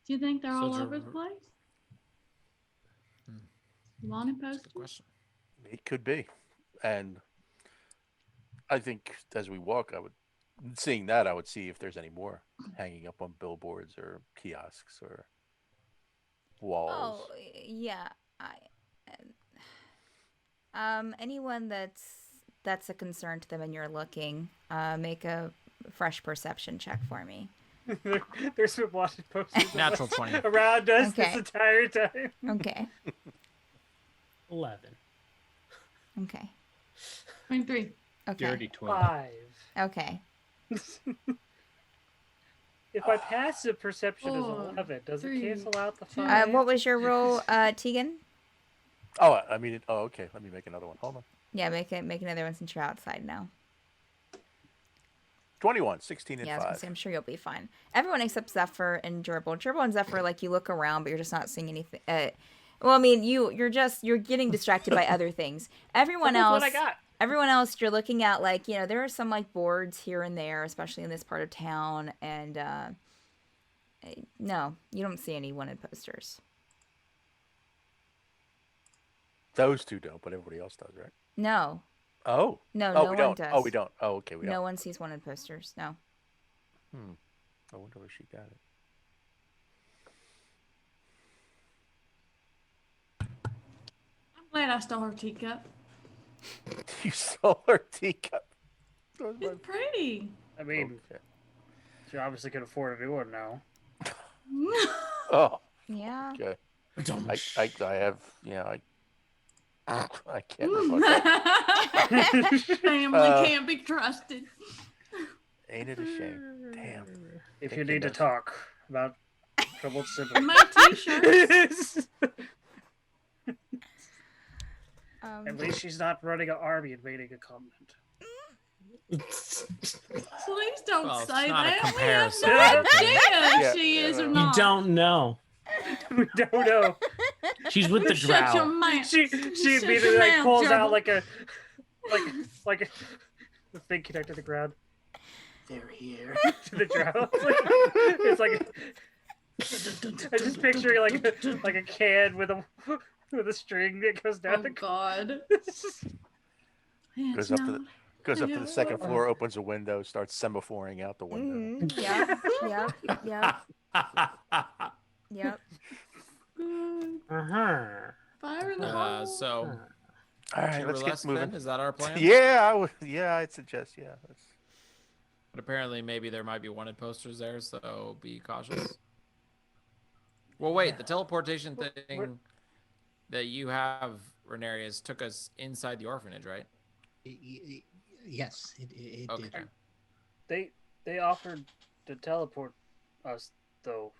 Do you think they're all over the place? Wanted That's a good posters? question. It could be. And I think as we walk, I would see if there's any more hanging up on billboards or kiosks or walls. Oh, yeah. Anyone that's a concern to them and you're looking, make a fresh perception check for me. There's been wanted posters Natural 20. around us Okay. this entire time. Okay. 11. Okay. 23. Okay. Dirty 20. 5. Okay. If my passive perception is 4, 11, does it 3, cancel out the 2. 5? What was your roll, Tegan? Oh, I mean, okay. Let me make another one. Hold on. Yeah, make another one since you're outside now. 21, 16, and Yeah, I was gonna 5. say, I'm sure you'll be fine. Everyone except Zephyr and Gerbil. Gerbil and Zephyr, like, you look around, but you're just not seeing anything. Well, I mean, you're getting distracted by other things. Everyone Look else, what I got. everyone else, you're looking at, like, there are some, like, boards here and there, especially in this part of town, and no, you don't see any wanted posters. Those two don't, but everybody else does, right? No, Oh. no, Oh, no we one don't. does. Oh, we don't. Oh, okay, we No don't. one sees wanted posters. No. I wonder where she got it. I'm glad I stole her teacup. You stole her teacup. It's pretty. I mean, Okay. she obviously can afford a new one now. Oh, Yeah. okay. I have, I can't rebut that. Family can't be trusted. Ain't it a shame? Damn. If Thank you need to goodness. talk about troubled siblings. My t-shirt. At least she's not running an army invading a continent. Please don't Well, it's say not a that. comparison. We have no idea if Yeah. she is or You not. You don't know. We don't know. She's with the Shut your drow. mouth. She Shut immediately your like mouth, pulls Gerbil. out like a the thing connected to the ground. They're here to the drow. It's like I'm just picturing like a can with a string that goes down. Oh God. Goes up to the second floor, opens a window, starts semaphoring out the window. Mm-hmm. Yep. Yep. Uh-huh. Fire in the hole. So, All right, to let's get Relesk moving. then? Is that our plan? Yeah, I'd suggest, yeah. But apparently, maybe there might be wanted posters there, so be cautious. Well, wait, the teleportation thing that you have, Ranerius, took us inside the orphanage, right? Yes, it Okay. did. They offered to teleport us though.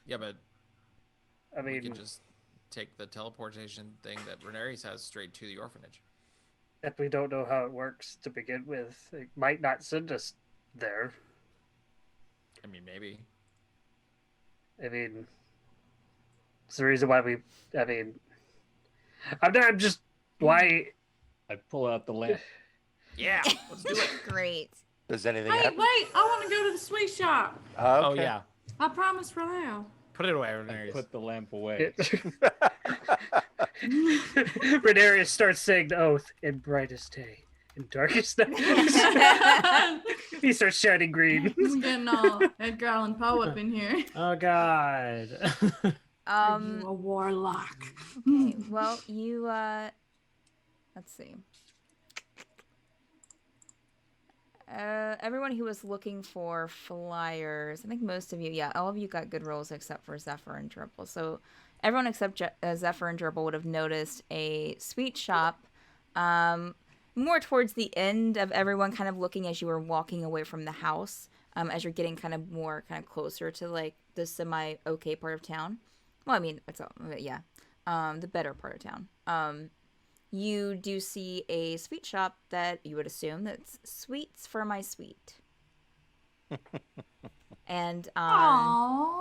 Yeah, but I we mean, could just take the teleportation thing that Ranerius has straight to the orphanage. if we don't know how it works to begin with, it might not send us there. I mean, maybe. I mean, it's the reason why we. I mean, I'm just why. I pull out the lamp. Yeah, let's do it. Great. Does anything Hey, happen? wait! I want to go to the sweet shop. Okay. Oh yeah, I promised for now. put it away, I Ranerius. put the lamp away. Ranerius starts saying the oath in brightest day, in darkest night. He starts shouting green. I'm getting all Edgar Allan Poe up in here. Oh God. Are you a warlock? Okay, well, you, let's see. Everyone who was looking for flyers, I think most of you, yeah, all of you got good rolls except for Zephyr and Dribble. So everyone except Zephyr and Dribble would have noticed a sweet shop, more towards the end of everyone kind of looking as you were walking away from the house, as you're getting kind of closer to like the semi-okay part of town. Well, I mean, it's all, yeah, the better part of town. You do see a sweet shop that you would assume that's sweets for my sweet. And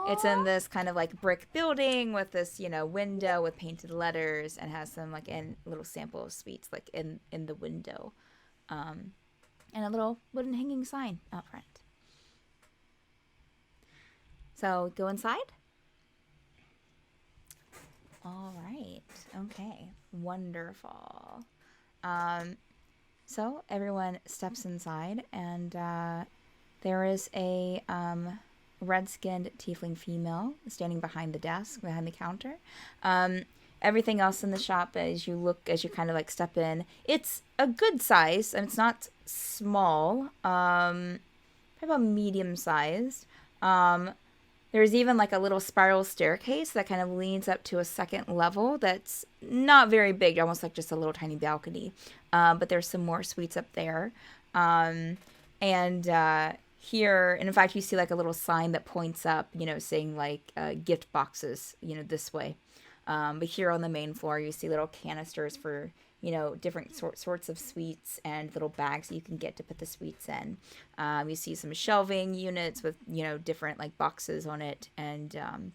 it's in this kind of like brick building with this, window with painted letters, and has some like little sample of sweets like in the window. And a little wooden hanging sign out front. So go inside. All right. Okay. Wonderful. So everyone steps inside, and there is a red-skinned tiefling female standing behind the desk, behind the counter. Everything else in the shop, as you kind of like step in, it's a good size, and it's not small. Probably about medium-sized. There's even like a little spiral staircase that kind of leads up to a second level that's not very big, almost like just a little tiny balcony. But there's some more suites up there. And here, and in fact, you see like a little sign that points up, saying like gift boxes, this way. But here on the main floor, you see little canisters for, different sorts of sweets and little bags you can get to put the sweets in. You see some shelving units with, different like boxes on it, and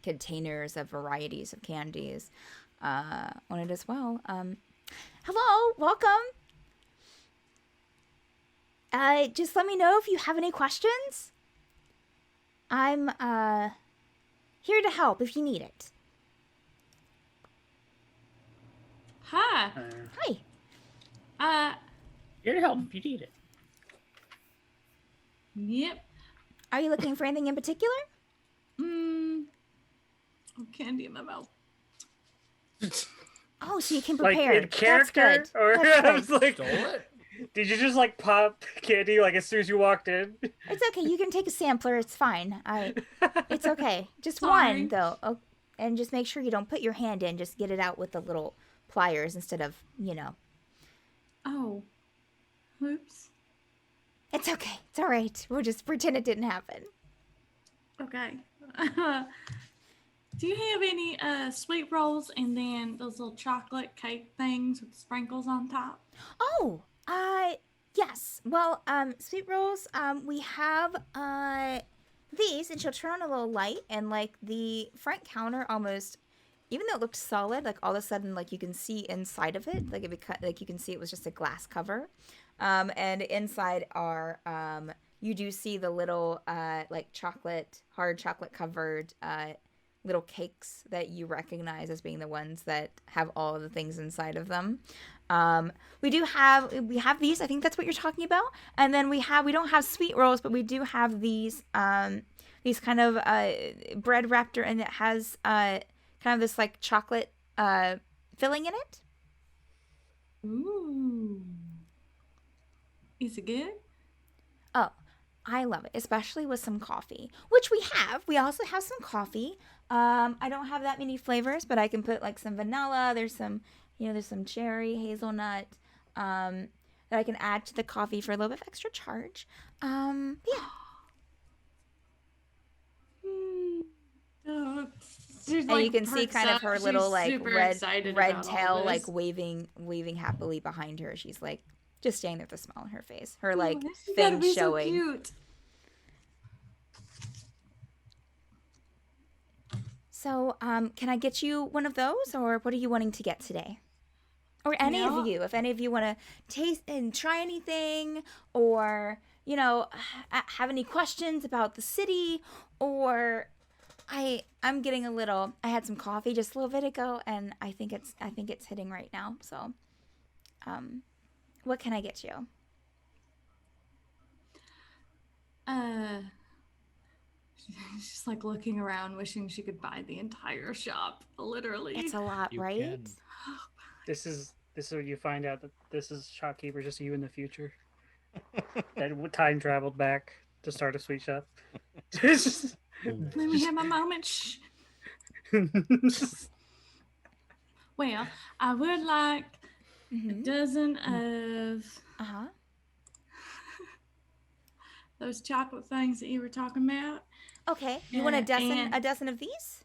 containers of varieties of candies on it as well. Hello, welcome. Just let me know if you have any questions. I'm here to help if you need it. Hi. Hi. Here to help if you need it. Yep. Are you looking for anything in particular? Oh, candy in my mouth. Oh, so you can Like prepare. in character, That's good. or That's I was like, Stole it? did you just like pop candy like as soon as you walked in? It's okay. You can take a sampler. It's fine. It's okay. Just Sorry. one though. Oh, and just make sure you don't put your hand in. Just get it out with the little pliers instead of, Oh. Oops. It's okay. It's all right. We'll just pretend it didn't happen. Okay. Do you have any sweet rolls and then those little chocolate cake things with sprinkles on top? Oh, yes. Well, sweet rolls, we have, these, and she'll turn on a little light, and, like, the front counter almost, even though it looked solid, like, all of a sudden, like, you can see inside of it, like, you can see it was just a glass cover, and inside are, you do see the little, like, hard chocolate covered, little cakes that you recognize as being the ones that have all of the things inside of them. We have these, I think that's what you're talking about. And then we don't have sweet rolls, but we do have these kind of bread wrapped, and it has kind of this like chocolate filling in it. Ooh. Is it good? Oh, I love it, especially with some coffee, which we have. We also have some coffee. I don't have that many flavors, but I can put like some vanilla. There's some cherry, hazelnut, that I can add to the coffee for a little bit of extra charge. Yeah. She's, And like, you can see perks kind of up. her She's little like super red excited about all tail like this. waving happily behind her. She's like just standing there with a smile on her face. Her like Oh, she's gotta thing be so showing. cute. So, can I get you one of those, or what are you wanting to get today? Or any of you, if any of you want to taste and try anything, or, you know, have any questions about the city, or I'm getting a little, I had some coffee just a little bit ago, and I think it's hitting right now. So, what can I get you? She's like looking around, wishing she could buy the entire shop. Literally, It's a lot, You right? can. This is where you find out that this is shopkeeper, just you in the future. That time traveled back to start a sweet shop. Let me have my moment. Shh. Well, I would like a dozen of those chocolate things that you were talking about. Okay, you want a dozen of these?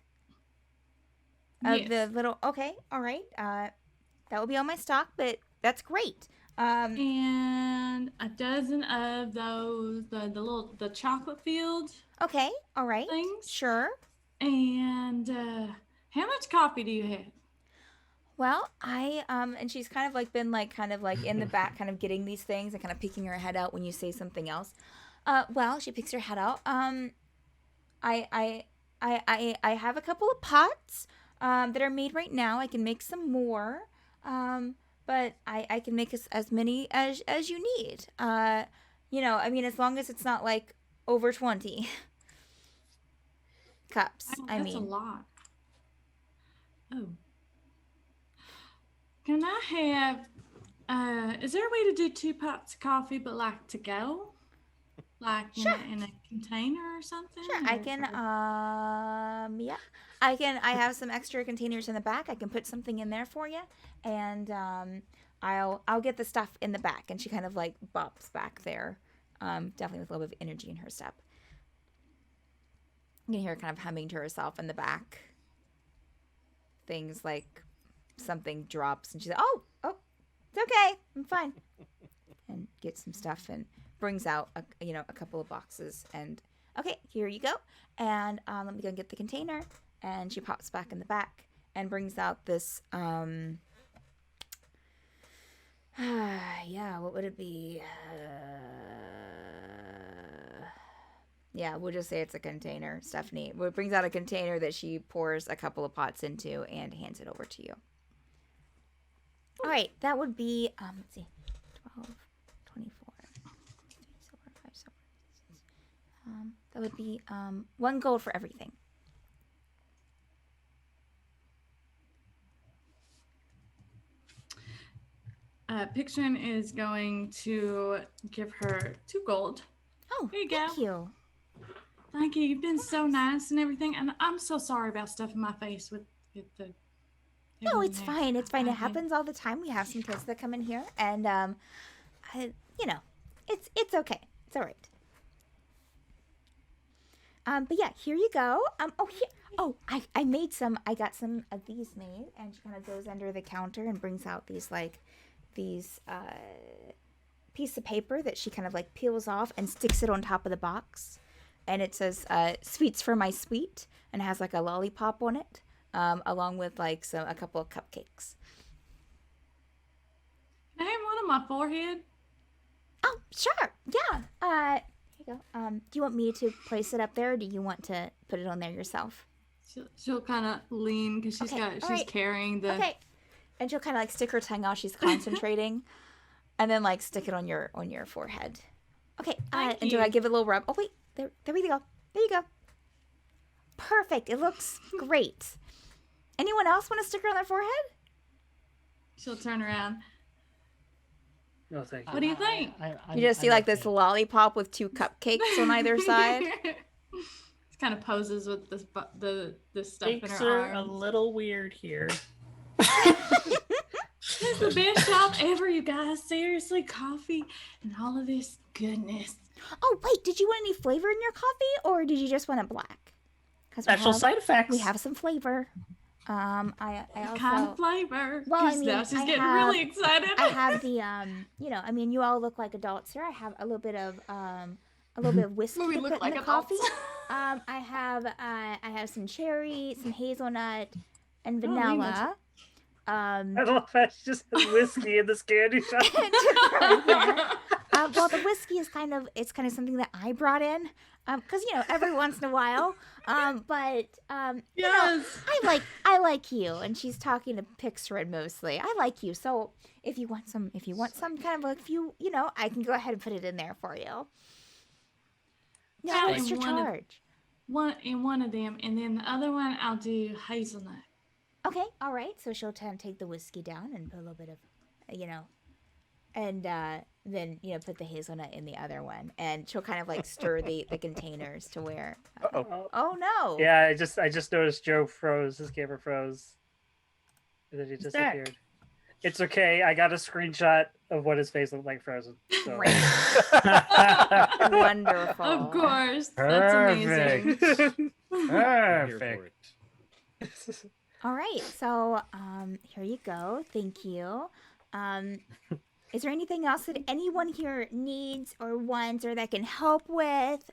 Of Yes. the little, okay, all right. That will be on my stock, but that's great. And a dozen of those, the chocolate field Okay, all right. things. Sure. And how much coffee do you have? Well, and she's kind of like been like kind of like in the back, kind of getting these things and kind of peeking her head out when you say something else. Well, she picks her head out. I have a couple of pots that are made right now. I can make some more. But I can make as many as you need. You know, I mean, as long as it's not like over 20 cups. That's a lot. Oh. Can I have, is there a way to do 2 pots of coffee, but like to go? Like in a container or something? Sure, I can, yeah. I have some extra containers in the back. I can put something in there for you. And, I'll get the stuff in the back. And she kind of like bops back there. Definitely with a little bit of energy in her step. You can hear her kind of humming to herself in the back. Things like something drops and she's like, oh, it's okay. I'm fine. And gets some stuff and brings out a couple of boxes and okay, here you go. And let me go and get the container. And she pops back in the back and brings out this what would it be? Yeah, we'll just say it's a container. Stephanie brings out a container that she pours a couple of pots into and hands it over to you. All right, that would be let's see, 12, 24, 5 silver. That would be 1 gold for everything. Pictrin is going to give her 2 gold. Oh, here you thank go. you. Thank you. You've been so nice and everything. And I'm so sorry about stuffing my face with the. No, it's fine. It's fine. It happens all the time. We have some kids that come in here, and it's okay. It's all right. But yeah, here you go. I made some. I got some of these made, and she kind of goes under the counter and brings out these piece of paper that she kind of like peels off and sticks it on top of the box, and it says "Sweets for my sweet," and it has like a lollipop on it. Along with like a couple of cupcakes. Can I have one on my forehead? Oh, sure. Yeah. Here you go. Do you want me to place it up there, or do you want to put it on there yourself? She'll kind of lean because she's carrying the. Okay. And she'll kind of like stick her tongue out. She's concentrating, and then like stick it on your forehead. Okay. And do I give it a little rub? Oh wait, there we go. There you go. Perfect. It looks great. Anyone else want a sticker on their forehead? She'll turn around. No, thank you. What do you think? You just see like this lollipop with 2 cupcakes on either side. It kind of poses with the stuff in Things her are a arms. little weird here. It's the best shop ever, you guys. Seriously, coffee and all of this goodness. Oh wait, did you want any flavor in your coffee, or did you just want it black? Special side effects. We have some flavor. I also Kind of flavor. Well, I mean, now she's I getting have- really excited. I have the you all look like adults here. I have a little bit of whiskey We to look put like in the adults. coffee. I have some cherry, some hazelnut, and Oh, vanilla. I love that she just has whiskey in this candy shop. Well, the whiskey is kind of something that I brought in, because every once in a while. But Yes. I like you, and she's talking to Pixrid mostly. I like you, so if you want some kind of like I can go ahead and put it in there for you. No Yeah, extra and one of- charge. One of them, and then the other one I'll do hazelnut. Okay, all right. So she'll take the whiskey down and put a little bit of, and then put the hazelnut in the other one, and she'll kind of like stir the containers to where. Oh no! Yeah, I just noticed Joe froze. His camera froze, and then he disappeared. It's okay. I got a screenshot of what his face looked like frozen. So. Wonderful. Of course, that's amazing. Perfect. All right, so here you go. Thank you. Is there anything else that anyone here needs or wants or that can help with?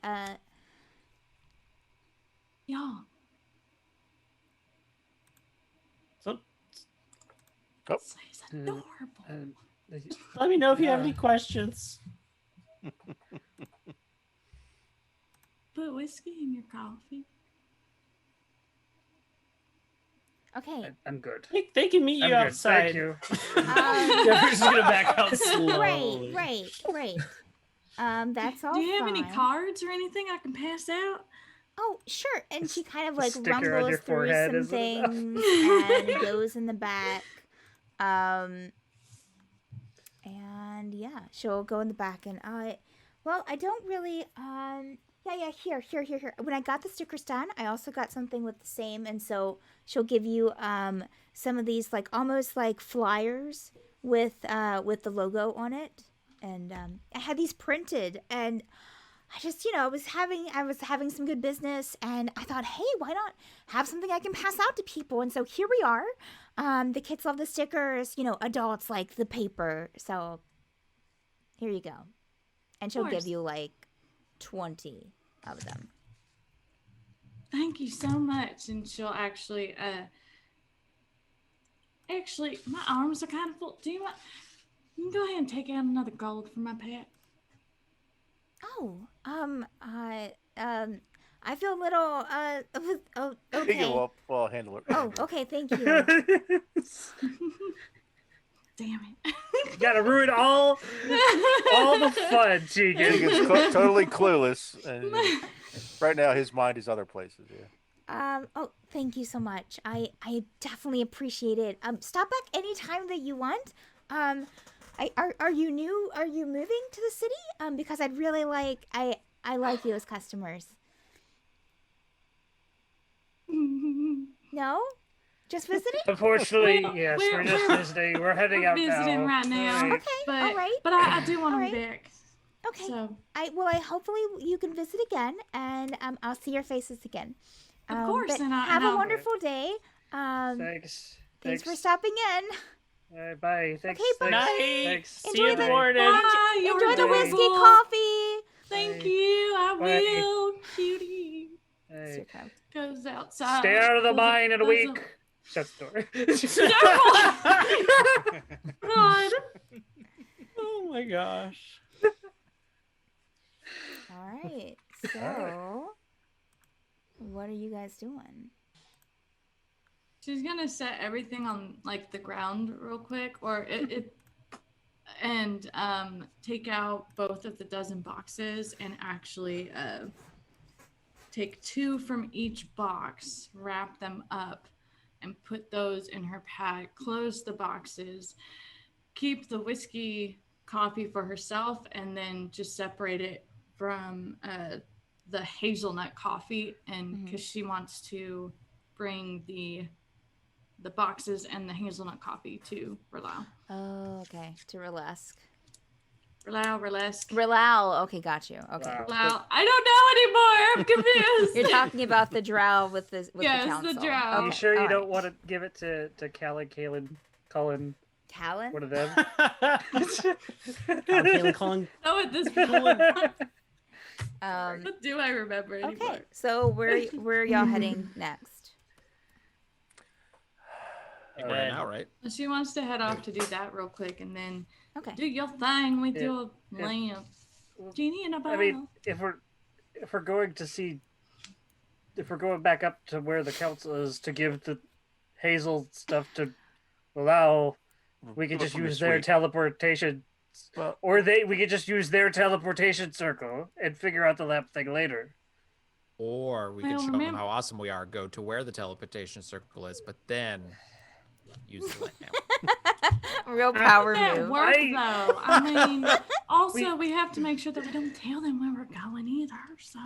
Yeah. So It's adorable. let me know if you have any questions. Put whiskey in your coffee. Okay. I'm good. They can meet you I'm good. outside. Thank you. Jeffrey's gonna back out slowly. Right. That's all. Do you have any fine. cards or anything I can pass out? Oh, sure. And she kind of A like sticker on rumbles your through forehead some isn't enough. things and goes in the back. And yeah, she'll go in the back and well, I don't really here. When I got the stickers done, I also got something with the same, and so she'll give you some of these like almost like flyers with the logo on it. And I had these printed, and I just, I was having some good business, and I thought, hey, why not have something I can pass out to people? And so here we are. The kids love the stickers, adults like the paper. So here you go. And she'll give you like 20 of them. Thank you so much. And she'll actually, my arms are kind of full. Do you want? You can go ahead and take out another gold for my pet. Oh, I feel a little, okay. Well, I'll handle it. Oh, okay, thank you. Damn it. You gotta ruin all the fun, Tegan. Tegan's totally clueless, and right now his mind is other places. Yeah. Oh, thank you so much. I definitely appreciate it. Stop back anytime that you want. Are you new? Are you moving to the city? Because I'd really like, I like you as customers. No? Just visiting? Unfortunately, yes, we're just visiting. We're heading out visiting now. right now. Right. Okay, all right. But I do want to All be right. back. Okay. So, I hopefully you can visit again, and I'll see your faces again. Of course, But and have a I'll- wonderful day. Thanks. Thanks for stopping in. All right, bye. Thanks. Okay, bye. Thanks. Night. Thanks. See you in the Enjoy morning. Bye, you're Enjoy the whiskey adorable. coffee. Thank Bye. you. I Bye. will, cutie. Hey. Goes outside. Stay out of the Doesn't- mine in a doesn't- week. Shut the door. God. Oh my gosh. All right. So, what are you guys doing? She's gonna set everything on like the ground real quick, or and take out both of the dozen boxes and actually take 2 from each box, wrap them up, and put those in her pack. Close the boxes, keep the whiskey coffee for herself, and then just separate it from the hazelnut coffee, and because she wants to bring the boxes and the hazelnut coffee to Relau. Oh, okay. To Relesk. Relesk. Relau. Okay, got you. Okay. Wow. Relau. I don't know anymore. I'm confused. You're talking about the drow with the Yes, the the council. drow. Are you Okay, sure you all don't right. want to give it to Callan, Cullen, Talon? one of them? Callan calling. Oh, at this Cullen. Do I remember any Okay, part? so where are y'all heading next? Right now, right? She wants to head off to do that real quick, and then Okay. do your thing with Yeah, your yeah. lamp. Genie in a bottle. I mean, if we're going to see, if we're going back up to where the council is to give the Hazel stuff to allow, we could Look just from the use their suite. teleportation, Well, or we could just use their teleportation circle and figure out the lamp thing later. Or we could Well, show them remember- how awesome we are, go to where the teleportation circle is, but then use the lamp. Real power that move. work though. I mean, also we have to make sure that we don't tell them where we're going either. So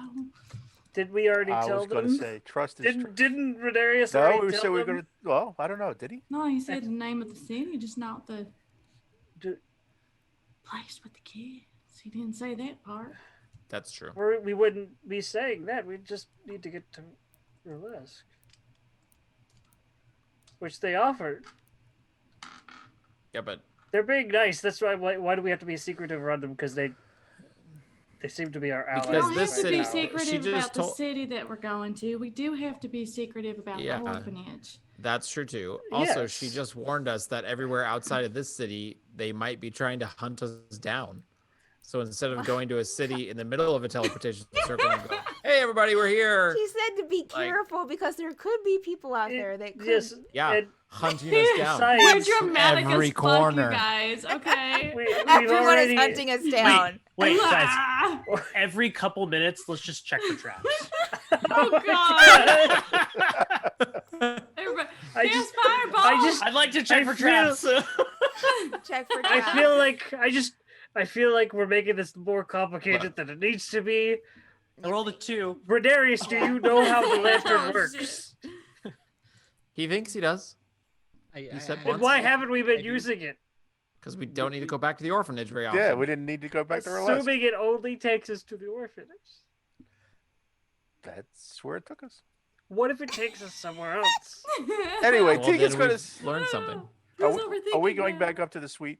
Did we already I tell was going to them? say, trust is trust. Didn't Ranerius No, already we tell said we were them? going to. Well, I don't know. Did he? no, he said the name of the city, just not the Do- place with the kids. He didn't say that part. That's true. We wouldn't be saying that. We just need to get to Relesk, which they offered. Yeah, but They're being nice. That's why. Why do we have to be secretive around them? Because they seem to be our allies. We Because don't this have to city- be she secretive just about the told- city that we're going to. We do have to be secretive about Yeah. the orphanage. that's true too. Also, she Yes. just warned us that everywhere outside of this city, they might be trying to hunt us down. So instead of going to a city in the middle of a teleportation circle and go, "Hey, everybody, we're here," She said to be Like- careful because there could be people out there that could. Yes. yeah, and hunting us down. besides, We're dramatic Every as fuck, corner. you guys. Okay. we've Everyone already, is hunting us down. Wait, guys. Ah! Every couple minutes, let's just check for traps. Oh god. Everybody, I cast just- fireball. I just- I'd like to check I for feel- traps. Check for I traps. feel like we're making this more complicated than it needs to be. I rolled a 2. Ranerius, do you know how the lantern Oh, works? He thinks he does I said And once. why haven't we been I do. using it? because we don't need to go back to the orphanage very often. Yeah, we didn't need to go back to Relesk. Assuming it only takes us to the orphanage. That's where it took us. What if it takes us somewhere else? Anyway, Well, Tegan's then going we've to. learned something. Are Who's we overthinking going that? back up to the suite?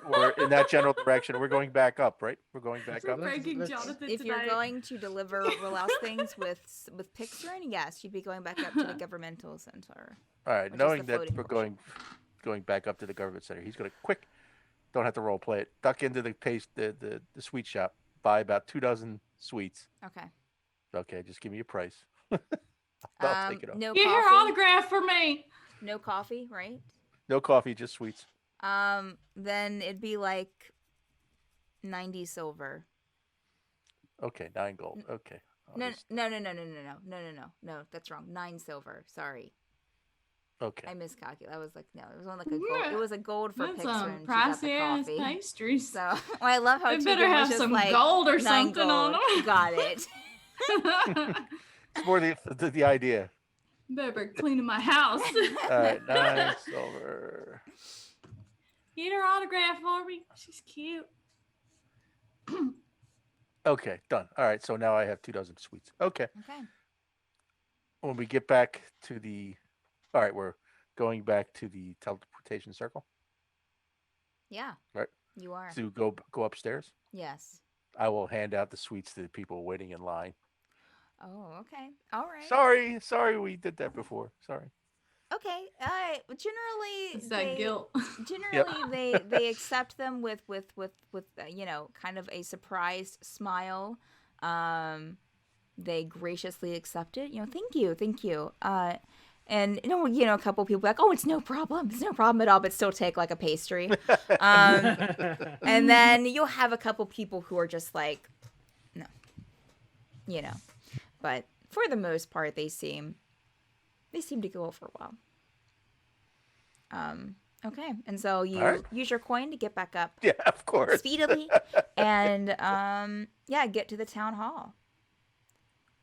Or in that general direction? We're going back up, right? We're going back We're up. breaking let's- Jonathan If you're tonight. going to deliver Relesk things with Pixarin, yes, you'd be going back up to the governmental center. All right, Which is knowing the that floating we're portion. going back up to the government center, he's going to don't have to role play it. Duck into the sweet shop, buy about 24 sweets. Okay. Okay, just give me a price. I'll take it off. No Get her coffee. autograph for me. No coffee, right? No coffee, just sweets. Then it'd be like 90 silver. Okay, 9 gold. Okay. I'll No, just- no, that's wrong. 9 silver. Sorry, Okay. I miscalculated. I was like, no, it was only like a gold. It was a gold for That's Pixarin. some She got the pricey ass coffee. pastries. So well, I love how They Tegan better was have just some like, gold or 9 something on gold. them. Got it. It's more the idea. Better cleaning my house. All right, 9 silver. Get her autograph for me. She's cute. Okay, done. All right, so now I have 24 sweets. Okay. Okay. When we get back to all right, we're going back to the teleportation circle Yeah. Right. You are. to go upstairs. Yes. I will hand out the sweets to the people waiting in line. Oh, okay. All right. Sorry, we did that before. Sorry. Okay. Generally, It's that guilt. Generally, they accept them with kind of a surprised smile. They graciously accept it. Thank you. And a couple people like, oh, it's no problem at all, but still take like a pastry. And then you'll have a couple people who are just like, no, but for the most part, they seem to go over well. Okay, and so you All right. use your coin to get back up Yeah, of course. speedily, and get to the town hall.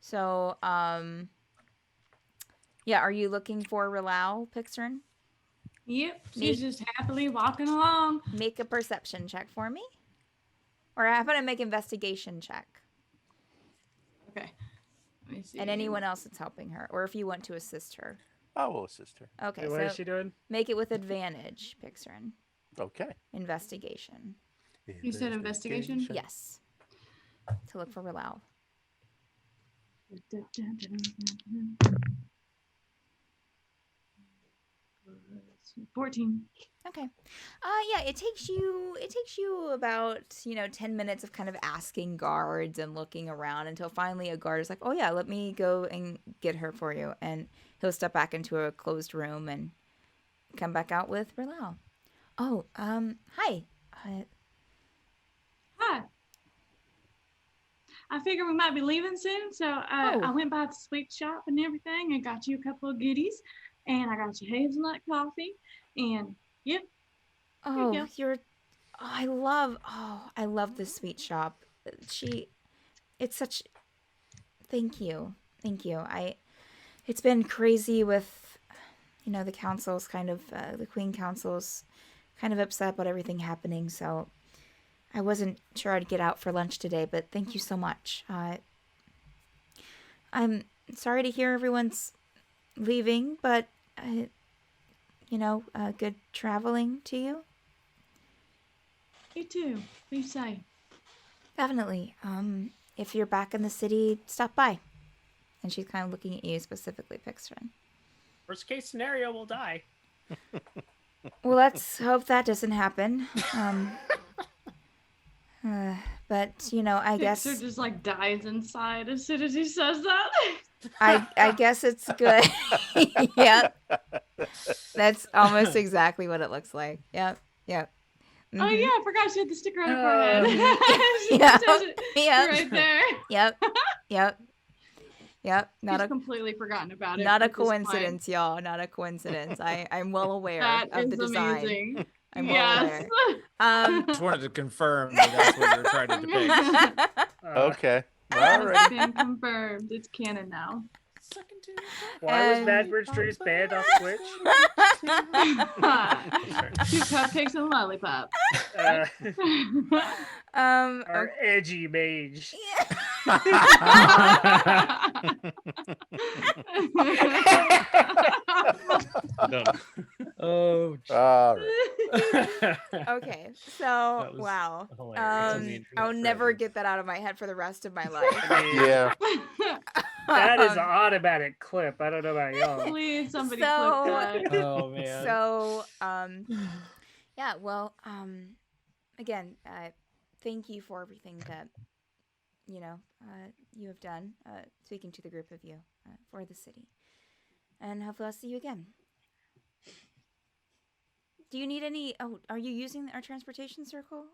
So, are you looking for Relau, Pixarin? Yep. She's just happily walking along. Make a perception check for me, or how about I make investigation check? Okay. Let me see. And anyone else that's helping her, or if you want to assist her. I will assist her. Okay, What is so she doing? make it with advantage, Pixarin. Okay. Investigation. You said investigation? Yes. to look for Relau. 14. Okay. Yeah, it takes you about, 10 minutes of kind of asking guards and looking around until finally a guard is like, "Oh yeah, let me go and get her for you." And he'll step back into a closed room and come back out with Relau. "Oh, hi. Hi. I figure we might be leaving soon, so I went by the sweet shop and everything and got you a couple of goodies, and I got you hazelnut coffee, and yep. Oh, I love this sweet shop. It's such, thank you. It's been crazy with, the council's kind of, the Queen Council's kind of upset about everything happening, so I wasn't sure I'd get out for lunch today, but thank you so much. I'm sorry to hear everyone's leaving, but, good traveling to you. You too. Be safe. Definitely. If you're back in the city, stop by. And she's kind of looking at you, specifically, Pixton. Worst case scenario, we'll die. Well, let's hope that doesn't happen. But, I guess... Pixar just, dies inside as soon as he says that. I guess it's good. Yep. That's almost exactly what it looks like. Yep. Mm-hmm. Oh yeah, I forgot she had the sticker on her forehead. Yep. Right there. Yep. She's completely forgotten about it. Not a coincidence, y'all. Not a coincididence. I'm well aware of the design. Amazing. I'm well aware. Just wanted to confirm that's what you're trying to depict. Okay. It's been confirmed. It's canon now. Why was Bad Bridge Trees banned off Twitch? 2 cupcakes and a lollipop. Our edgy mage. Oh. All right. Okay, so wow. I'll never get that out of my head for the rest of my life. Yeah. That is an automatic clip. I don't know about y'all. Please, somebody clip that. Oh man. So, yeah. Well, again, thank you for everything that you have done. Speaking to the group of you for the city, and hopefully I'll see you again. Do you need any? Oh, are you using our transportation circle?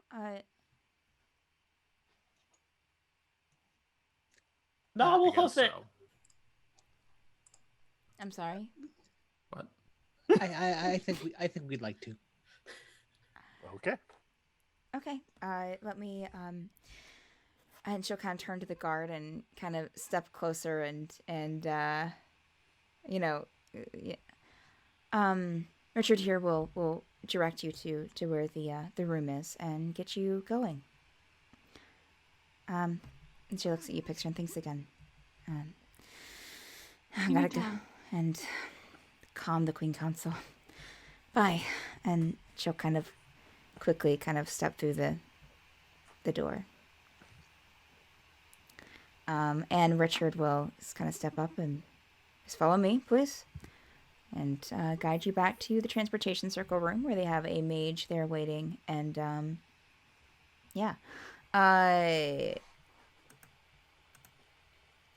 No, we'll hoof it. So. I'm sorry. What? I think we'd like to. Okay. Okay. Let me. And she'll kind of turn to the guard and kind of step closer and Richard here will direct you to where the room is and get you going. And she looks at you, Picture, and thinks again. I gotta go and calm the Queen Council. Bye. And she'll kind of quickly step through the door. And Richard will just kind of step up and just follow me, please. And guide you back to the transportation circle room where they have a mage there waiting. And, yeah.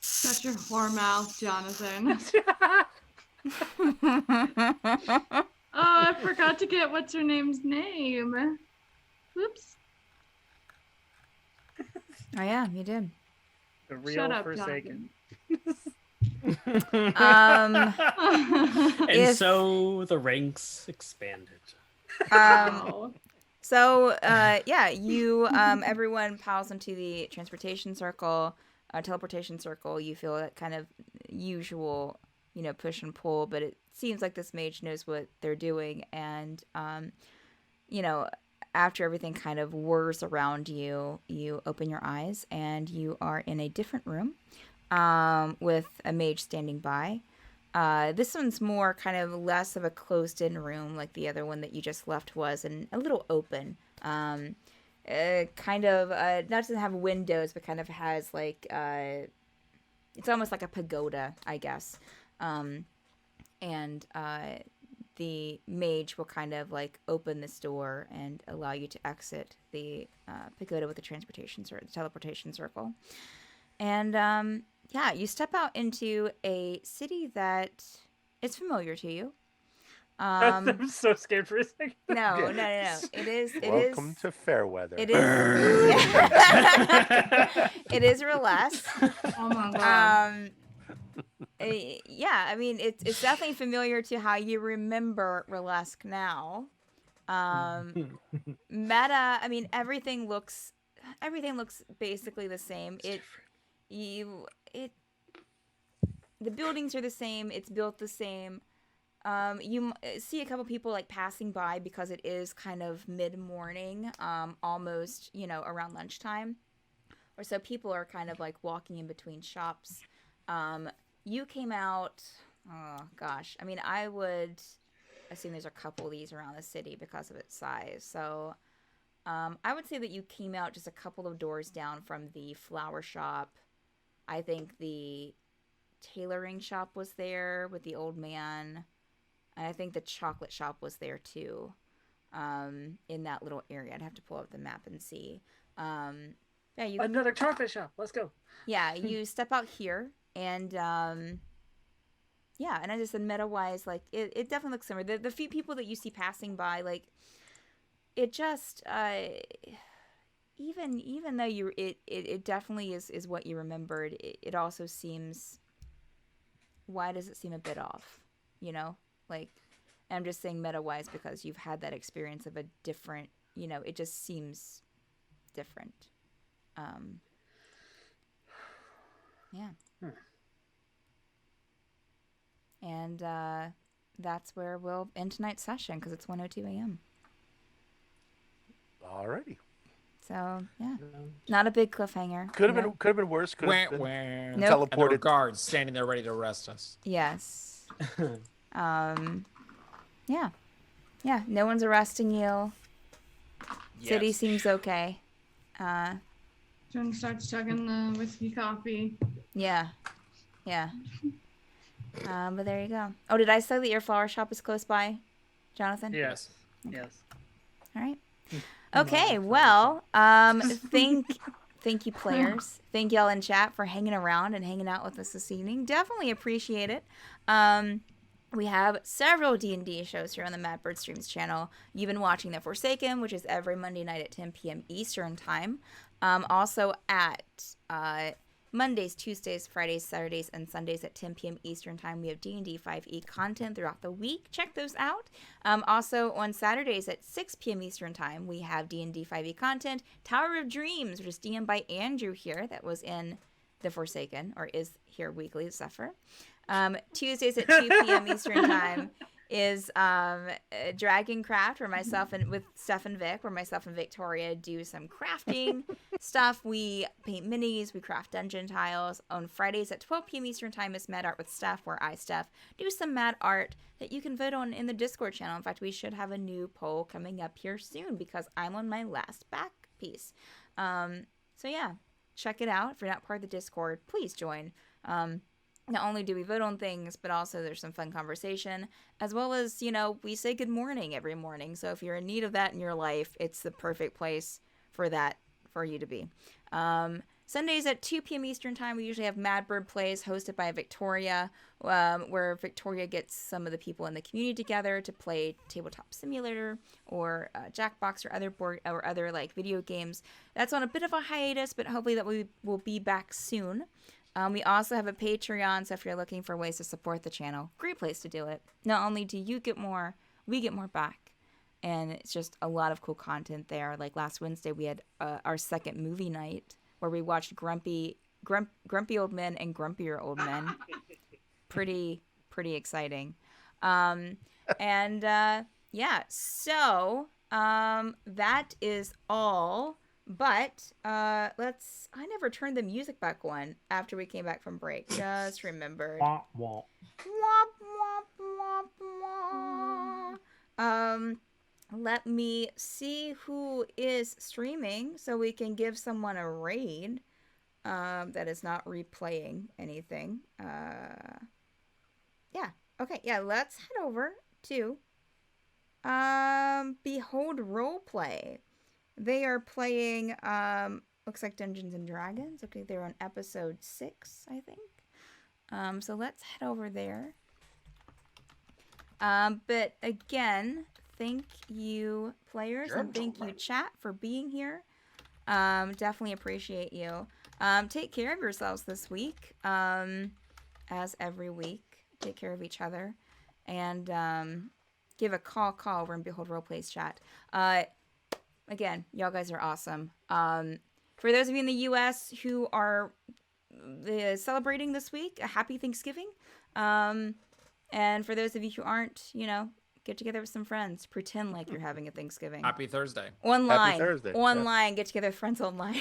Shut your whore mouth, Jonathan. Oh, I forgot to get what's her name's name. Whoops. Oh, yeah, you did. The real Shut up, Forsaken. And so the ranks expanded. So, yeah, you, everyone piles into the transportation circle, teleportation circle. You feel that kind of usual, push and pull, but it seems like this mage knows what they're doing. And, after everything kind of whirs around you, you open your eyes and you are in a different room, with a mage standing by. This one's more kind of less of a closed-in room like the other one that you just left was, and a little open. kind of not doesn't have windows, but kind of has like it's almost like a pagoda, I guess. And the mage will kind of like open this door and allow you to exit the pagoda with the teleportation circle. And yeah, you step out into a city that is familiar to you. I'm so scared for a second. No. It is. Welcome to Fairweather. It is. It is Relesk. Oh my god. Yeah, I mean it's definitely familiar to how you remember Relesk now. Meta, I mean everything looks basically the same. The buildings are the same. It's built the same. You see a couple people like passing by because it is kind of mid-morning, almost, around lunchtime. Or so people are kind of like walking in between shops. You came out, oh gosh, I mean, I would assume there's a couple of these around the city because of its size. So I would say that you came out just a couple of doors down from the flower shop. I think the tailoring shop was there with the old man. And I think the chocolate shop was there too, in that little area. I'd have to pull up the map and see. Yeah, Another chocolate shop. Let's go. Yeah, you step out here, and yeah, and as I said, meta-wise, like it definitely looks similar. The few people that you see passing by, like it just even though it definitely is what you remembered. It also seems. Why does it seem a bit off? Like, I'm just saying meta-wise because you've had that experience of a different, it just seems different. Yeah. And that's where we'll end tonight's session because it's 1:02 a.m. Alrighty. So, yeah. Not a big cliffhanger. Could have been worse. Could have been Nope. And there were guards standing there ready to arrest us. Yes. Yeah, no one's arresting you. Yes. City seems okay. Jen starts chugging the whiskey coffee. Yeah. But there you go. Oh, did I say that your flower shop is close by, Jonathan? Yes. Okay. Yes. All right. Okay, well, thank you, players. Thank y'all in chat for hanging around and hanging out with us this evening. Definitely appreciate it. We have several D&D shows here on the Mad Bird Streams channel. You've been watching The Forsaken, which is every Monday night at 10 p.m. Eastern Time. Also at Mondays, Tuesdays, Fridays, Saturdays, and Sundays at 10 p.m. Eastern Time. We have D&D 5e content throughout the week. Check those out. Also on Saturdays at 6 p.m. Eastern Time, we have D&D 5e content. Tower of Dreams, which is DM'd by Andrew here, that was in The Forsaken, or is here weekly to suffer. Tuesdays at 2 p.m. Eastern Time is Dragoncraft, where myself and with Steph and Vic, where myself and Victoria do some crafting stuff. We paint minis, we craft dungeon tiles. On Fridays at 12 p.m. Eastern Time is Mad Art with Steph, where I, Steph, do some mad art that you can vote on in the Discord channel. In fact, we should have a new poll coming up here soon because I'm on my last back piece. So yeah, check it out. If you're not part of the Discord, please join. Not only do we vote on things, but also there's some fun conversation, as well as, we say good morning every morning. So if you're in need of that in your life, it's the perfect place for you to be. Sundays at 2 p.m. Eastern Time, we usually have Mad Bird Plays hosted by Victoria, where Victoria gets some of the people in the community together to play Tabletop Simulator or Jackbox or other like video games. That's on a bit of a hiatus, but hopefully that we will be back soon. We also have a Patreon, so if you're looking for ways to support the channel, great place to do it. Not only do you get more, we get more back. And it's just a lot of cool content there. Like last Wednesday, we had our second movie night where we watched Grumpy Old Men and Grumpier Old Men. Pretty exciting. Yeah, so that is all. But I never turned the music back on after we came back from break. Just remembered. Womp womp. Womp, womp, womp, womp. let me see who is streaming so we can give someone a raid that is not replaying anything. Yeah. Okay. Yeah. Let's head over to Behold Roleplay. They are playing looks like Dungeons and Dragons. Okay, they're on episode 6, I think. So let's head over there. But again, thank you players and thank you chat for being here. Definitely appreciate you. Take care of yourselves this week. As every week, take care of each other and give a call over in Behold Roleplay's chat. Again, y'all guys are awesome. For those of you in the U.S. who are celebrating this week, a happy Thanksgiving. And for those of you who aren't, get together with some friends. Pretend like you're having a Thanksgiving. Happy Thursday. Online. Happy Thursday. Online. Get together with friends online.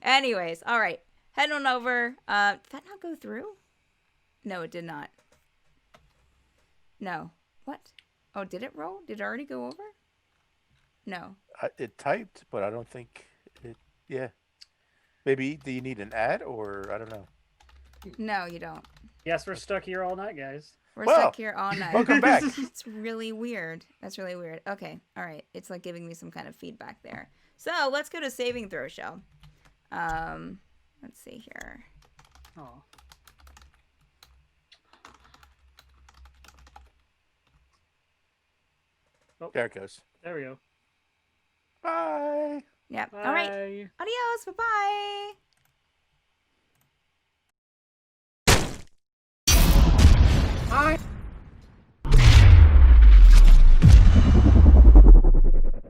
Anyways, all right. Head on over. Did that not go through? No, it did not. No. What? Oh, did it roll? Did it already go over? No. It typed, but I don't think it. Yeah. Maybe do you need an ad or I don't know. No, you don't. Yes, we're stuck here all night, guys. We're stuck here all night. Welcome back. It's really weird. That's really weird. Okay. All right. It's like giving me some kind of feedback there. So let's go to saving throw show. Let's see here. Oh. There it goes. There we go. Bye. Yep. Bye. All right. Adios. Bye-bye.